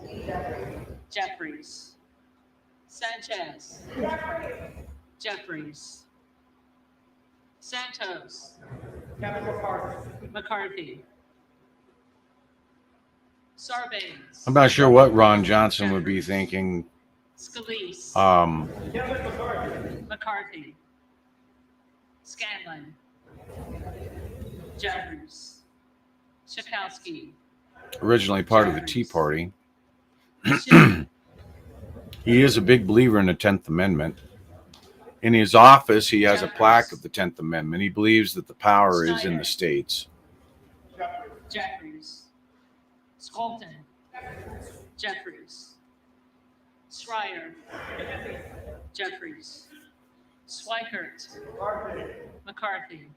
Speaker 3: Jeffries. Sanchez. Jeffries. Santos.
Speaker 7: Kevin McCarthy.
Speaker 3: McCarthy. Sarbanes.
Speaker 1: I'm not sure what Ron Johnson would be thinking.
Speaker 3: Scalise.
Speaker 7: Kevin McCarthy.
Speaker 3: McCarthy. Scanlon. Jeffers. Schakowsky.
Speaker 1: Originally part of the Tea Party.
Speaker 3: Schiff.
Speaker 1: He is a big believer in the 10th Amendment. In his office, he has a plaque of the 10th Amendment. He believes that the power is in the states.
Speaker 3: Jeffries. Scolton. Jeffries. Schreier. Jeffries. Swikert. McCarthy.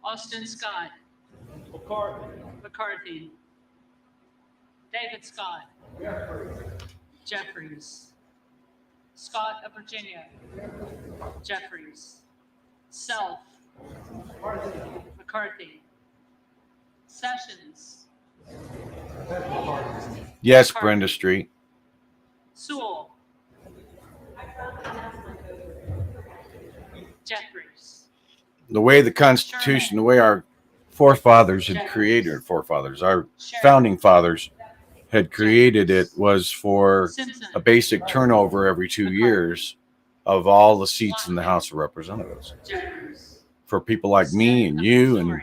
Speaker 3: Austin Scott. McCarthy. David Scott. Jeffries. Scott of Virginia. Jeffries. Self. McCarthy. Sessions.
Speaker 1: Yes, Brenda Street.
Speaker 3: Sewell. Jeffries.
Speaker 1: The way the Constitution, the way our forefathers had created, our founding fathers had created it was for
Speaker 3: Simpson.
Speaker 1: a basic turnover every 2 years of all the seats in the House of Representatives.
Speaker 3: Jeffries.
Speaker 1: For people like me and you and the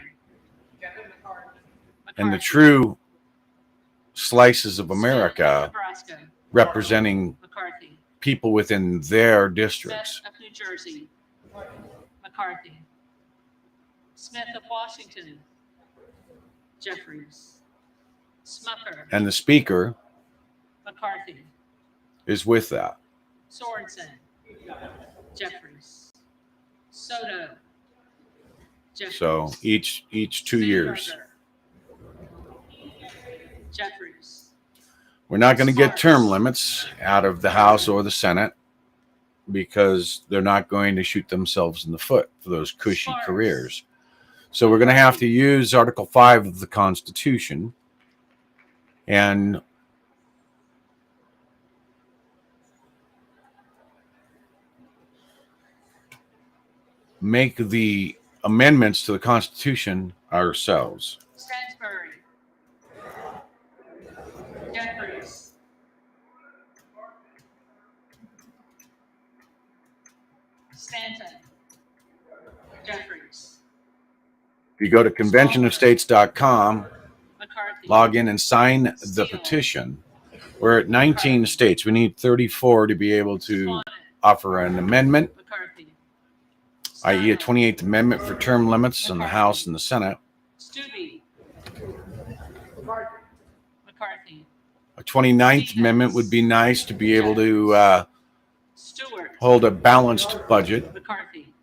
Speaker 3: McCarthy.
Speaker 1: true slices of America
Speaker 3: Nebraska.
Speaker 1: representing
Speaker 3: McCarthy.
Speaker 1: people within their
Speaker 3: Smith
Speaker 1: districts.
Speaker 3: of New Jersey. McCarthy. Smith of Washington. Jeffries. Smucker.
Speaker 1: And the speaker
Speaker 3: McCarthy.
Speaker 1: is with that.
Speaker 3: Sorensen. Jeffries. Soto. Jeffries.
Speaker 1: So each 2 years.
Speaker 3: Steenberger. Jeffries.
Speaker 1: We're not going to get term limits out of the House or the Senate because they're not going to shoot themselves in the foot for those cushy
Speaker 3: Sparks.
Speaker 1: careers. So we're going to have to use Article 5 of the Constitution. And make the amendments to the Constitution ourselves.
Speaker 3: Stansbury. Jeffries. Stanton. Jeffries.
Speaker 1: If you go to conventionofstates.com,
Speaker 3: McCarthy.
Speaker 1: log in and sign the petition. We're at 19 states. We need 34 to be able to
Speaker 3: Swanett.
Speaker 1: offer an amendment,
Speaker 3: McCarthy.
Speaker 1: i.e. a
Speaker 3: Stein.
Speaker 1: 28th Amendment for term limits in the House and the Senate.
Speaker 3: Stubbe. McCarthy.
Speaker 1: A 29th Amendment would be nice to be able to
Speaker 3: Stewart.
Speaker 1: hold a balanced budget,
Speaker 3: McCarthy.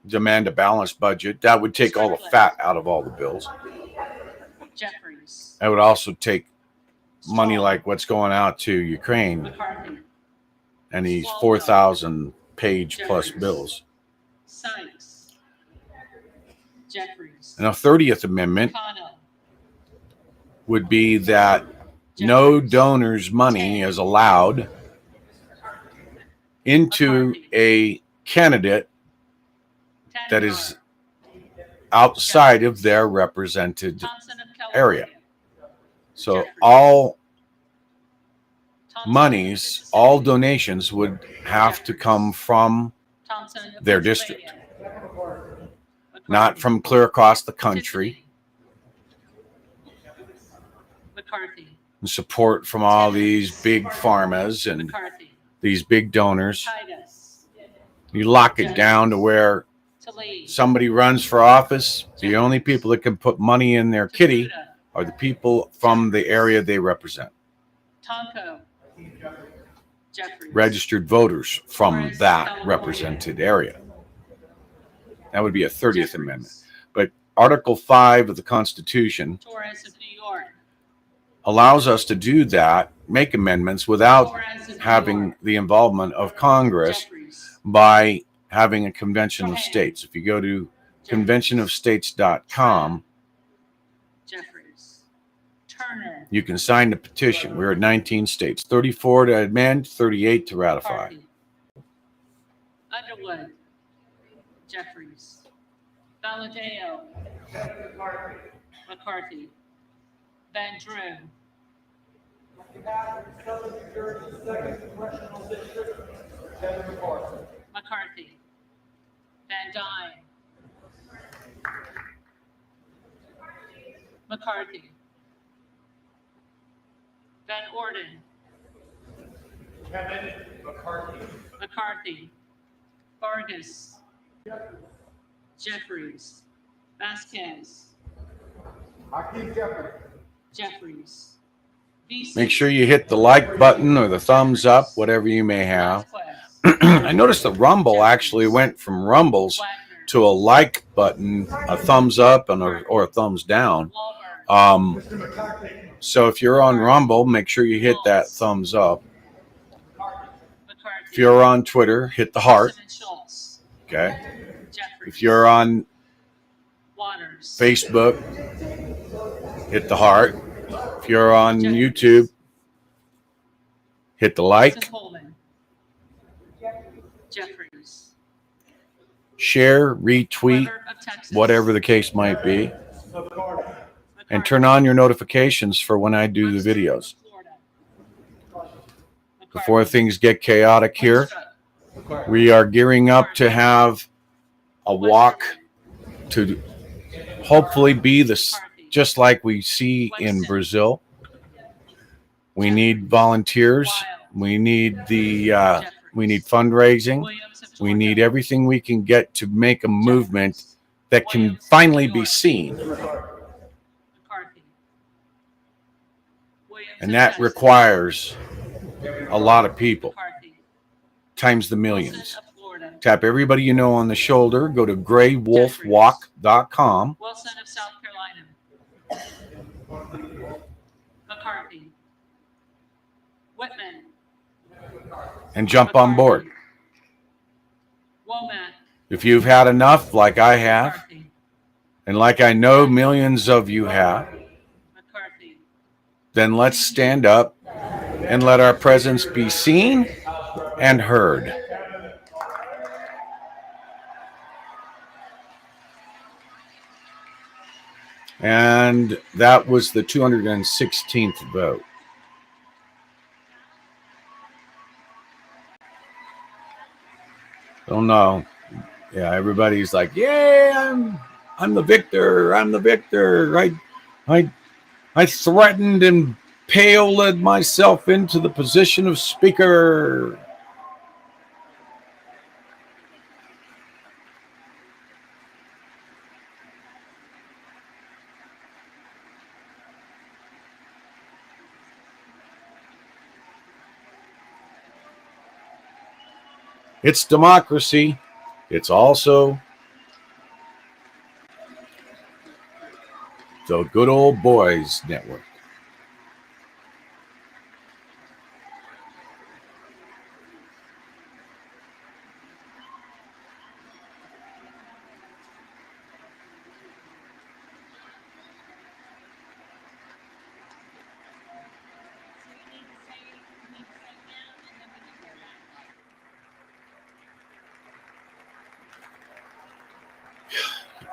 Speaker 1: demand a balanced budget. That would take all the fat out of all the bills.
Speaker 3: Jeffries.
Speaker 1: That would also take money like what's going out to Ukraine
Speaker 3: McCarthy.
Speaker 1: and these 4,000 page plus bills.
Speaker 3: Sykes. Jeffries.
Speaker 1: And a 30th Amendment
Speaker 3: Connell.
Speaker 1: would be that no donor's money is allowed into a candidate that is outside of their represented
Speaker 3: Thompson of
Speaker 1: area.
Speaker 3: California.
Speaker 1: So
Speaker 3: Jeffries.
Speaker 1: all
Speaker 3: Thompson
Speaker 1: monies,
Speaker 3: of
Speaker 1: all
Speaker 3: Mississippi.
Speaker 1: donations would have to come from
Speaker 3: Thompson of
Speaker 1: their
Speaker 3: Pennsylvania.
Speaker 1: not from clear across the country,
Speaker 3: McCarthy.
Speaker 1: and support from all these big pharmas and
Speaker 3: McCarthy.
Speaker 1: these big donors.
Speaker 3: Titus.
Speaker 1: You lock it down to where
Speaker 3: Tlaib.
Speaker 1: somebody runs for office, the only people that can put money in their kitty
Speaker 3: Takuda.
Speaker 1: are the people from the area they represent.
Speaker 3: Tonko. Jeffries.
Speaker 1: Registered voters from that represented area. That would be a 30th
Speaker 3: Jeffries.
Speaker 1: Amendment. But Article 5 of the Constitution
Speaker 3: Torres of New York.
Speaker 1: allows us to do that, make amendments without
Speaker 3: Torres of New
Speaker 1: having
Speaker 3: York.
Speaker 1: the involvement of Congress
Speaker 3: Jeffries.
Speaker 1: by having a convention of
Speaker 3: Johann.
Speaker 1: states. If you go to conventionofstates.com,
Speaker 3: Jeffries. Turner.
Speaker 1: you can sign the petition. We're at 19 states, 34 to amend, 38 to ratify.
Speaker 3: McCarthy. Underwood. Jeffries. Valadeo. McCarthy. Van Drew.
Speaker 7: On behalf of the Southern New Jersey Second Congressional District, Kevin McCarthy.
Speaker 3: McCarthy. Van Dyne. McCarthy. Van Orden.
Speaker 7: Kevin McCarthy.
Speaker 3: McCarthy. Vargas. Jeffries. Vasquez.
Speaker 7: Hakeem Jeffrey.
Speaker 3: Jeffries. VC.
Speaker 1: Make sure you hit the like button or the thumbs up, whatever you may have.
Speaker 3: Vasquez.
Speaker 1: I noticed the Rumble actually went from rumbles
Speaker 3: Wagner.
Speaker 1: to a like button, a thumbs up, and or a thumbs down.
Speaker 3: Walberg.
Speaker 7: Mr. McCarthy.
Speaker 1: So if you're on Rumble, make sure you hit that thumbs up.
Speaker 3: McCarthy.
Speaker 1: If you're on Twitter, hit the heart.
Speaker 3: Wilson and Schultz.
Speaker 1: Okay.
Speaker 3: Jeffries.
Speaker 1: If you're on
Speaker 3: Waters.
Speaker 1: Facebook, hit the heart. If you're on YouTube, hit the like,
Speaker 3: Coleman. Jeffries.
Speaker 1: share, retweet,
Speaker 3: Weber of Texas.
Speaker 1: whatever the case might be,
Speaker 7: McCarthy.
Speaker 1: and turn on your notifications for when I do the
Speaker 3: Webster of
Speaker 1: videos.
Speaker 3: Florida.
Speaker 1: Before
Speaker 3: McCarthy.
Speaker 1: things get chaotic here,
Speaker 3: Winthrop.
Speaker 1: we are gearing up to have a walk to hopefully be this, just like we see in Brazil. We need volunteers. We need we need fundraising.
Speaker 3: Williams of
Speaker 1: We
Speaker 3: Georgia.
Speaker 1: need everything we can get to make a movement that can finally be seen.
Speaker 3: McCarthy. Williams
Speaker 1: And
Speaker 3: of
Speaker 1: that
Speaker 3: Texas.
Speaker 1: requires a lot of people,
Speaker 3: McCarthy.
Speaker 1: times the
Speaker 3: Wilson
Speaker 1: millions.
Speaker 3: of Florida.
Speaker 1: Tap everybody you know on the shoulder. Go to graywolfwalk.com.
Speaker 3: Wilson of South Carolina. McCarthy. Whitman.
Speaker 1: and jump on board.
Speaker 3: Womack.
Speaker 1: If you've had enough, like I have,
Speaker 3: McCarthy.
Speaker 1: and like I know millions of you have,
Speaker 3: McCarthy.
Speaker 1: then let's stand up and let our presence be seen and heard. And that was the 216th vote. Don't know. Yeah, everybody's like, "Yeah, I'm the victor. I'm the victor." I threatened and paled myself into the position of speaker. It's democracy. It's also the Good Old Boys Network.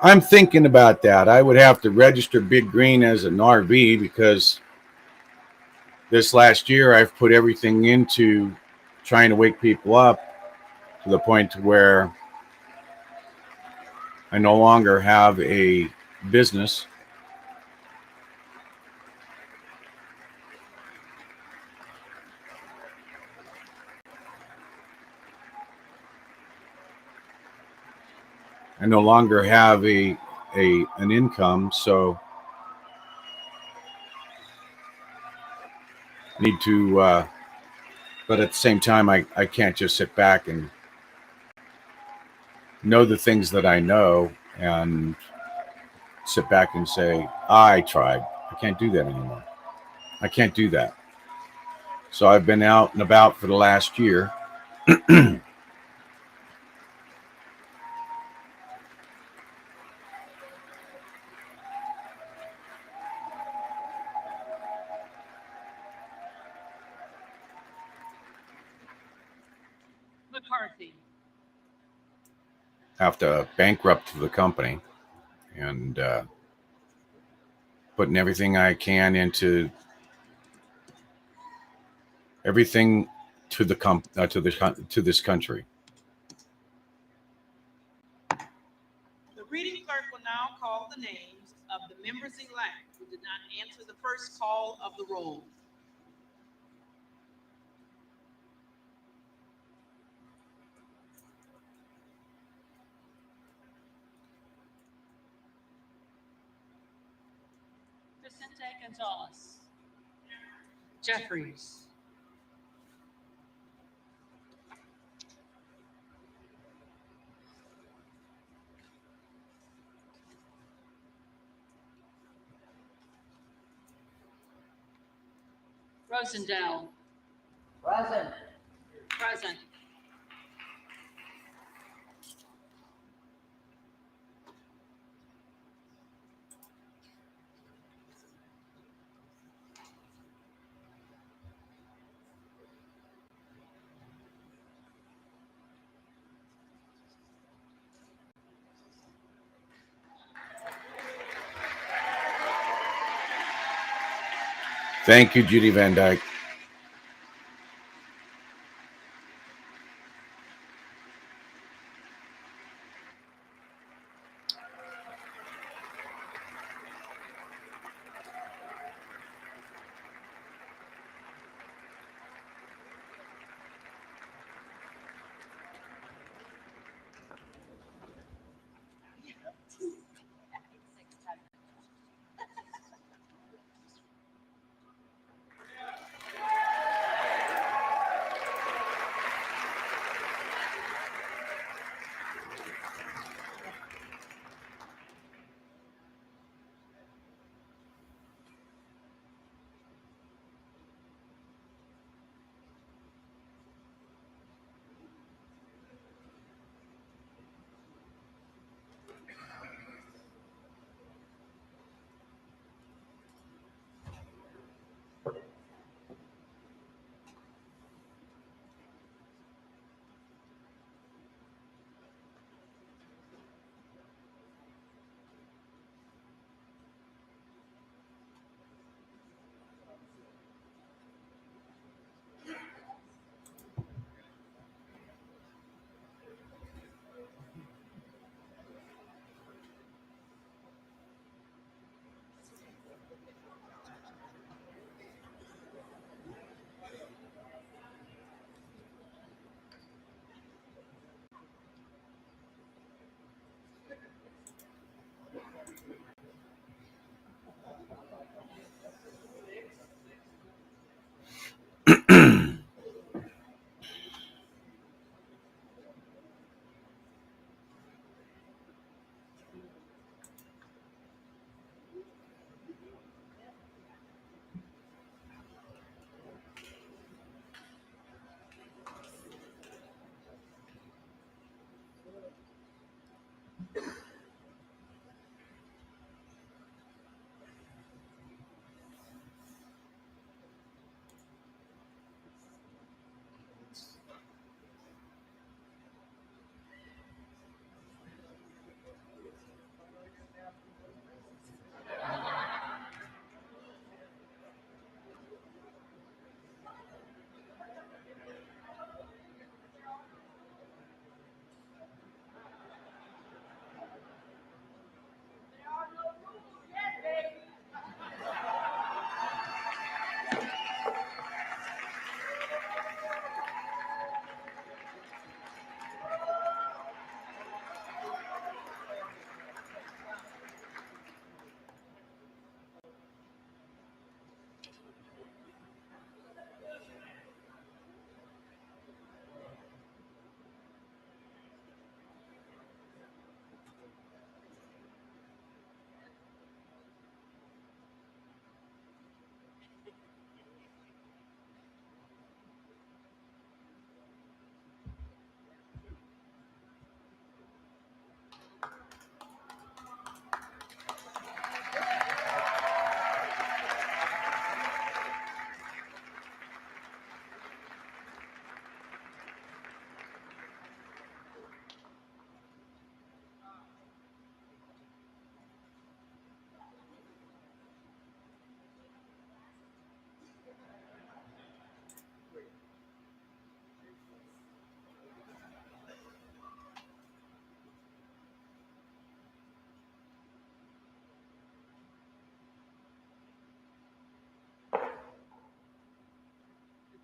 Speaker 1: I'm thinking about that. I would have to register Big Green as an RV because this last year I've put everything into trying to wake people up to the point where I no longer have a business. I no longer have an income, so need to. But at the same time, I can't just sit back and know the things that I know and sit back and say I tried. I can't do that anymore. I can't do that. So I've been out and about for the last year.
Speaker 3: McCarthy.
Speaker 1: Have to bankrupt the company and putting everything I can into everything to the to this country.
Speaker 2: The reading clerk will now call the names of the members-elect who did not answer the first call of the roll.
Speaker 3: Vicente Gonzalez. Jeffries. Rosendale.
Speaker 10: Present.
Speaker 3: Present.
Speaker 1: Thank you, Judy Van Dyke.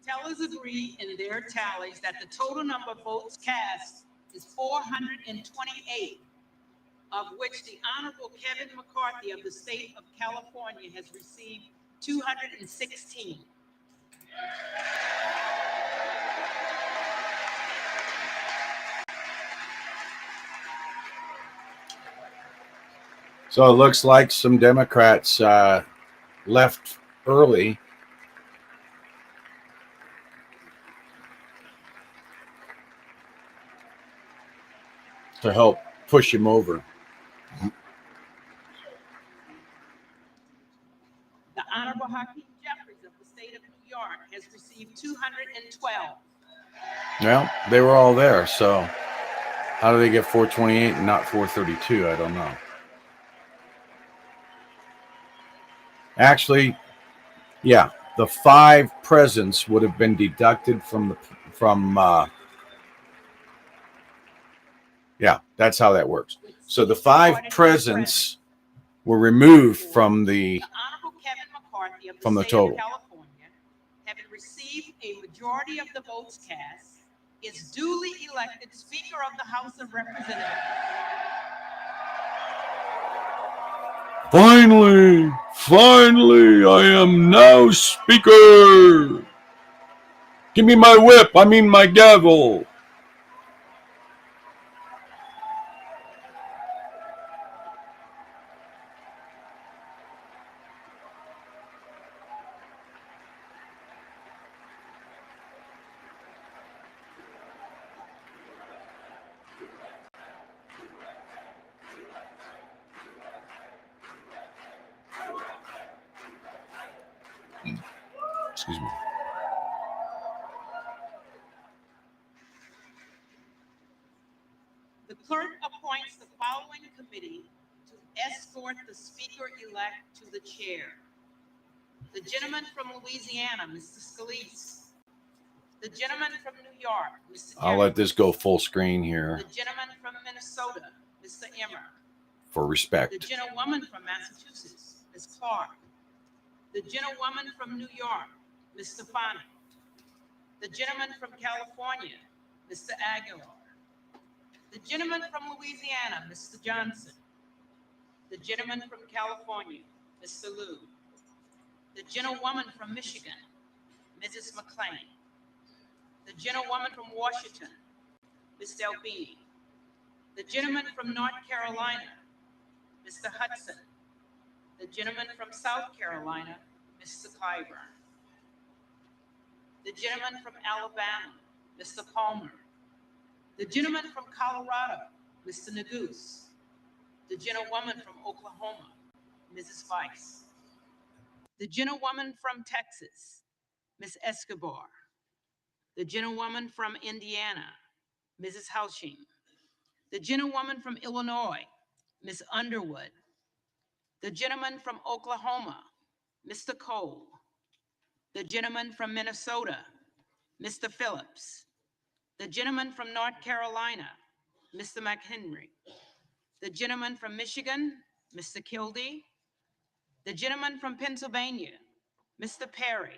Speaker 2: tellers agree in their tallies that the total number of votes cast is 428, of which the Honorable Kevin McCarthy of the state of California has received 216.
Speaker 1: So it looks like some Democrats left early. To help push him over.
Speaker 2: The Honorable Hakeem Jeffries of the state of New York has received 212.
Speaker 1: Well, they were all there, so how do they get 428 and not 432? I don't know. Actually, yeah, the 5 presents would have been deducted from yeah, that's how that works. So the 5 presents were removed from the
Speaker 2: Honorable Kevin McCarthy of the
Speaker 1: from the
Speaker 2: state
Speaker 1: total.
Speaker 2: of California, having received a majority of the votes cast, is duly elected Speaker of the House of Representatives.
Speaker 1: Finally, I am now Speaker. Give me my whip, I mean my gavel. Excuse me.
Speaker 2: The clerk appoints the following committee to escort the Speaker-elect to the chair. The gentleman from Louisiana, Mr. Scalise. The gentleman from New York, Mr.
Speaker 1: I'll let this go full screen here
Speaker 2: The gentleman from Minnesota, Mr. Emmer.
Speaker 1: for respect.
Speaker 2: The gentlewoman from Massachusetts, Ms. Clark. The gentlewoman from New York, Ms. Stefani. The gentleman from California, Mr. Aguilar. The gentleman from Louisiana, Mr. Johnson. The gentleman from California, Mr. Liu. The gentlewoman from Michigan, Mrs. McClain. The gentlewoman from Washington, Ms. Delbini. The gentleman from North Carolina, Mr. Hudson. The gentleman from South Carolina, Mr. Clyburn. The gentleman from Alabama, Mr. Palmer. The gentleman from Colorado, Mr. Neguse. The gentlewoman from Oklahoma, Mrs. Weiss. The gentlewoman from Texas, Ms. Escobar. The gentlewoman from Indiana, Mrs. Houshing. The gentlewoman from Illinois, Ms. Underwood. The gentleman from Oklahoma, Mr. Cole. The gentleman from Minnesota, Mr. Phillips. The gentleman from North Carolina, Mr. McHenry. The gentleman from Michigan, Mr. Kildee. The gentleman from Pennsylvania, Mr. Perry.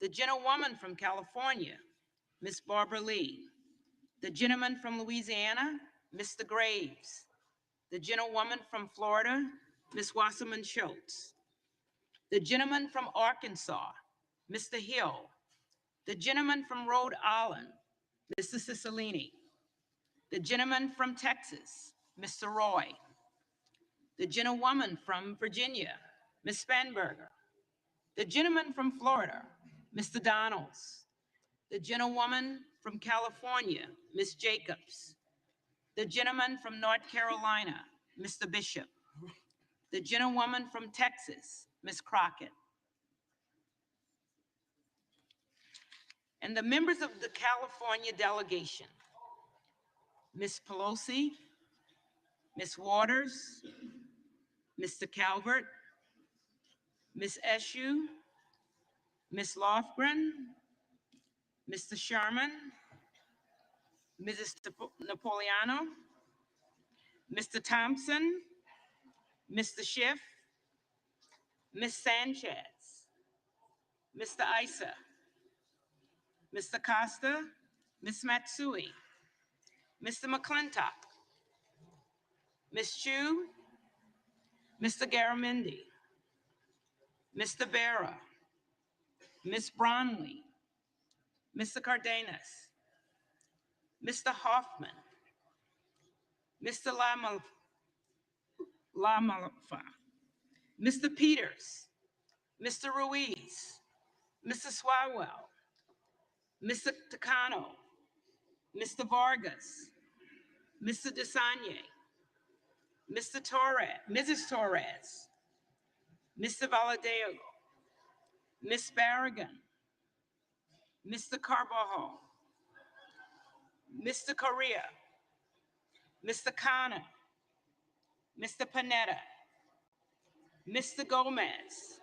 Speaker 2: The gentlewoman from California, Ms. Barbara Lee. The gentleman from Louisiana, Mr. Graves. The gentlewoman from Florida, Ms. Wasserman Schultz. The gentleman from Arkansas, Mr. Hill. The gentleman from Rhode Island, Mr. Cicilline. The gentleman from Texas, Mr. Roy. The gentlewoman from Virginia, Ms. Spanberger. The gentleman from Florida, Mr. Donalds. The gentlewoman from California, Ms. Jacobs. The gentleman from North Carolina, Mr. Bishop. The gentlewoman from Texas, Ms. Crockett. And the members of the California delegation, Ms. Pelosi, Ms. Waters, Mr. Calvert, Ms. Eshoo, Ms. Lofgren, Mr. Sherman, Mrs. Napoleano, Mr. Thompson, Mr. Schiff, Ms. Sanchez, Mr. Issa, Mr. Costa, Ms. Matsui, Mr. McClintock, Ms. Chu, Mr. Garamendi, Mr. Barra, Ms. Bronley, Mr. Cardenas, Mr. Hoffman, Mr. Lamalfa, Mr. Peters, Mr. Ruiz, Mr. Swalwell, Mr. Takano, Mr. Vargas, Mr. Desanye, Mr. Torres, Mrs. Torres, Mr. Valadeo, Ms. Barragan, Mr. Carbajal, Mr. Correa, Mr. Khanna, Mr. Panetta, Mr. Gomez,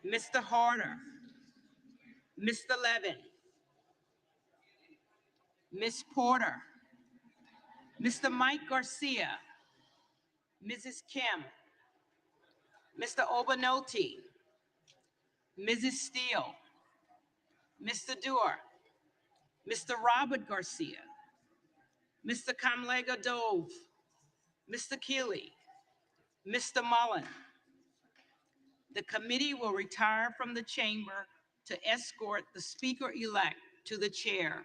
Speaker 2: Mr. Harder, Mr. Levin, Ms. Porter, Mr. Mike Garcia, Mrs. Kim, Mr. Obanoti, Mrs. Steele, Mr. Dewar, Mr. Robert Garcia, Mr. Kamlega Dove, Mr. Keeley, Mr. Mullen. The committee will retire from the chamber to escort the speaker-elect to the chair.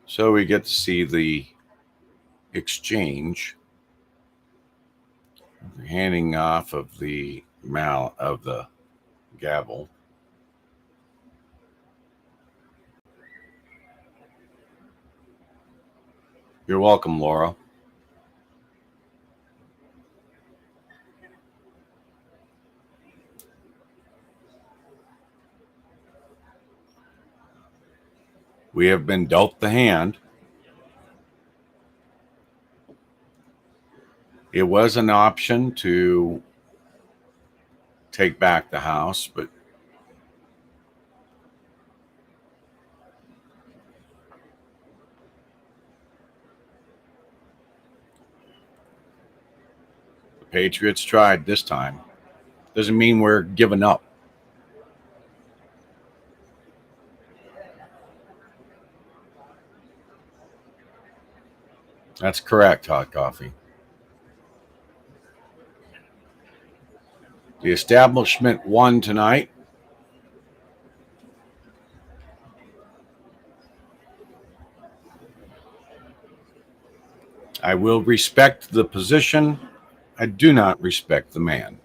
Speaker 1: So we get to see the exchange, handing off of the gavel. You're welcome, Laura. We have been dealt the hand. It was an option to take back the house, but the Patriots tried this time. Doesn't mean we're giving up. That's correct, Hot Coffee. The establishment won tonight. I will respect the position. I do not respect the man.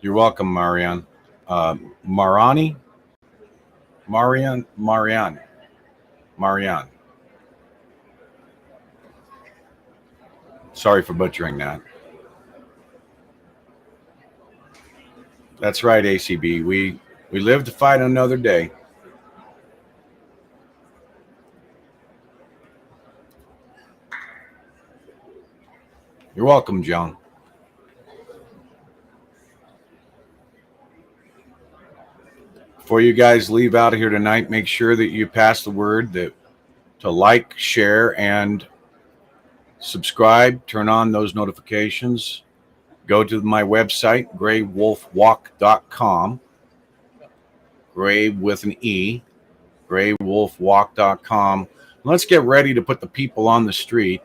Speaker 1: You're welcome, Marianne. Marani? Marianne. Sorry for butchering that. That's right, ACB. We live to fight another day. You're welcome, John. Before you guys leave out of here tonight, make sure that you pass the word that to like, share, and subscribe. Turn on those notifications. Go to my website, graywolfwalk.com. Gray with an E. graywolfwalk.com. Let's get ready to put the people on the street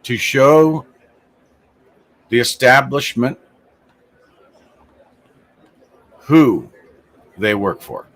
Speaker 1: to show the establishment who they work for.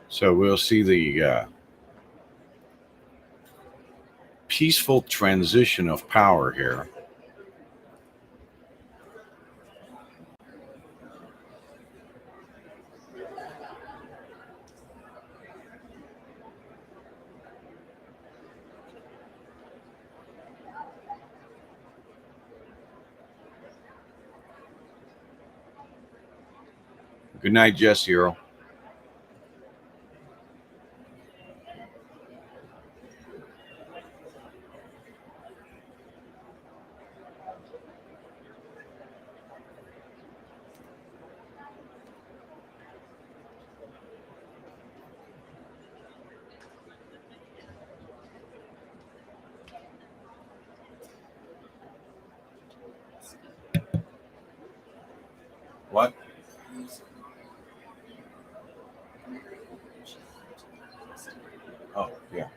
Speaker 1: So we'll see the peaceful transition of power here. Good night, Jess Hero. What? Oh, yeah.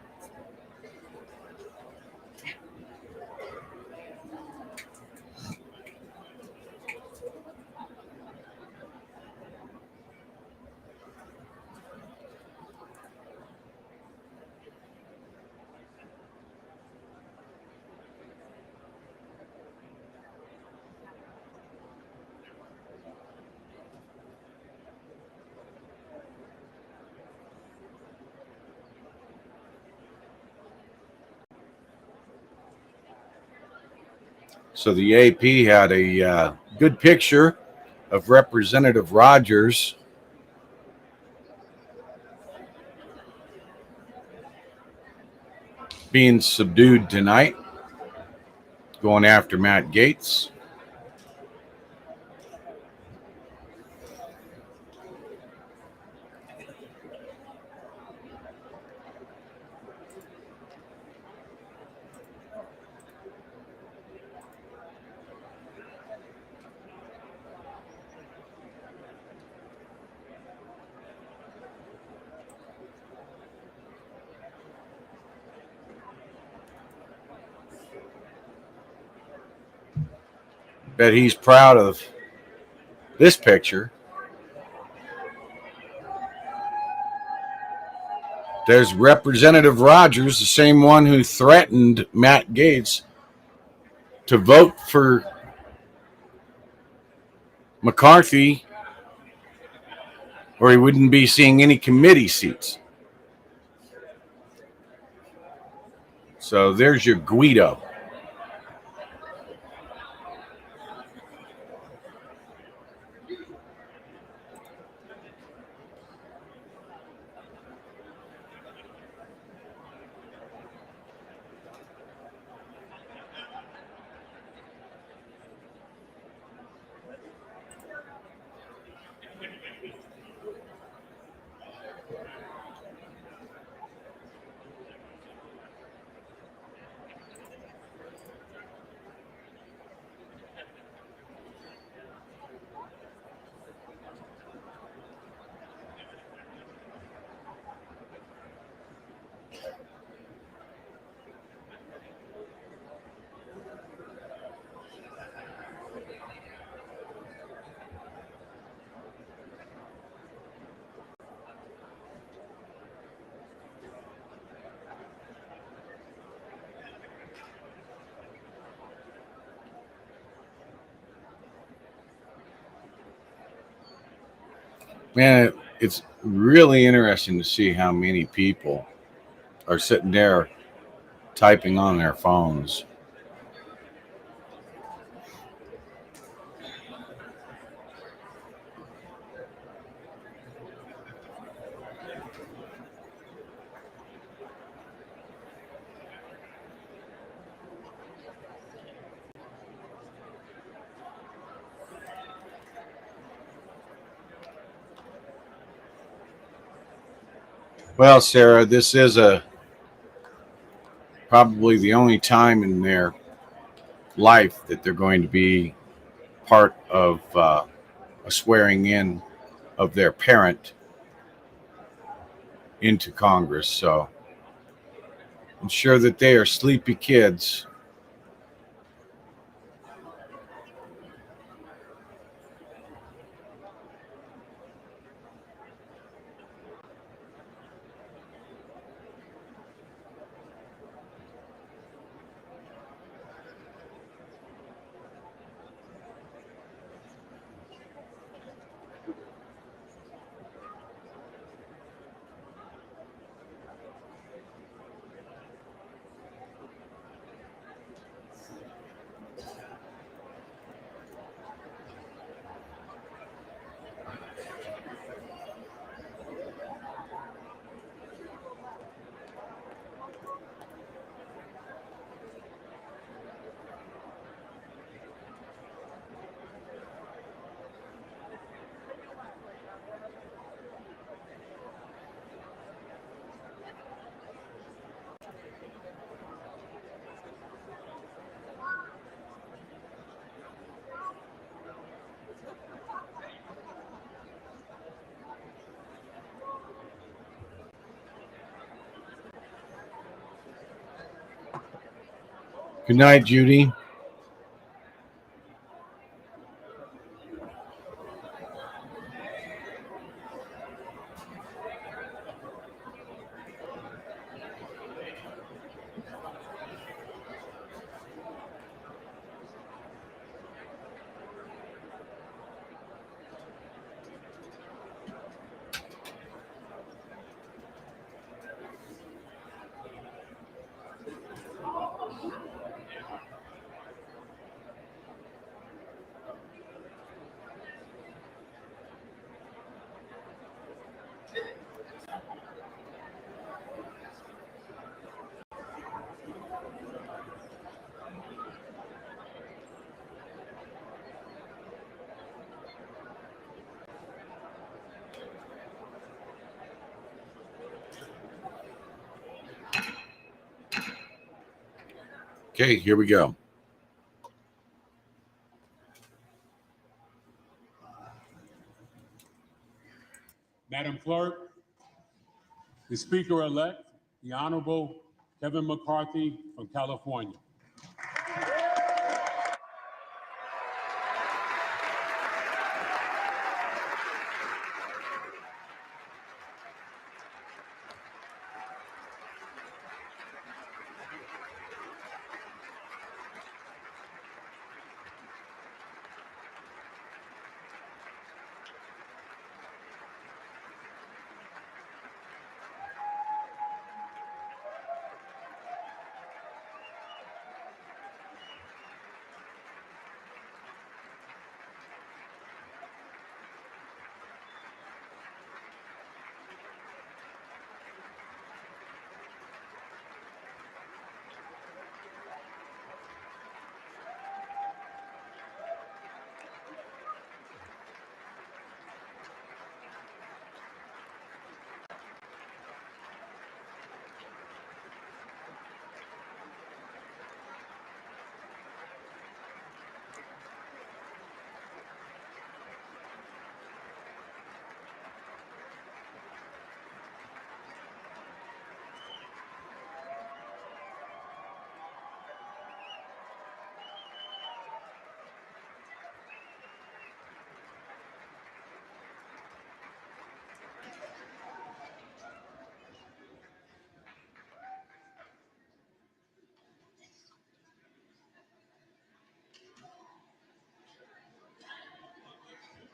Speaker 1: So the AP had a good picture of Representative Rogers being subdued tonight, going after Matt Gaetz. Bet he's proud of this picture. There's Representative Rogers, the same one who threatened Matt Gaetz to vote for McCarthy or he wouldn't be seeing any committee seats. So there's your Guido. Man, it's really interesting to see how many people are sitting there typing on their phones. Well, Sarah, this is a probably the only time in their life that they're going to be part of a swearing in of their parent into Congress. So I'm sure that they are sleepy kids. Good night, Judy. Okay, here we go.
Speaker 11: Madam Clerk, the Speaker-elect, the Honorable Kevin McCarthy from California.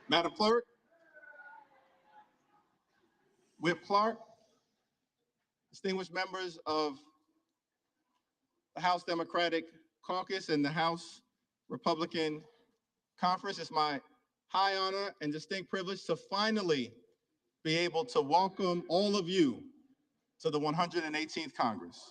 Speaker 9: Madam Clerk, Whip Clark, distinguished members of the House Democratic Caucus and the House Republican Conference, it's my high honor and distinct privilege to finally be able to welcome all of you to the 118th Congress.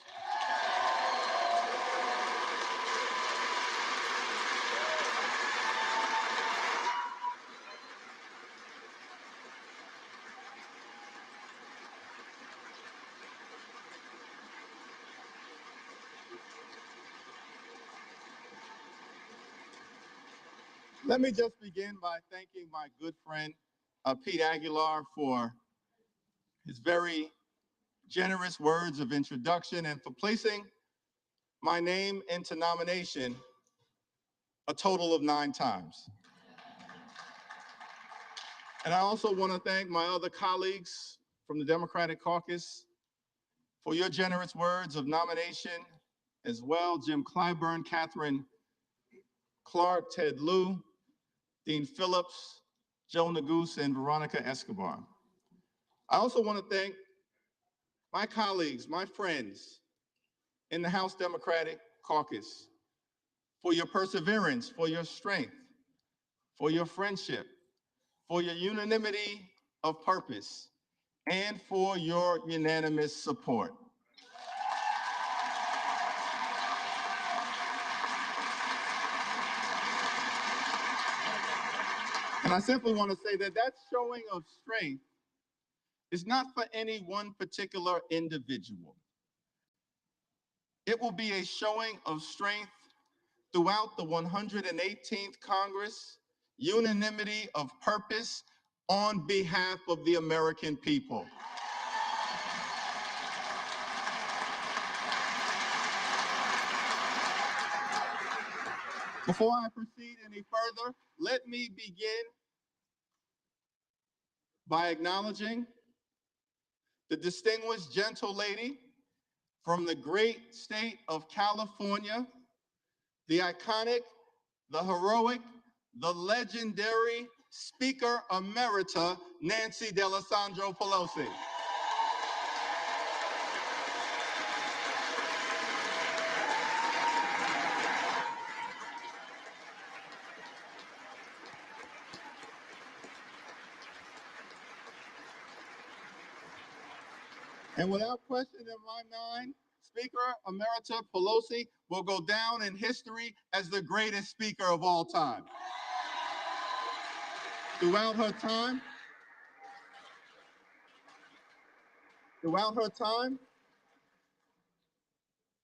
Speaker 9: Let me just begin by thanking my good friend, Pete Aguilar, for his very generous words of introduction and for placing my name into nomination a total of 9 times. And I also want to thank my other colleagues from the Democratic Caucus for your generous words of nomination as well. Jim Clyburn, Catherine Clark, Ted Lieu, Dean Phillips, Joe Neguse, and Veronica Escobar. I also want to thank my colleagues, my friends in the House Democratic Caucus for your perseverance, for your strength, for your friendship, for your unanimity of purpose, and for your unanimous support. And I simply want to say that that showing of strength is not for any one particular individual. It will be a showing of strength throughout the 118th Congress, unanimity of purpose on behalf of the American people. Before I proceed any further, let me begin by acknowledging the distinguished gentle lady from the great state of California, the iconic, the heroic, the legendary Speaker Emerita, Nancy D'Alessandro Pelosi. And without question in my mind, Speaker Emerita Pelosi will go down in history as the greatest speaker of all time. Throughout her time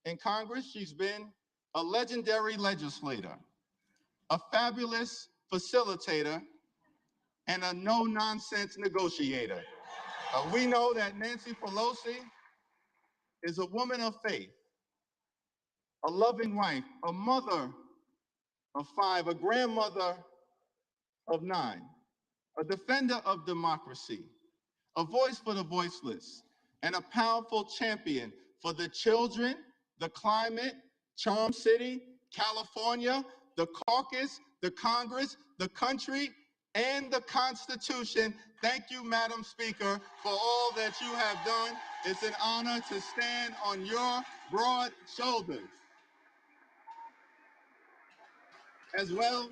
Speaker 9: in Congress, she's been a legendary legislator, a fabulous facilitator, and a no-nonsense negotiator. We know that Nancy Pelosi is a woman of faith, a loving wife, a mother of 5, a grandmother of 9, a defender of democracy, a voice for the voiceless, and a powerful champion for the children, the climate, Charm City, California, the caucus, the Congress, the country, and the Constitution. Thank you, Madam Speaker, for all that you have done. It's an honor to stand on your broad shoulders, as well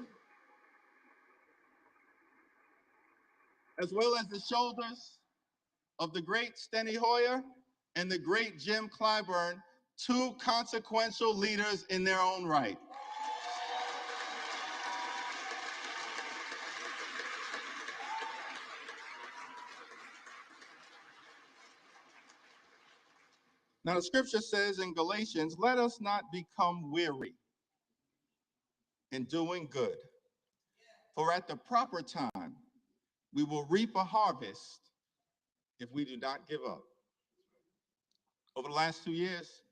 Speaker 9: as the shoulders of the great Steny Hoyer and the great Jim Clyburn, 2 consequential leaders in their own right. Now, the scripture says in Galatians, let us not become weary in doing good, for at the proper time, we will reap a harvest if we do not give up. Over the last 2 years,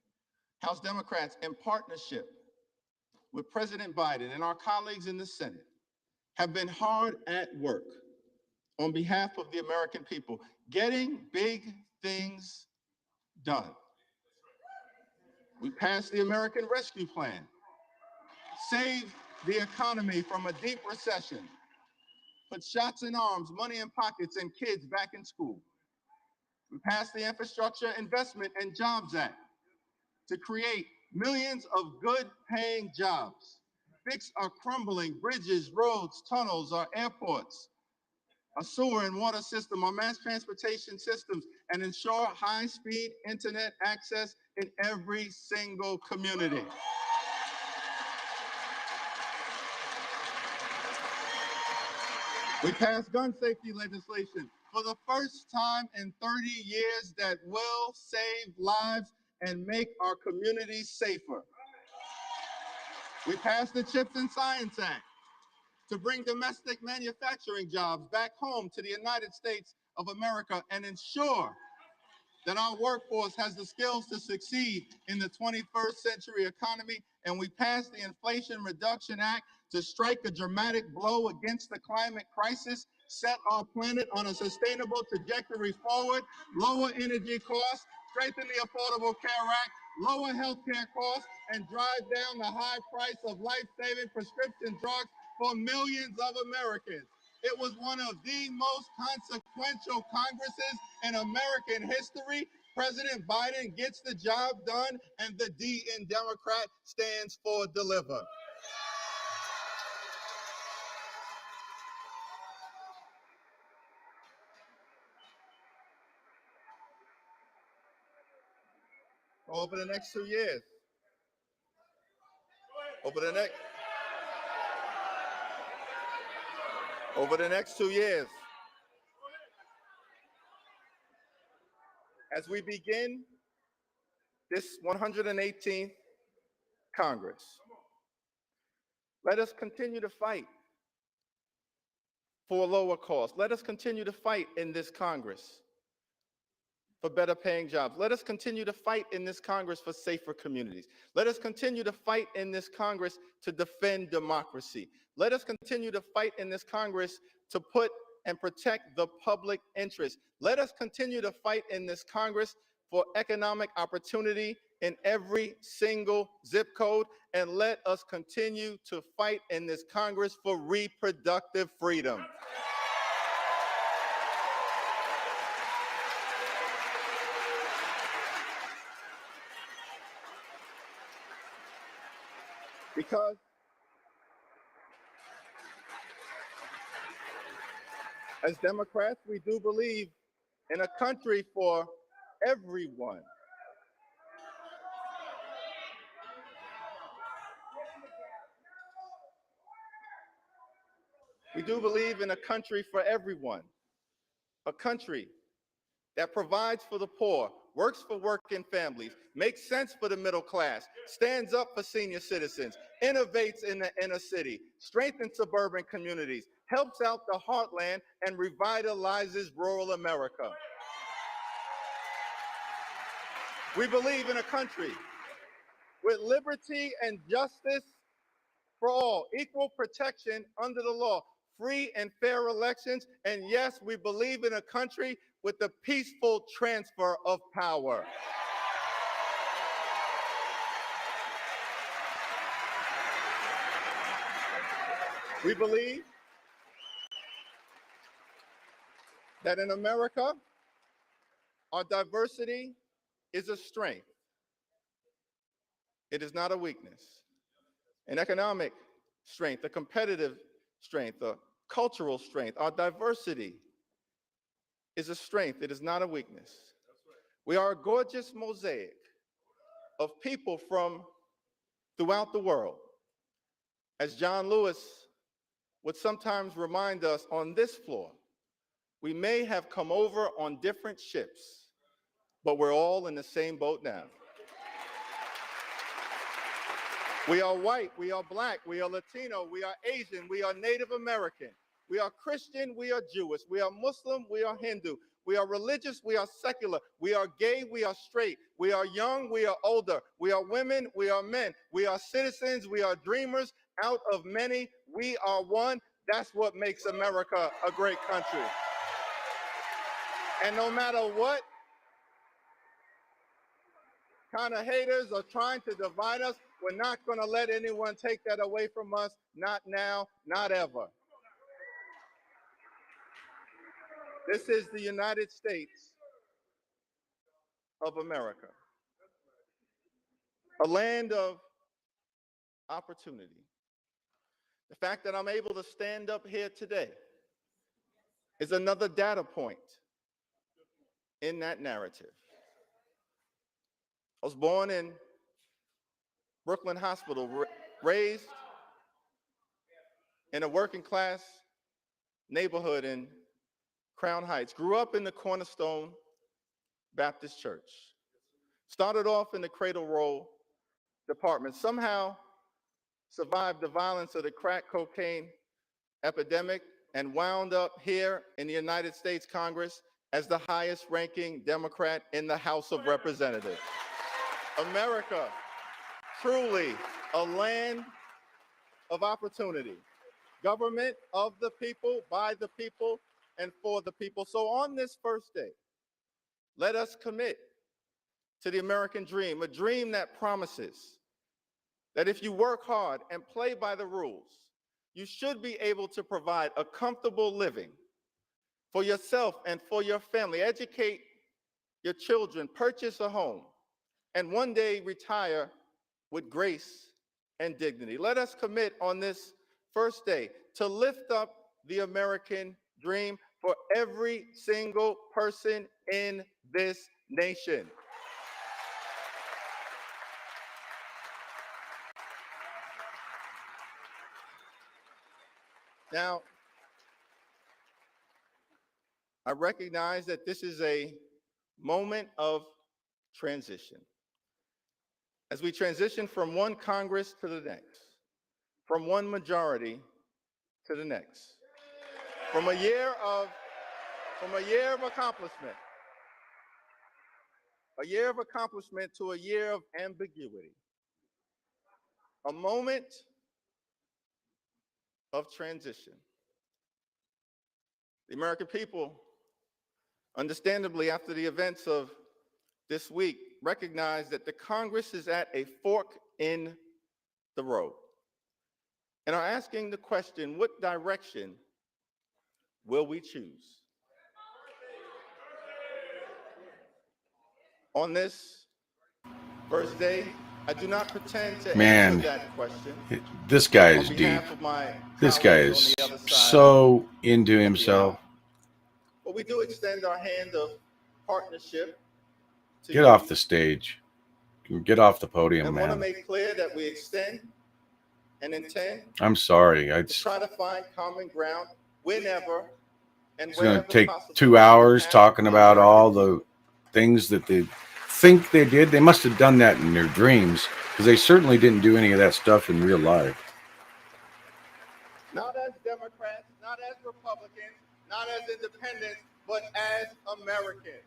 Speaker 9: House Democrats, in partnership with President Biden and our colleagues in the Senate, have been hard at work on behalf of the American people, getting big things done. We passed the American Rescue Plan, saved the economy from a deep recession, put shots in arms, money in pockets, and kids back in school. We passed the Infrastructure Investment and Jobs Act to create millions of good-paying jobs, fix our crumbling bridges, roads, tunnels, our airports, a sewer and water system, our mass transportation systems, and ensure high-speed internet access in every single community. We passed gun safety legislation for the first time in 30 years that will save lives and make our communities safer. We passed the Chips and Science Act to bring domestic manufacturing jobs back home to the United States of America and ensure that our workforce has the skills to succeed in the 21st century economy. And we passed the Inflation Reduction Act to strike a dramatic blow against the climate crisis, set our planet on a sustainable trajectory forward, lower energy costs, strengthen the Affordable Care Act, lower healthcare costs, and drive down the high price of life-saving prescription drugs for millions of Americans. It was one of the most consequential Congresses in American history. President Biden gets the job done, and the D in Democrat stands for deliver. Over the next 2 years, over the next 2 years, as we begin this 118th Congress, let us continue to fight for lower costs. Let us continue to fight in this Congress for better paying jobs. Let us continue to fight in this Congress for safer communities. Let us continue to fight in this Congress to defend democracy. Let us continue to fight in this Congress to put and protect the public interest. Let us continue to fight in this Congress for economic opportunity in every single zip code. And let us continue to fight in this Congress for reproductive freedom. Because as Democrats, we do believe in a country for everyone. We do believe in a country for everyone, a country that provides for the poor, works for working families, makes sense for the middle class, stands up for senior citizens, innovates in the inner city, strengthens suburban communities, helps out the heartland, and revitalizes rural America. We believe in a country with liberty and justice for all, equal protection under the law, free and fair elections, and yes, we believe in a country with the peaceful transfer of power. We believe that in America, our diversity is a strength. It is not a weakness. An economic strength, a competitive strength, a cultural strength. Our diversity is a strength. It is not a weakness. We are a gorgeous mosaic of people from throughout the world. As John Lewis would sometimes remind us on this floor, we may have come over on different ships, but we're all in the same boat now. We are white, we are black, we are Latino, we are Asian, we are Native American, we are Christian, we are Jewish, we are Muslim, we are Hindu, we are religious, we are secular, we are gay, we are straight, we are young, we are older, we are women, we are men, we are citizens, we are dreamers. Out of many, we are one. That's what makes America a great country. And no matter what kind of haters are trying to divide us, we're not going to let anyone take that away from us. Not now, not ever. This is the United States
Speaker 12: of America, a land of opportunity. The fact that I'm able to stand up here today is another data point in that narrative. I was born in Brooklyn Hospital, raised in a working class neighborhood in Crown Heights, grew up in the Cornerstone Baptist Church, started off in the cradle roll department, somehow survived the violence of the crack cocaine epidemic, and wound up here in the United States Congress as the highest ranking Democrat in the House of Representatives. America, truly a land of opportunity. Government of the people, by the people, and for the people. So on this first day, let us commit to the American dream, a dream that promises that if you work hard and play by the rules, you should be able to provide a comfortable living for yourself and for your family, educate your children, purchase a home, and one day retire with grace and dignity. Let us commit on this first day to lift up the American dream for every single person in this nation. Now, I recognize that this is a moment of transition. As we transition from one Congress to the next, from one majority to the next, from a year of accomplishment to a year of ambiguity, a moment of transition. The American people, understandably, after the events of this week, recognize that the Congress is at a fork in the road and are asking the question, what direction will we choose? On this first day, I do not pretend to answer that question.
Speaker 1: This guy is deep. This guy is so into himself.
Speaker 12: But we do extend our hand of partnership to
Speaker 1: Get off the stage. Get off the podium,
Speaker 12: and
Speaker 1: man.
Speaker 12: I want to make clear that we extend and intend
Speaker 1: I'm sorry.
Speaker 12: to try to find common ground whenever and
Speaker 1: It's going
Speaker 12: wherever
Speaker 1: to take
Speaker 12: possible.
Speaker 1: 2 hours talking about all the things that they think they did. They must have done that in their dreams, because they certainly didn't do any of that stuff in real life.
Speaker 12: Not as Democrats, not as Republicans, not as independents, but as Americans.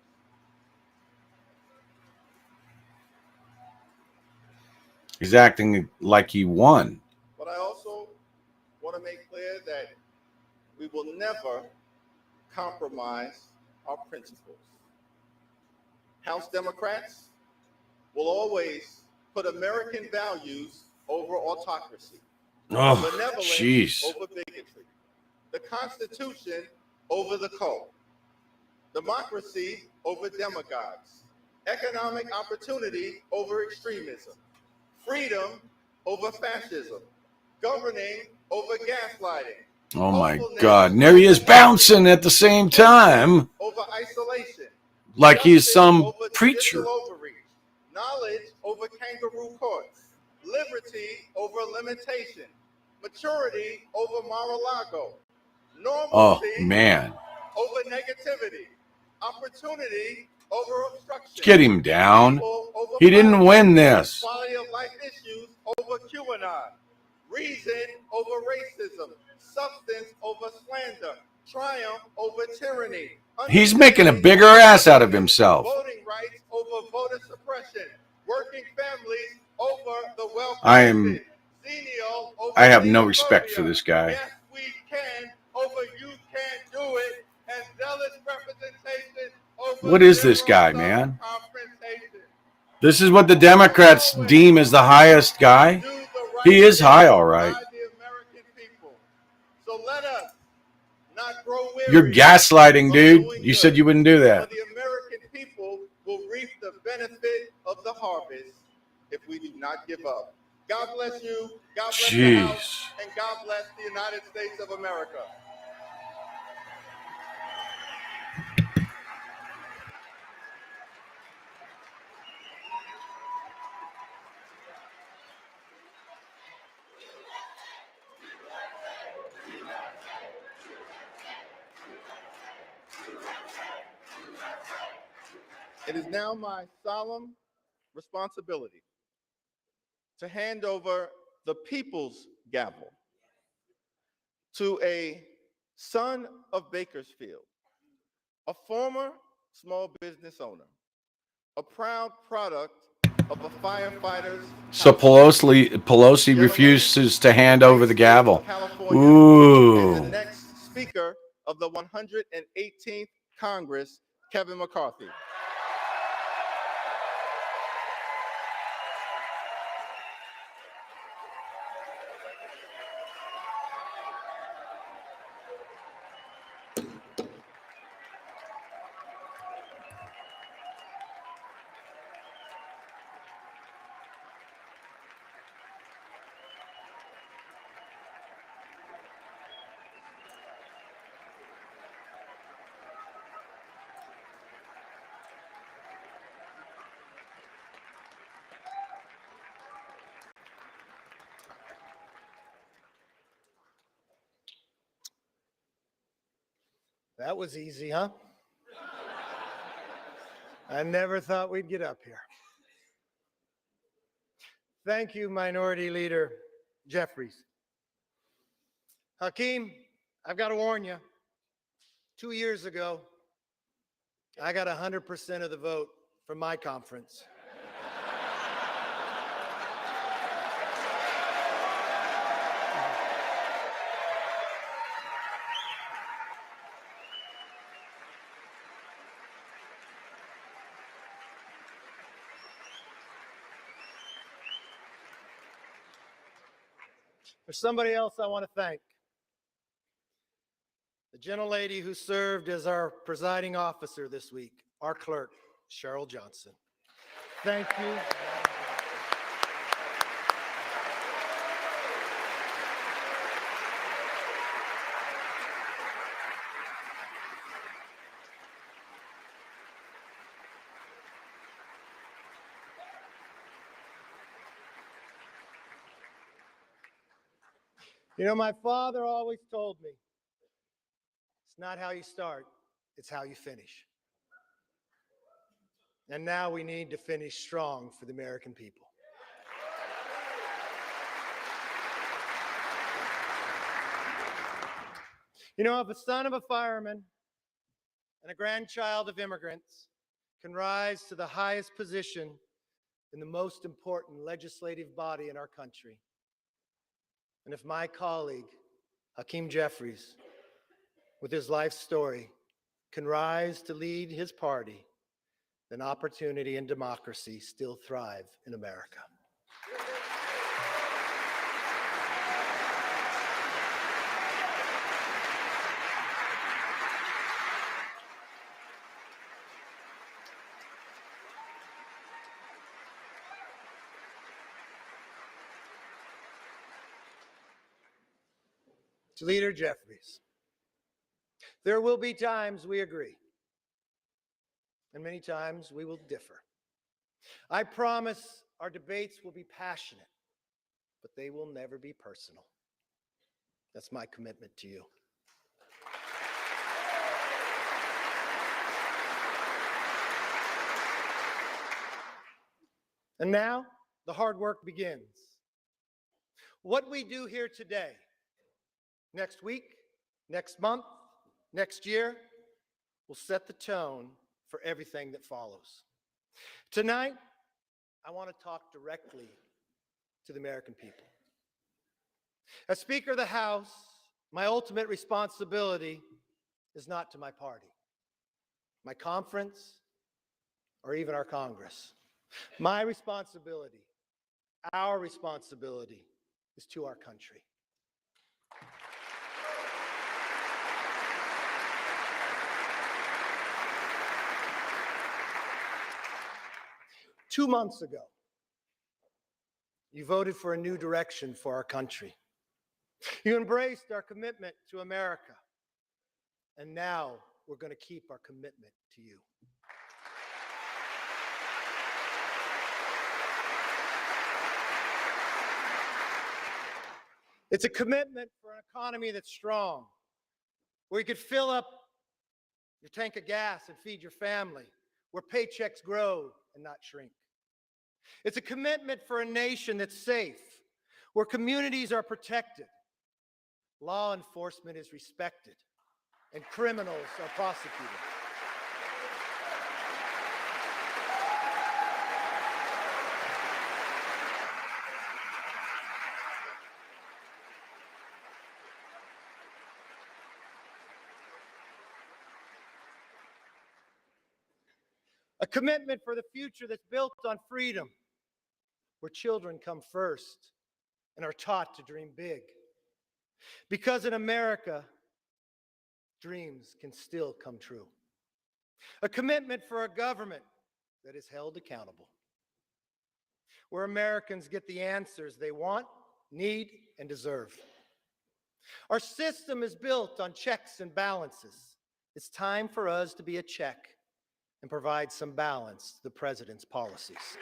Speaker 1: He's acting like he won.
Speaker 12: But I also want to make clear that we will never compromise our principles. House Democrats will always put American values over autocracy.
Speaker 1: Oh,
Speaker 12: benevolence
Speaker 1: jeez.
Speaker 12: over bigotry. The Constitution over the code. Democracy over demagogues. Economic opportunity over extremism. Freedom over fascism. Governing over gaslighting.
Speaker 1: Oh my God. And there he is bouncing at the same time.
Speaker 12: Over isolation.
Speaker 1: Like he's some preacher.
Speaker 12: Overreach. Knowledge over kangaroo courts. Liberty over limitation. Maturity over Mar-a-Lago. Normalcy over negativity. Opportunity over obstruction.
Speaker 1: Get him down. He didn't win this.
Speaker 12: Quality of life issues over QAnon. Reason over racism. Substance over slander. Triumph over tyranny.
Speaker 1: He's making a bigger ass out of himself.
Speaker 12: Voting rights over voter suppression. Working families over the wealth.
Speaker 1: I have no respect for this guy.
Speaker 12: Yes, we can over you can't do it. And zealous representation over.
Speaker 1: What is this guy, man? This is what the Democrats deem as the highest guy. He is high, all right.
Speaker 12: So let us not grow weary.
Speaker 1: You're gaslighting, dude. You said you wouldn't do that.
Speaker 12: The American people will reap the benefit of the harvest if we do not give up. God bless you, God bless the House, and God bless the United States of America. It is now my solemn responsibility to hand over the people's gavel to a son of Bakersfield, a former small business owner, a proud product of a firefighter's
Speaker 1: So
Speaker 12: household.
Speaker 1: Pelosi refuses to hand over the gavel.
Speaker 12: California,
Speaker 1: Ooh.
Speaker 12: and the next Speaker of the 118th Congress, Kevin McCarthy.
Speaker 7: That was easy, huh? I never thought we'd get up here. Thank you, Minority Leader Jeffries. Hakeem, I've got to warn you, 2 years ago, I got 100% of the vote from my conference. There's somebody else I want to thank. The gentlelady who served as our presiding officer this week, our clerk, Cheryl Johnson. Thank you. You know, my father always told me, it's not how you start, it's how you finish. And now we need to finish strong for the American people. You know, if a son of a fireman and a grandchild of immigrants can rise to the highest position in the most important legislative body in our country, and if my colleague, Hakeem Jeffries, with his life story, can rise to lead his party, then opportunity and democracy still thrive in America. To Leader Jeffries, there will be times we agree, and many times we will differ. I promise our debates will be passionate, but they will never be personal. That's my commitment to you. And now the hard work begins. What we do here today, next week, next month, next year, will set the tone for everything that follows. Tonight, I want to talk directly to the American people. As Speaker of the House, my ultimate responsibility is not to my party, my conference, or even our Congress. My responsibility, our responsibility, is to our country. 2 months ago, you voted for a new direction for our country. You embraced our commitment to America. And now we're going to keep our commitment to you. It's a commitment for an economy that's strong, where you could fill up your tank of gas and feed your family, where paychecks grow and not shrink. It's a commitment for a nation that's safe, where communities are protected, law enforcement is respected, and criminals are prosecuted. A commitment for the future that's built on freedom, where children come first and are taught to dream big. Because in America, dreams can still come true. A commitment for a government that is held accountable, where Americans get the answers they want, need, and deserve. Our system is built on checks and balances. It's time for us to be a check and provide some balance to the president's policies.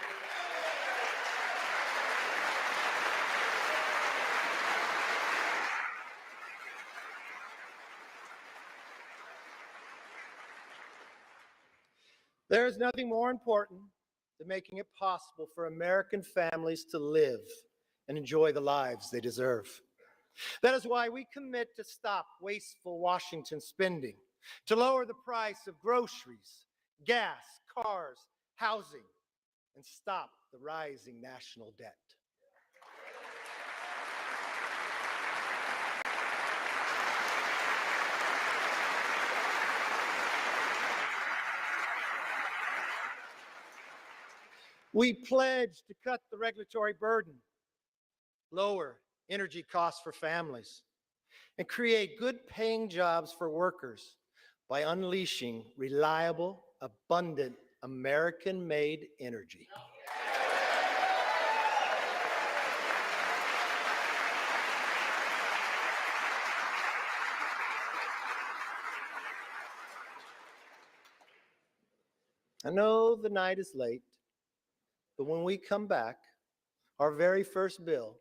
Speaker 7: There is nothing more important than making it possible for American families to live and enjoy the lives they deserve. That is why we commit to stop wasteful Washington spending, to lower the price of groceries, gas, cars, housing, and stop the rising national debt. We pledge to cut the regulatory burden, lower energy costs for families, and create good-paying jobs for workers by unleashing reliable, abundant, American-made energy. I know the night is late, but when we come back, our very first bill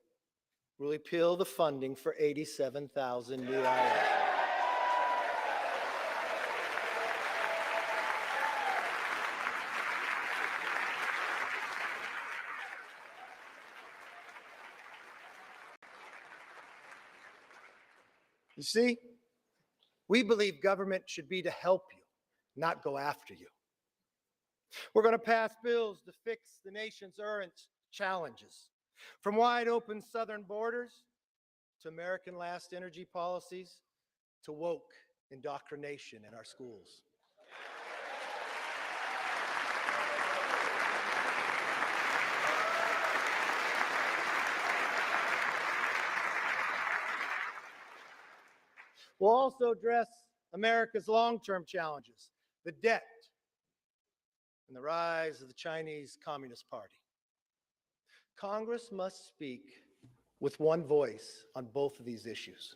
Speaker 7: will repeal the funding for 87,000 new IRs. You see, we believe government should be to help you, not go after you. We're going to pass bills to fix the nation's current challenges, from wide open southern borders to American last energy policies to woke indoctrination in our schools. We'll also address America's long-term challenges, the debt, and the rise of the Chinese Communist Party. Congress must speak with one voice on both of these issues.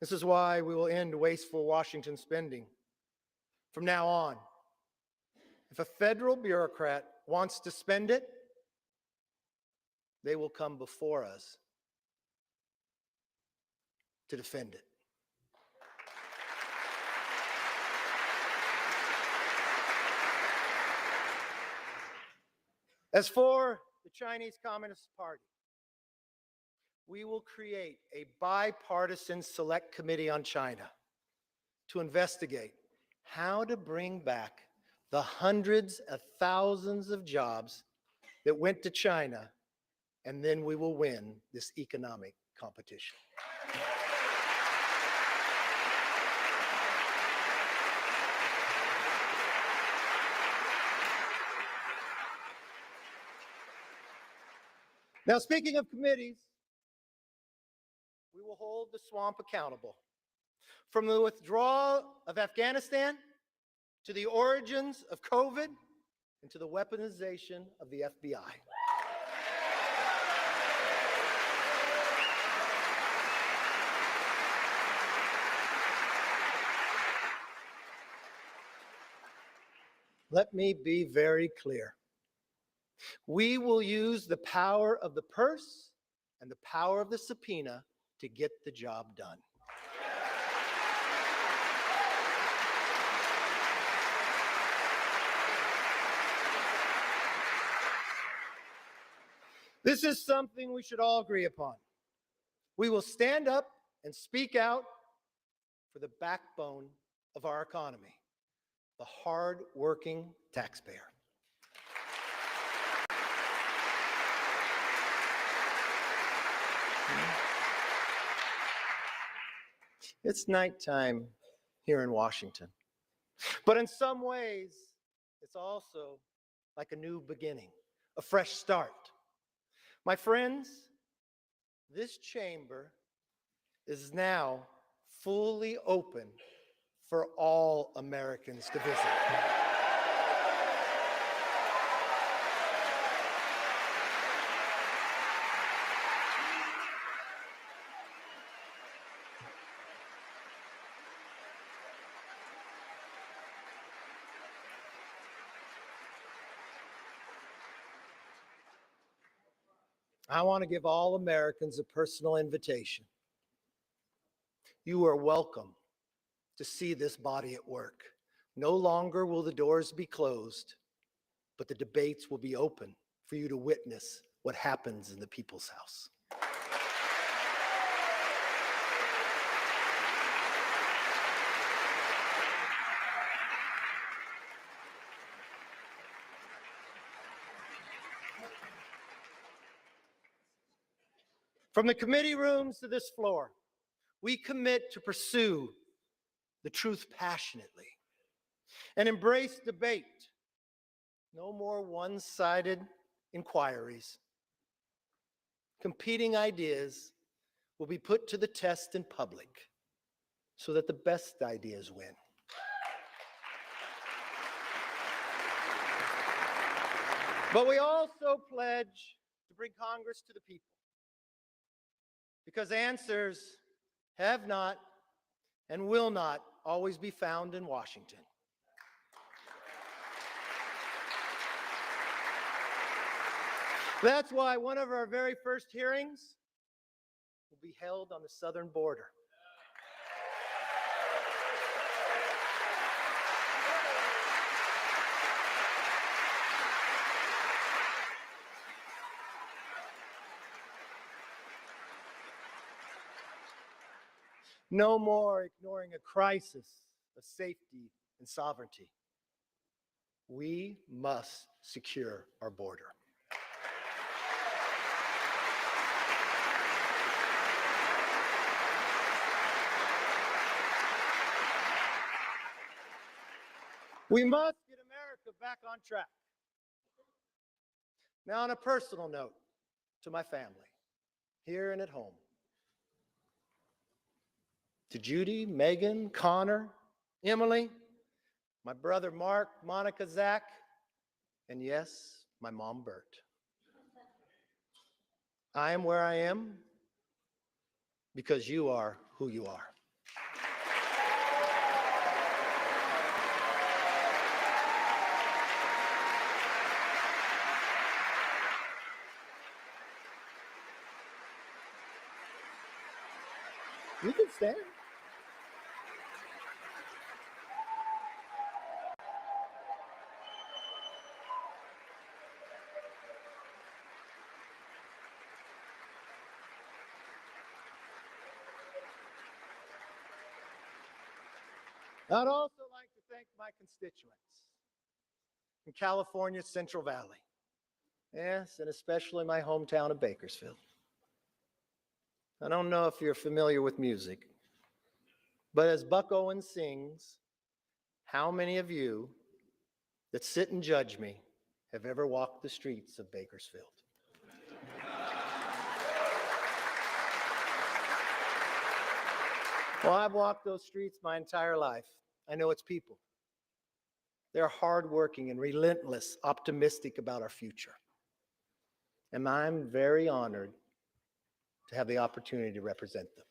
Speaker 7: This is why we will end wasteful Washington spending. From now on, if a federal bureaucrat wants to spend it, they will come before us to defend it. As for the Chinese Communist Party, we will create a bipartisan select committee on China to investigate how to bring back the hundreds of thousands of jobs that went to China, and then we will win this economic competition. Now, speaking of committees, we will hold the swamp accountable. From the withdrawal of Afghanistan to the origins of COVID and to the weaponization of the FBI. Let me be very clear. We will use the power of the purse and the power of the subpoena to get the job done. This is something we should all agree upon. We will stand up and speak out for the backbone of our economy, the hard-working taxpayer. It's nighttime here in Washington, but in some ways, it's also like a new beginning, a fresh start. My friends, this chamber is now fully open for all Americans to visit. I want to give all Americans a personal invitation. You are welcome to see this body at work. No longer will the doors be closed, but the debates will be open for you to witness what happens in the people's house. From the committee rooms to this floor, we commit to pursue the truth passionately and embrace debate. No more one-sided inquiries. Competing ideas will be put to the test in public so that the best ideas win. But we also pledge to bring Congress to the people, because answers have not and will not always be found in Washington. That's why one of our very first hearings will be held on the southern border. No more ignoring a crisis of safety and sovereignty. We must secure our border. We must get America back on track. Now, on a personal note, to my family, here and at home, to Judy, Megan, Connor, Emily, my brother Mark, Monica, Zach, and yes, my mom, Bert. I am where I am because you are who you are. You can stand. I'd also like to thank my constituents in California's Central Valley. Yes, and especially my hometown of Bakersfield. I don't know if you're familiar with music, but as Buck Owens sings, how many of you that sit and judge me have ever walked the streets of Bakersfield? Well, I've walked those streets my entire life. I know its people. They're hardworking and relentless, optimistic about our future. And I'm very honored to have the opportunity to represent them.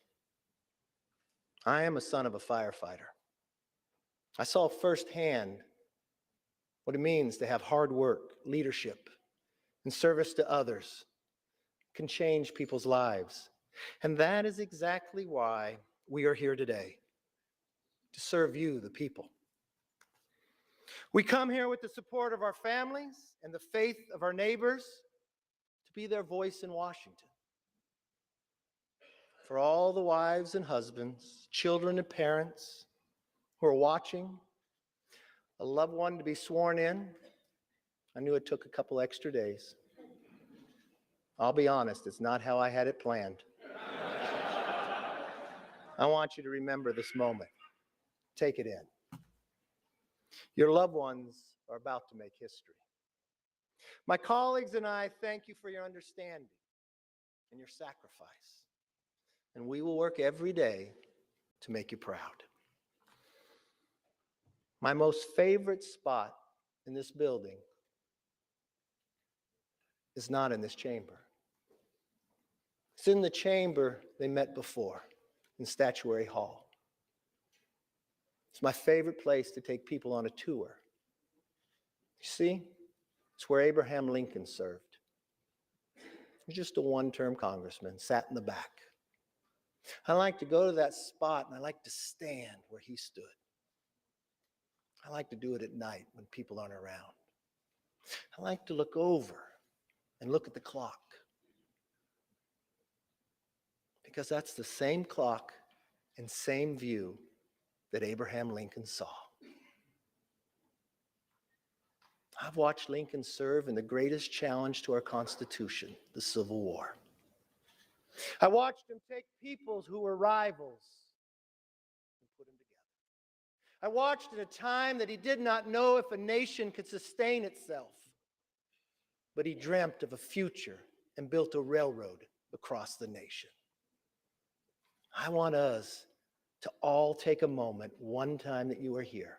Speaker 7: I am a son of a firefighter. I saw firsthand what it means to have hard work, leadership, and service to others can change people's lives. And that is exactly why we are here today, to serve you, the people. We come here with the support of our families and the faith of our neighbors to be their voice in Washington. For all the wives and husbands, children and parents who are watching, a loved one to be sworn in, I knew it took a couple extra days. I'll be honest, it's not how I had it planned. I want you to remember this moment. Take it in. Your loved ones are about to make history. My colleagues and I thank you for your understanding and your sacrifice. And we will work every day to make you proud. My most favorite spot in this building is not in this chamber. It's in the chamber they met before, in Statuary Hall. It's my favorite place to take people on a tour. You see, it's where Abraham Lincoln served. He was just a one-term congressman, sat in the back. I like to go to that spot and I like to stand where he stood. I like to do it at night when people aren't around. I like to look over and look at the clock, because that's the same clock and same view that Abraham Lincoln saw. I've watched Lincoln serve in the greatest challenge to our Constitution, the Civil War. I watched him take peoples who were rivals and put them together. I watched at a time that he did not know if a nation could sustain itself, but he dreamt of a future and built a railroad across the nation. I want us to all take a moment one time that you are here.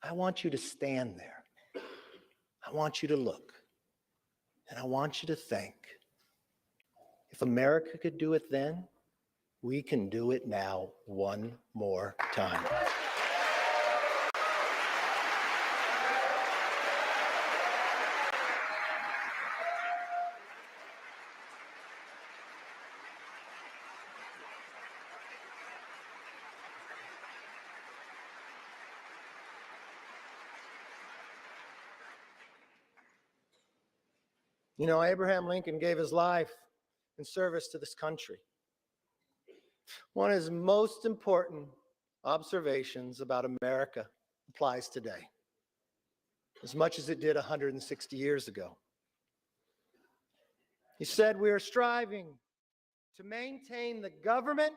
Speaker 7: I want you to stand there. I want you to look. And I want you to think. If America could do it then, we can do it now one more time. You know, Abraham Lincoln gave his life in service to this country. One of his most important observations about America applies today, as much as it did 160 years ago. He said, "We are striving to maintain the government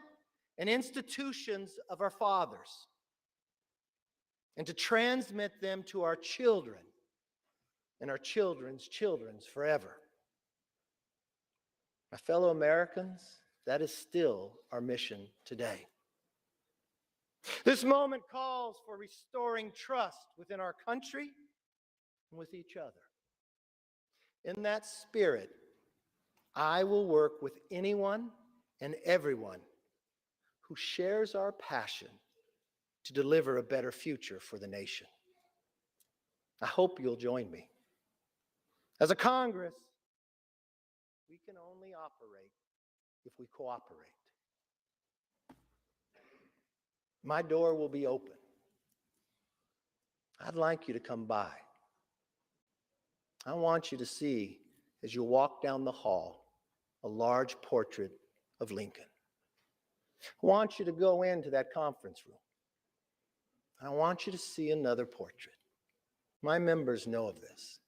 Speaker 7: and institutions of our fathers and to transmit them to our children and our children's children forever." My fellow Americans, that is still our mission today. This moment calls for restoring trust within our country and with each other. In that spirit, I will work with anyone and everyone who shares our passion to deliver a better future for the nation. I hope you'll join me. As a Congress, we can only operate if we cooperate. My door will be open. I'd like you to come by. I want you to see, as you walk down the hall, a large portrait of Lincoln. I want you to go into that conference room. I want you to see another portrait. My members know of this.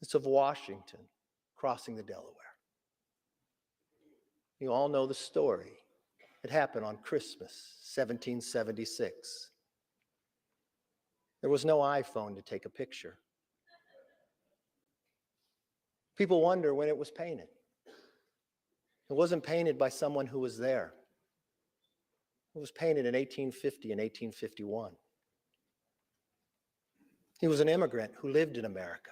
Speaker 7: It's of Washington crossing the Delaware. You all know the story. It happened on Christmas, 1776. There was no iPhone to take a picture. People wonder when it was painted. It wasn't painted by someone who was there. It was painted in 1850 and 1851. He was an immigrant who lived in America,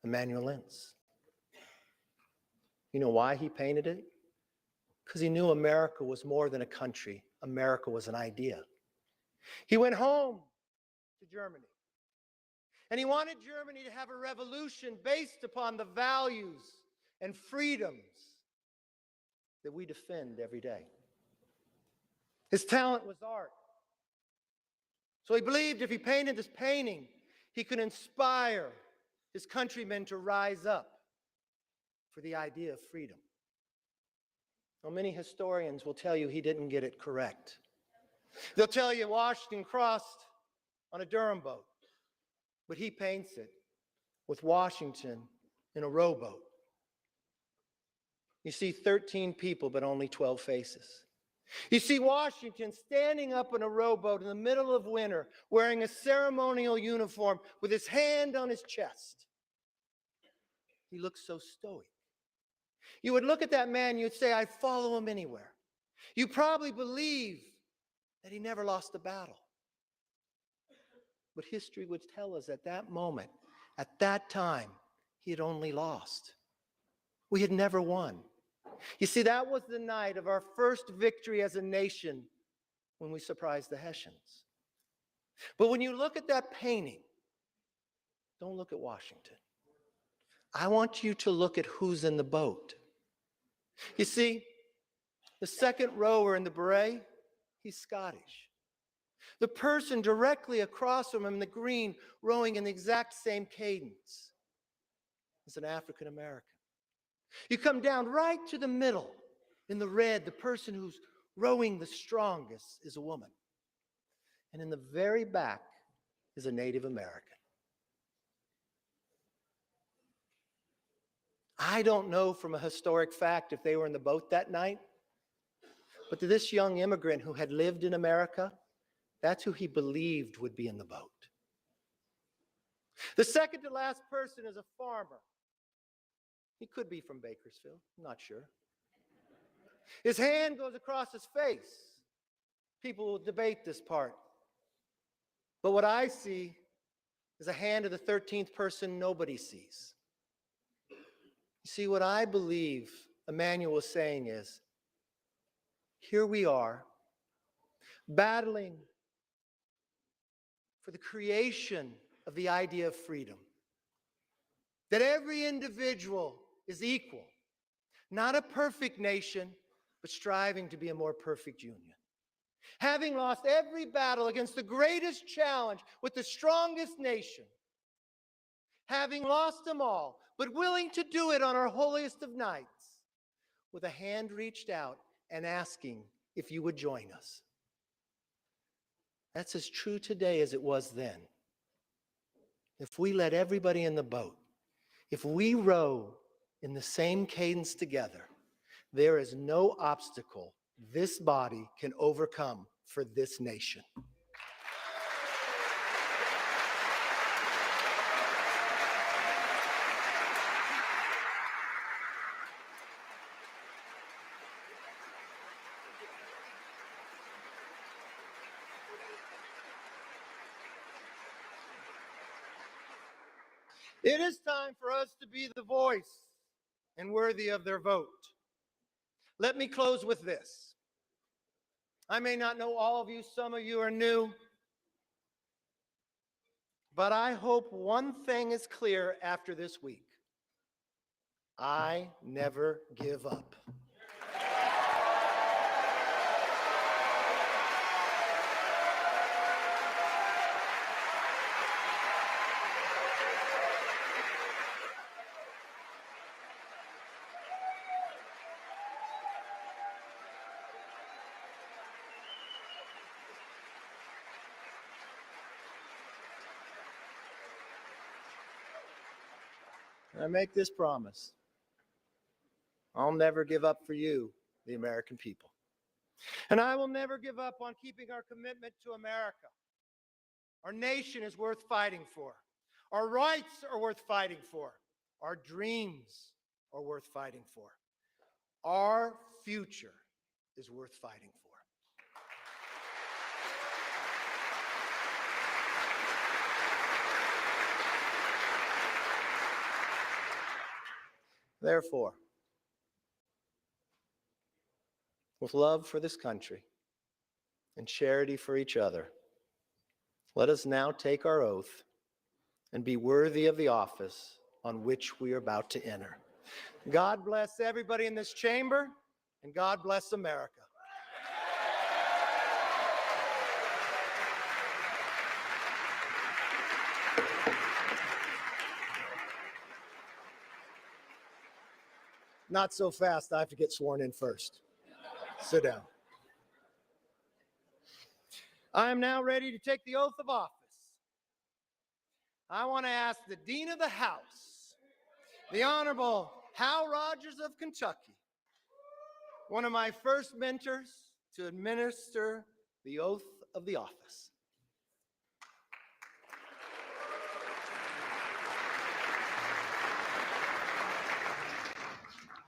Speaker 7: Emanuel Lentz. You know why he painted it? Because he knew America was more than a country. America was an idea. He went home to Germany, and he wanted Germany to have a revolution based upon the values and freedoms that we defend every day. His talent was art. So he believed if he painted this painting, he could inspire his countrymen to rise up for the idea of freedom. Well, many historians will tell you he didn't get it correct. They'll tell you Washington crossed on a Durham boat, but he paints it with Washington in a rowboat. You see 13 people, but only 12 faces. You see Washington standing up in a rowboat in the middle of winter, wearing a ceremonial uniform with his hand on his chest. He looks so stoic. You would look at that man, you'd say, I'd follow him anywhere. You probably believe that he never lost a battle. But history would tell us at that moment, at that time, he had only lost. We had never won. You see, that was the night of our first victory as a nation when we surprised the Hessians. But when you look at that painting, don't look at Washington. I want you to look at who's in the boat. You see, the second rower in the beret, he's Scottish. The person directly across from him in the green, rowing in the exact same cadence, is an African American. You come down right to the middle in the red, the person who's rowing the strongest is a woman. And in the very back is a Native American. I don't know from a historic fact if they were in the boat that night, but to this young immigrant who had lived in America, that's who he believed would be in the boat. The second to last person is a farmer. He could be from Bakersfield, I'm not sure. His hand goes across his face. People will debate this part. But what I see is a hand of the 13th person nobody sees. You see, what I believe Emmanuel was saying is, here we are, battling for the creation of the idea of freedom. That every individual is equal, not a perfect nation, but striving to be a more perfect union. Having lost every battle against the greatest challenge with the strongest nation, having lost them all, but willing to do it on our holiest of nights, with a hand reached out and asking if you would join us. That's as true today as it was then. If we let everybody in the boat, if we row in the same cadence together, there is no obstacle this body can overcome for this nation. It is time for us to be the voice and worthy of their vote. Let me close with this. I may not know all of you, some of you are new, but I hope one thing is clear after this week. I never give up. I make this promise. I'll never give up for you, the American people. And I will never give up on keeping our commitment to America. Our nation is worth fighting for. Our rights are worth fighting for. Our dreams are worth fighting for. Our future is worth fighting for. Therefore, with love for this country and charity for each other, let us now take our oath and be worthy of the office on which we are about to enter. God bless everybody in this chamber, and God bless America. Not so fast. I have to get sworn in first. Sit down. I am now ready to take the oath of office. I want to ask the Dean of the House, the Honorable Hal Rogers of Kentucky, one of my first mentors, to administer the oath of the office.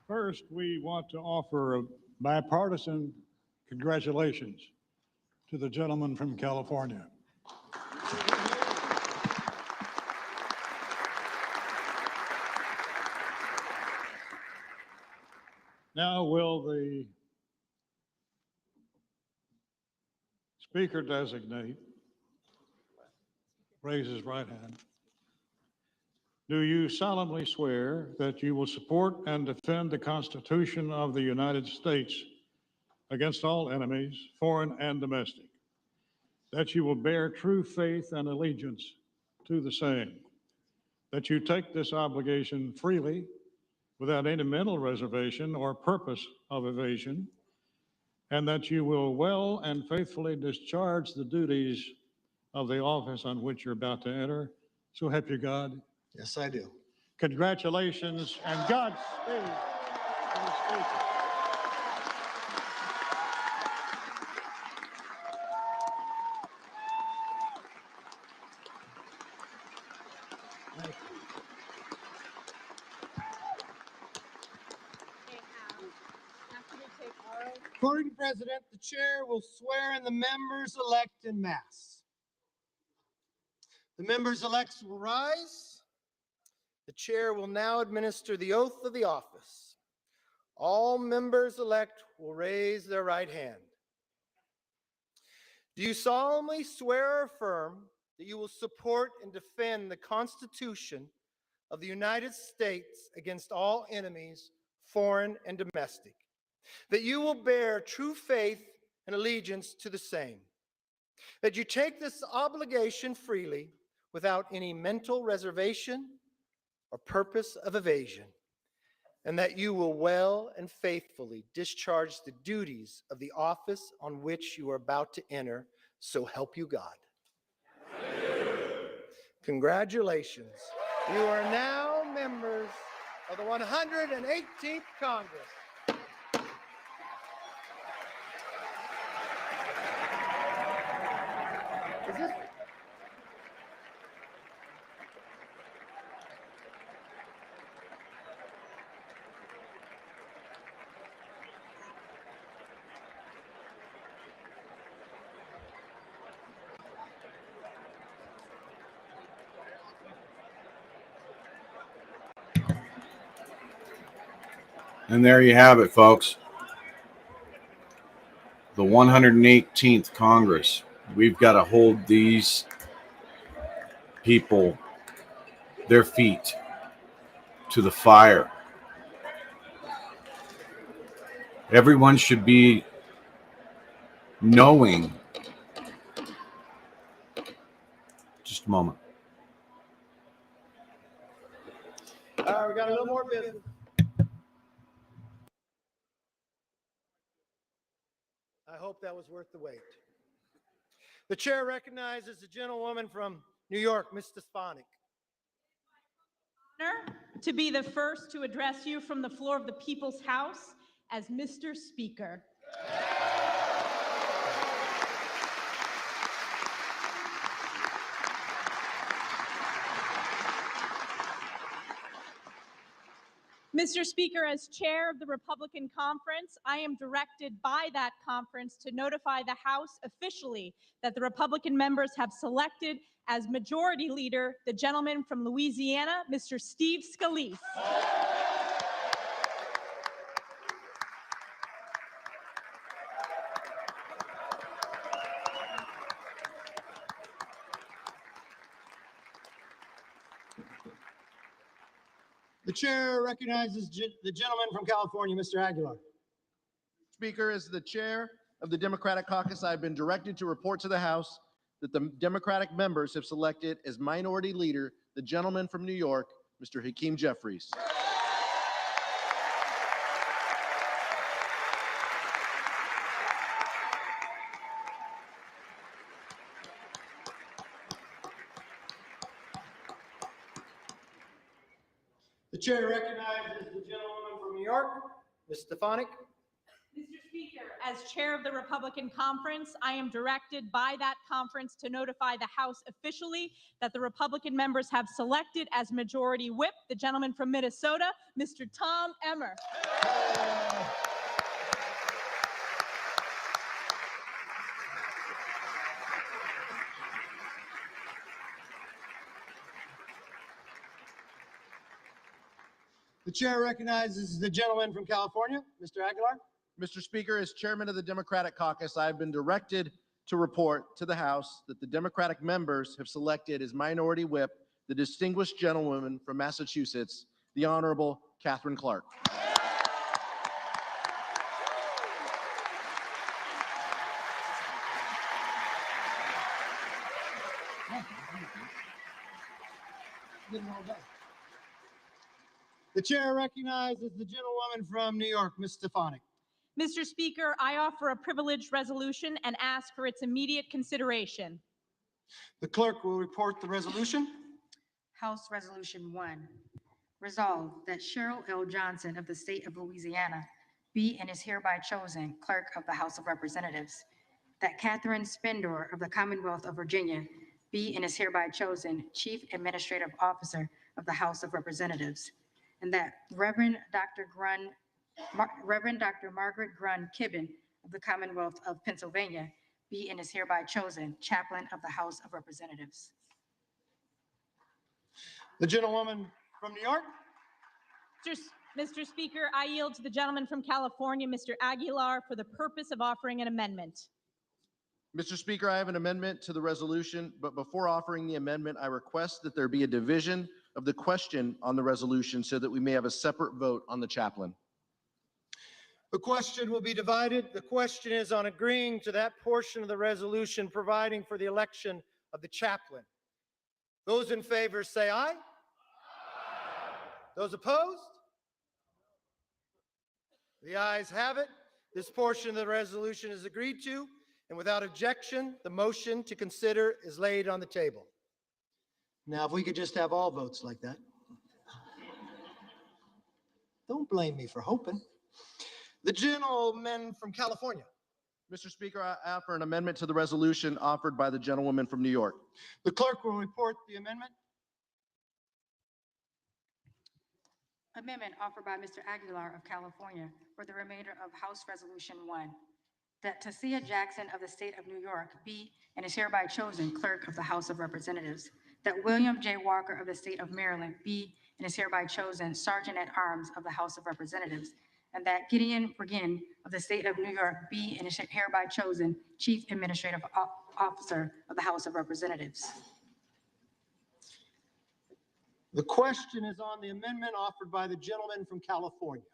Speaker 13: First, we want to offer a bipartisan congratulations to the gentleman from California. Now, will the Speaker designate raise his right hand? Do you solemnly swear that you will support and defend the Constitution of the United States against all enemies, foreign and domestic, that you will bear true faith and allegiance to the same, that you take this obligation freely without any mental reservation or purpose of evasion, and that you will well and faithfully discharge the duties of the office on which you're about to enter? So help you God.
Speaker 7: Yes, I do.
Speaker 13: Congratulations and Godspeed to the Speaker.
Speaker 7: According to the President, the chair will swear in the members-elect en masse. The members-elect will rise. The chair will now administer the oath of the office. All members-elect will raise their right hand. Do you solemnly swear or affirm that you will support and defend the Constitution of the United States against all enemies, foreign and domestic, that you will bear true faith and allegiance to the same, that you take this obligation freely without any mental reservation or purpose of evasion, and that you will well and faithfully discharge the duties of the office on which you are about to enter, so help you God. Congratulations. You are now members of the 118th Congress. Is this?
Speaker 1: And there you have it, folks. The 118th Congress. We've got to hold these people, their feet, to the fire. Everyone should be knowing. Just a moment.
Speaker 7: All right, we got a little more business. I hope that was worth the wait. The chair recognizes the gentlewoman from New York, Ms. Stefanik.
Speaker 14: Honor to be the first to address you from the floor of the People's House as Mr. Speaker. Mr. Speaker, as chair of the Republican Conference, I am directed by that conference to notify the House officially that the Republican members have selected as Majority Leader the gentleman from Louisiana, Mr. Steve Scalise.
Speaker 7: The chair recognizes the gentleman from California, Mr. Aguilar.
Speaker 5: Speaker, as the chair of the Democratic Caucus, I've been directed to report to the House that the Democratic members have selected as Minority Leader the gentleman from New York, Mr. Hakeem Jeffries.
Speaker 7: The chair recognizes the gentlewoman from New York, Ms. Stefanik.
Speaker 14: Mr. Speaker, as chair of the Republican Conference, I am directed by that conference to notify the House officially that the Republican members have selected as Majority Whip the gentleman from Minnesota, Mr. Tom Emmer.
Speaker 7: The chair recognizes the gentleman from California, Mr. Aguilar.
Speaker 5: Mr. Speaker, as chairman of the Democratic Caucus, I have been directed to report to the House that the Democratic members have selected as Minority Whip the distinguished gentlewoman from Massachusetts, the Honorable Catherine Clark.
Speaker 7: The chair recognizes the gentlewoman from New York, Ms. Stefanik.
Speaker 14: Mr. Speaker, I offer a privileged resolution and ask for its immediate consideration.
Speaker 7: The clerk will report the resolution.
Speaker 15: House Resolution 1. Resolved that Cheryl L. Johnson of the state of Louisiana be and is hereby chosen Clerk of the House of Representatives. That Catherine Spendor of the Commonwealth of Virginia be and is hereby chosen Chief Administrative Officer of the House of Representatives. And that Reverend Dr. Margaret Grun Kibben of the Commonwealth of Pennsylvania be and is hereby chosen Chaplain of the House of Representatives.
Speaker 7: The gentlewoman from New York.
Speaker 14: Mr. Speaker, I yield to the gentleman from California, Mr. Aguilar, for the purpose of offering an amendment.
Speaker 5: Mr. Speaker, I have an amendment to the resolution, but before offering the amendment, I request that there be a division of the question on the resolution so that we may have a separate vote on the chaplain.
Speaker 7: The question will be divided. The question is on agreeing to that portion of the resolution providing for the election of the chaplain. Those in favor say aye. Those opposed? The ayes have it. This portion of the resolution is agreed to, and without objection, the motion to consider is laid on the table. Now, if we could just have all votes like that. Don't blame me for hoping. The gentleman from California.
Speaker 5: Mr. Speaker, I offer an amendment to the resolution offered by the gentlewoman from New York.
Speaker 7: The clerk will report the amendment.
Speaker 15: Amendment offered by Mr. Aguilar of California for the remainder of House Resolution 1. That Tasia Jackson of the state of New York be and is hereby chosen Clerk of the House of Representatives. That William J. Walker of the state of Maryland be and is hereby chosen Sergeant at Arms of the House of Representatives. And that Gideon Bergen of the state of New York be and is hereby chosen Chief Administrative Officer of the House of Representatives.
Speaker 7: The question is on the amendment offered by the gentleman from California.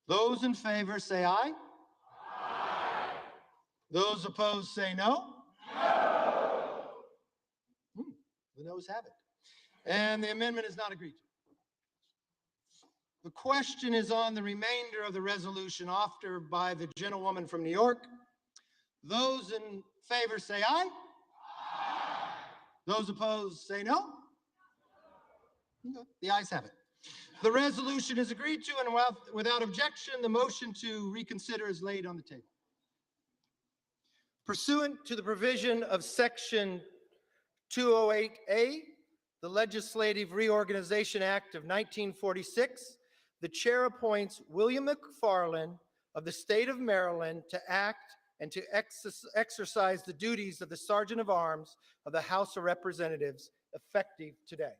Speaker 7: Those in favor say aye. Aye. Those opposed say no. No. The noes have it. And the amendment is not agreed to. The question is on the remainder of the resolution offered by the gentlewoman from New York. Those in favor say aye. Aye. Those opposed say no. The ayes have it. The resolution is agreed to, and without objection, the motion to reconsider is laid on the table. Pursuant to the provision of Section 208A, the Legislative Reorganization Act of 1946, the chair appoints William McFarland of the state of Maryland to act and to exercise the duties of the Sergeant of Arms of the House of Representatives effective today.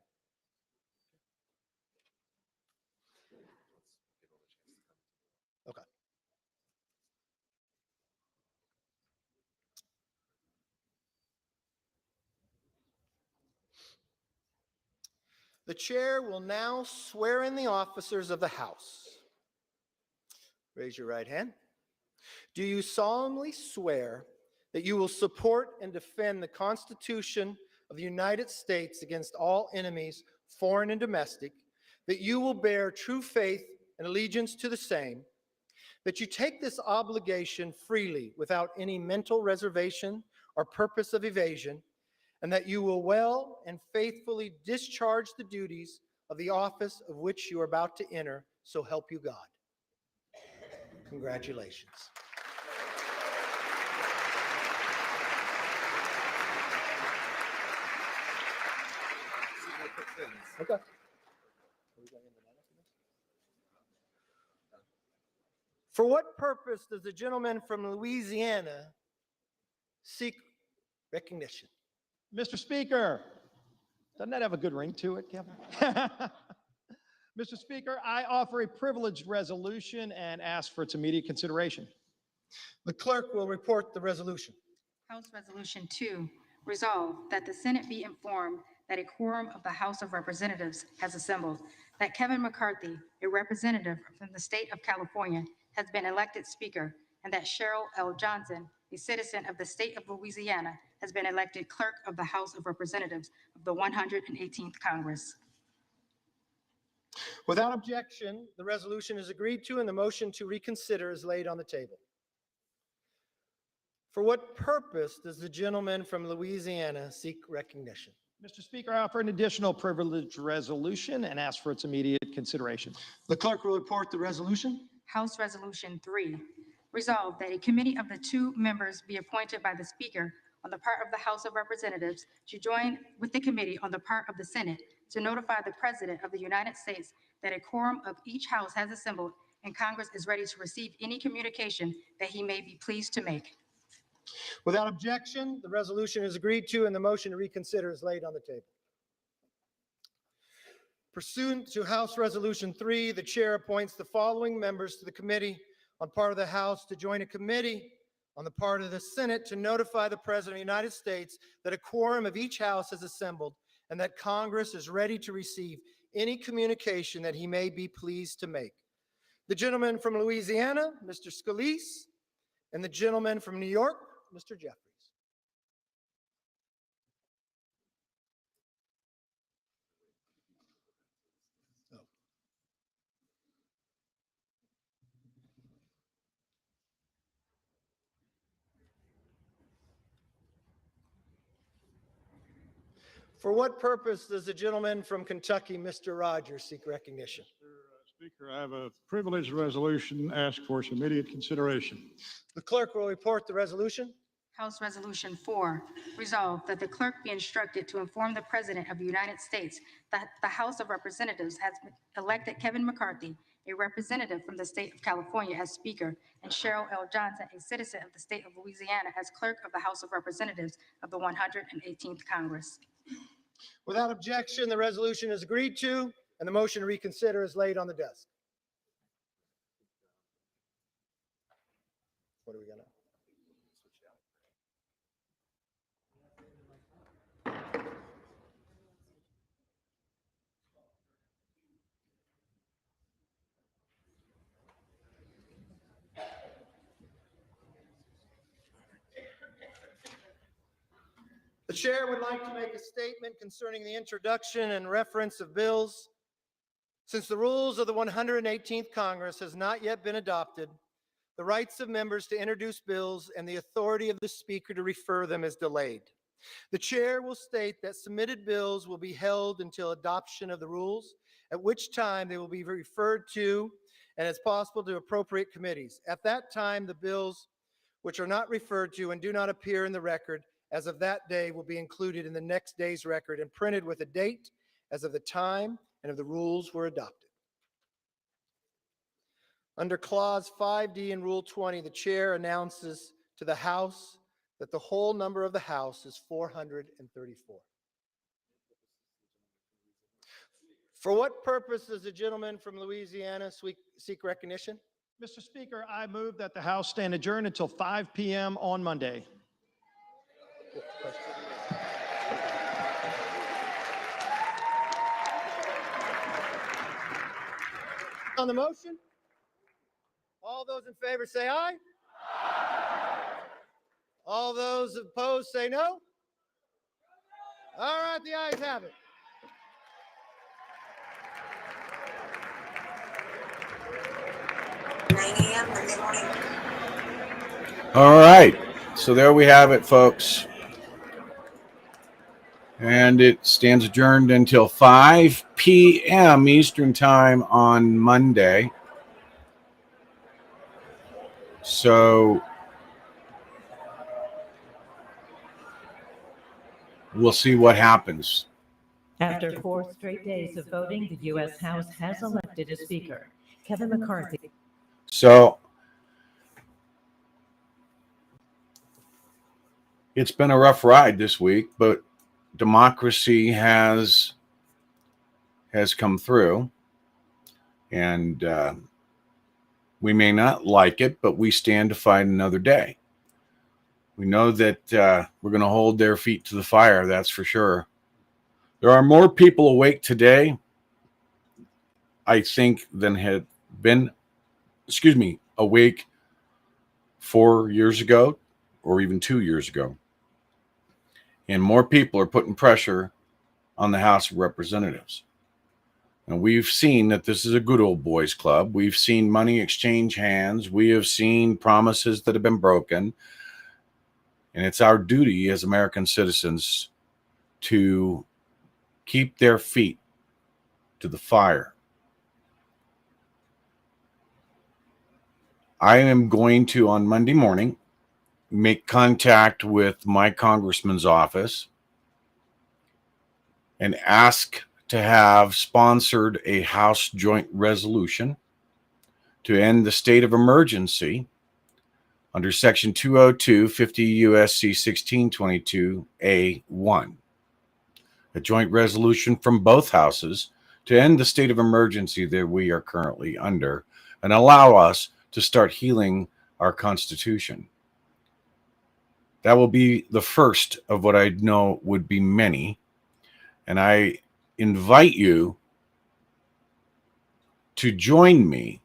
Speaker 7: Okay. The chair will now swear in the officers of the House. Raise your right hand. Do you solemnly swear that you will support and defend the Constitution of the United States against all enemies, foreign and domestic, that you will bear true faith and allegiance to the same, that you take this obligation freely without any mental reservation or purpose of evasion, and that you will well and faithfully discharge the duties of the office of which you are about to enter, so help you God? Congratulations. Okay. For what purpose does the gentleman from Louisiana seek recognition?
Speaker 9: Mr. Speaker, doesn't that have a good ring to it, Kevin? Mr. Speaker, I offer a privileged resolution and ask for its immediate consideration.
Speaker 7: The clerk will report the resolution.
Speaker 15: House Resolution 2, resolved that the Senate be informed that a quorum of the House of Representatives has assembled, that Kevin McCarthy, a representative from the state of California, has been elected Speaker, and that Cheryl L. Johnson, a citizen of the state of Louisiana, has been elected Clerk of the House of Representatives of the 118th Congress.
Speaker 7: Without objection, the resolution is agreed to and the motion to reconsider is laid on the table. For what purpose does the gentleman from Louisiana seek recognition?
Speaker 9: Mr. Speaker, I offer an additional privileged resolution and ask for its immediate consideration.
Speaker 7: The clerk will report the resolution.
Speaker 15: House Resolution 3, resolved that a committee of the 2 members be appointed by the Speaker on the part of the House of Representatives to join with the committee on the part of the Senate to notify the President of the United States that a quorum of each House has assembled and Congress is ready to receive any communication that he may be pleased to make.
Speaker 7: Without objection, the resolution is agreed to and the motion to reconsider is laid on the table. Pursuant to House Resolution 3, the chair appoints the following members to the committee on part of the House to join a committee on the part of the Senate to notify the President of the United States that a quorum of each House has assembled and that Congress is ready to receive any communication that he may be pleased to make. The gentleman from Louisiana, Mr. Scalise, and the gentleman from New York, Mr. Jeffries. For what purpose does the gentleman from Kentucky, Mr. Rogers, seek recognition?
Speaker 13: Mr. Speaker, I have a privileged resolution, ask for its immediate consideration.
Speaker 7: The clerk will report the resolution.
Speaker 15: House Resolution 4, resolved that the clerk be instructed to inform the President of the United States that the House of Representatives has elected Kevin McCarthy, a representative from the state of California, as Speaker, and Cheryl L. Johnson, a citizen of the state of Louisiana, as Clerk of the House of Representatives of the 118th Congress.
Speaker 7: Without objection, the resolution is agreed to and the motion to reconsider is laid on the desk. What do we got now? The chair would like to make a statement concerning the introduction and reference of bills. Since the rules of the 118th Congress has not yet been adopted, the rights of members to introduce bills and the authority of the Speaker to refer them is delayed. The chair will state that submitted bills will be held until adoption of the rules, at which time they will be referred to and as possible to appropriate committees. At that time, the bills which are not referred to and do not appear in the record as of that day will be included in the next day's record and printed with a date as of the time and of the rules were adopted. Under Clause 5D in Rule 20, the chair announces to the House that the whole number of the House is 434. For what purpose does the gentleman from Louisiana seek recognition?
Speaker 9: Mr. Speaker, I move that the House stand adjourned until 5 p.m. on Monday.
Speaker 7: On the motion? All those in favor say aye. All those opposed say no. All right, the ayes have it.
Speaker 1: All right. So there we have it, folks. And it stands adjourned until 5 p.m. Eastern Time on Monday. So we'll see what happens.
Speaker 16: After 4 straight days of voting, the U.S. House has elected a speaker, Kevin McCarthy.
Speaker 1: So it's been a rough ride this week, but democracy has come through, and we may not like it, but we stand to fight another day. We know that we're going to hold their feet to the fire, that's for sure. There are more people awake today, I think, than had been, awake 4 years ago or even 2 years ago. And more people are putting pressure on the House of Representatives. And we've seen that this is a good old boys club. We've seen money exchange hands. We have seen promises that have been broken. And it's our duty as American citizens to keep their feet to the fire. I am going to, on Monday morning, make contact with my congressman's office and ask to have sponsored a House joint resolution to end the state of emergency under Section 202, 50 U.S.C. 1622A1. A joint resolution from both houses to end the state of emergency that we are currently under and allow us to start healing our Constitution. That will be the first of what I know would be many. And I invite you to join me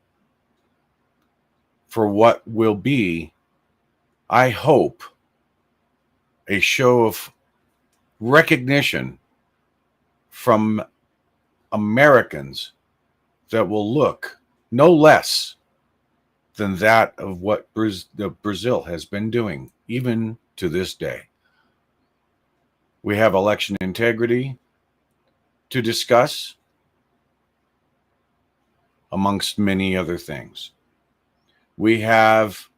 Speaker 1: for what will be, I hope, a show of recognition from Americans that will look no less than that of what Brazil has been doing, even to this day. We have election integrity to discuss, amongst many other things. We have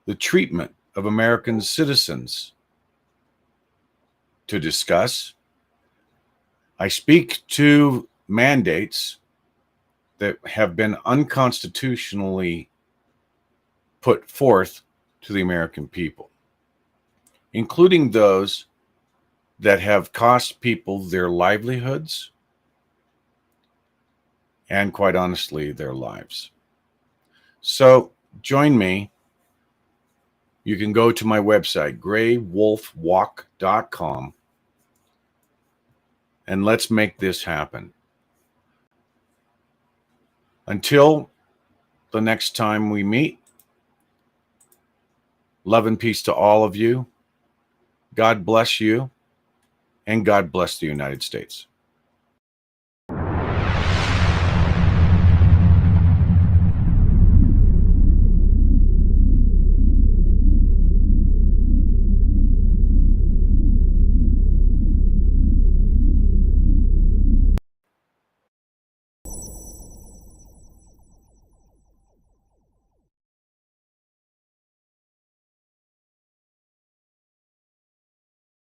Speaker 1: the treatment of American citizens to discuss. I speak to mandates that have been unconstitutionally put forth to the American people, including those that have cost people their livelihoods and, quite honestly, their lives. So join me. You can go to my website, graywolfwalk.com, and let's make this happen. Until the next time we meet, love and peace to all of you. God bless you, and God bless the United States.